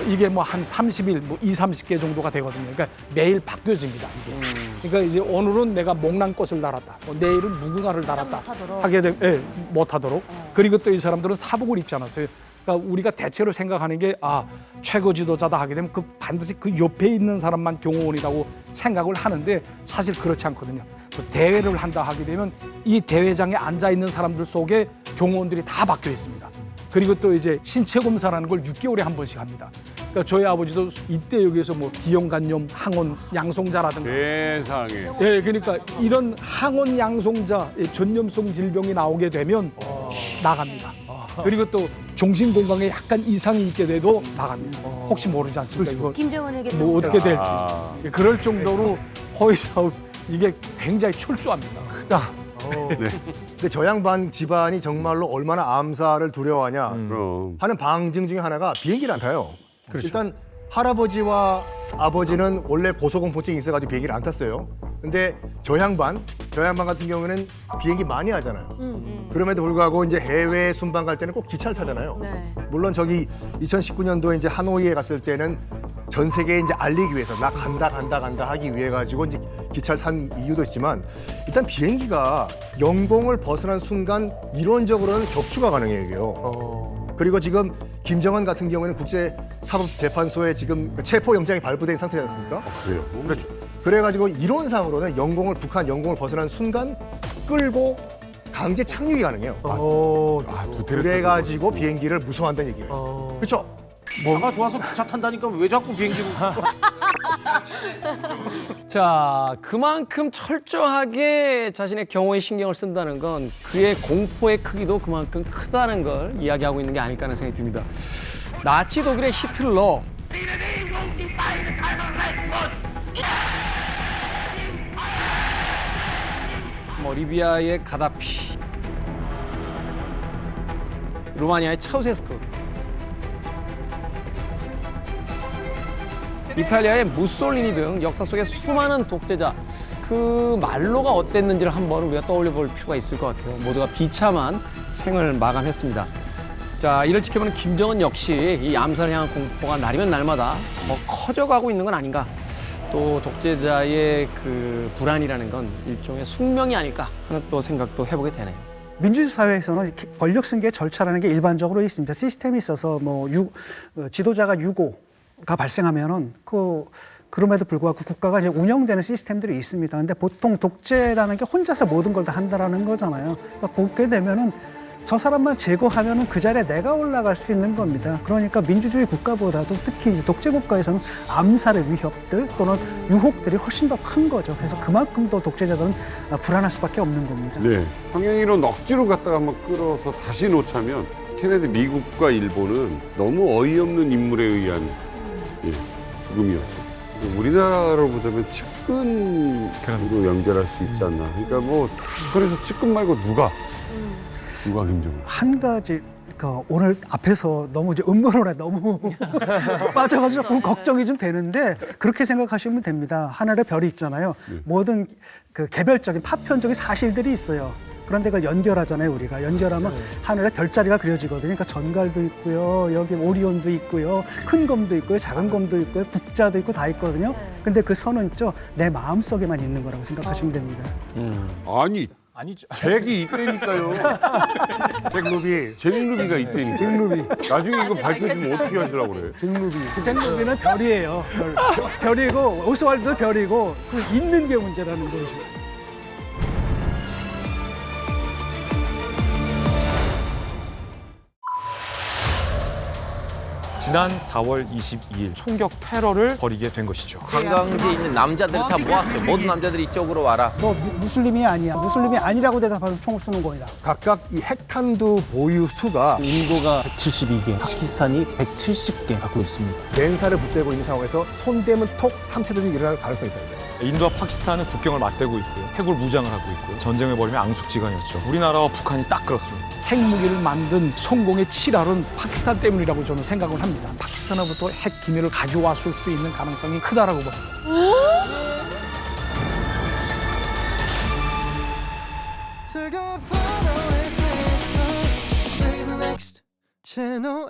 Speaker 12: 이게 뭐 한 30일, 뭐 20-30개 정도가 되거든요. 그러니까 매일 바뀌어집니다. 이게. 그러니까 이제 오늘은 내가 목란꽃을 달았다. 내일은 무궁화를 달았다. 하게 되면 예, 못하도록. 그리고 또 이 사람들은 사복을 입지 않았어요. 그러니까 우리가 대체로 생각하는 게 최고 지도자다 하게 되면 그 반드시 그 옆에 있는 사람만 경호원이라고 생각을 하는데 사실 그렇지 않거든요. 그 대회를 한다 하게 되면 이 대회장에 앉아 있는 사람들 속에 경호원들이 다 박혀 있습니다. 그리고 또 이제 신체 검사라는 걸 6개월에 한 번씩 합니다. 그러니까 저희 아버지도 이때 여기서 뭐 비형간염, 항원, 양성자라든가
Speaker 1: 세상에.
Speaker 12: 예, 그러니까 이런 항원 양성자 전염성 질병이 나오게 되면 나갑니다. 그리고 또 정신 건강에 약간 이상이 있게 돼도 나갑니다. 혹시 모르지 않습니까? 이거
Speaker 3: 김정은에게
Speaker 12: 뭐 어떻게 될지. 그럴 정도로 허위사업 이게 굉장히 철저합니다.
Speaker 5: 크다. 네. 근데 저 양반 집안이 정말로 얼마나 암살을 두려워하냐 하는 방증 중에 하나가 비행기를 안 타요.
Speaker 6: 그렇죠.
Speaker 5: 일단 할아버지와 아버지는 원래 고소공포증이 있어가지고 비행기를 안 탔어요. 근데 저 양반 같은 경우는 비행기 많이 하잖아요. 그럼에도 불구하고 이제 해외 순방 갈 때는 꼭 기차를 타잖아요.
Speaker 3: 네.
Speaker 5: 물론 저기 2019년도에 이제 하노이에 갔을 때는 전 세계에 이제 알리기 위해서 나 간다 하기 위해 가지고 이제 기차를 탄 이유도 있지만 일단 비행기가 영공을 벗어난 순간 이론적으로는 격추가 가능해요. 그리고 지금 김정은 같은 경우에는 국제사법재판소에 지금 체포영장이 발부된 상태지 않습니까?
Speaker 1: 그래요?
Speaker 5: 그렇죠. 그래가지고 이론상으로는 북한 영공을 벗어난 순간 끌고 강제 착륙이 가능해요. 그래가지고 비행기를 무서워한다는 얘기예요. 그렇죠?
Speaker 19: 차가 좋아서 기차 탄다니까 왜 자꾸 비행기로
Speaker 6: 자, 그만큼 철저하게 자신의 경호에 신경을 쓴다는 건 그의 공포의 크기도 그만큼 크다는 걸 이야기하고 있는 게 아닐까 하는 생각이 듭니다. 나치 독일의 히틀러, 리비아의 가다피, 루마니아의 차우세스크, 이탈리아의 무솔리니 등 역사 속의 수많은 독재자, 그 말로가 어땠는지를 한번 우리가 떠올려 볼 필요가 있을 것 같아요. 모두가 비참한 생을 마감했습니다. 자, 이를 지켜보는 김정은 역시 이 암살을 향한 공포가 날이면 날마다 더 커져가고 있는 건 아닌가. 또 독재자의 그 불안이라는 건 일종의 숙명이 아닐까 하는 또 생각도 해보게 되네요.
Speaker 8: 민주주의 사회에서는 권력 승계 절차라는 게 일반적으로 있습니다. 시스템이 있어서 뭐 지도자가 유고가 발생하면은 그럼에도 불구하고 국가가 이제 운영되는 시스템들이 있습니다. 근데 보통 독재라는 게 혼자서 모든 걸 다 한다라는 거잖아요. 그러니까 그렇게 되면은 저 사람만 제거하면은 그 자리에 내가 올라갈 수 있는 겁니다. 그러니까 민주주의 국가보다도 특히 이제 독재 국가에서는 암살의 위협들 또는 유혹들이 훨씬 더 큰 거죠. 그래서 그만큼 더 독재자들은 불안할 수밖에 없는 겁니다.
Speaker 1: 네. 평양이론 억지로 갔다가 한번 끌어서 다시 놓자면 케네디 미국과 일본은 너무 어이없는 인물에 의한 죽음이었어요. 우리나라로 보자면 측근으로 연결할 수 있지 않나. 그러니까 뭐 북한에서 측근 말고 누가 김정은?
Speaker 8: 한 가지 오늘 앞에서 너무 이제 음모론에 너무 빠져가지고 조금 걱정이 좀 되는데 그렇게 생각하시면 됩니다. 하늘에 별이 있잖아요. 모든 그 개별적인 파편적인 사실들이 있어요. 그런데 그걸 연결하잖아요. 우리가 연결하면 하늘에 별자리가 그려지거든요. 그러니까 전갈도 있고요, 여기 오리온도 있고요, 큰 검도 있고요, 작은 검도 있고요, 북자도 있고 다 있거든요. 근데 그 선은 있죠, 내 마음속에만 있는 거라고 생각하시면 됩니다.
Speaker 1: 아니죠. 잭이 있다니까요. 잭루비가 있다니까.
Speaker 8: 잭루비.
Speaker 1: 나중에 이거 밝혀지면 어떻게 하시려고 그래?
Speaker 8: 잭루비. 그 잭루비는 별이에요. 별이고 오스왈드도 별이고 있는 게 문제라는 거죠.
Speaker 7: 지난 4월 22일 총격 테러를 벌이게 된 것이죠.
Speaker 19: 관광지에 있는 남자들 다 모았어요. 모든 남자들이 이쪽으로 와라.
Speaker 8: 너 무슬림이 아니야. 무슬림이 아니라고 대답하면서 총을 쏘는 거야.
Speaker 5: 각각 이 핵탄두 보유 수가
Speaker 21: 인도가 172개, 파키스탄이 170개 갖고 있습니다.
Speaker 5: 맨살을 붙들고 있는 상황에서 손대면 톡 3차전이 일어날 가능성이 있다.
Speaker 7: 인도와 파키스탄은 국경을 맞대고 있고요. 해군 무장을 하고 있고 전쟁을 벌이면 앙숙지간이었죠. 우리나라와 북한이 딱 그렇습니다.
Speaker 12: 핵무기를 만든 성공의 칠할은 파키스탄 때문이라고 저는 생각을 합니다. 파키스탄으로부터 핵 기밀을 가져왔을 수 있는 가능성이 크다라고 봅니다.
Speaker 22: 즐거운 next channel.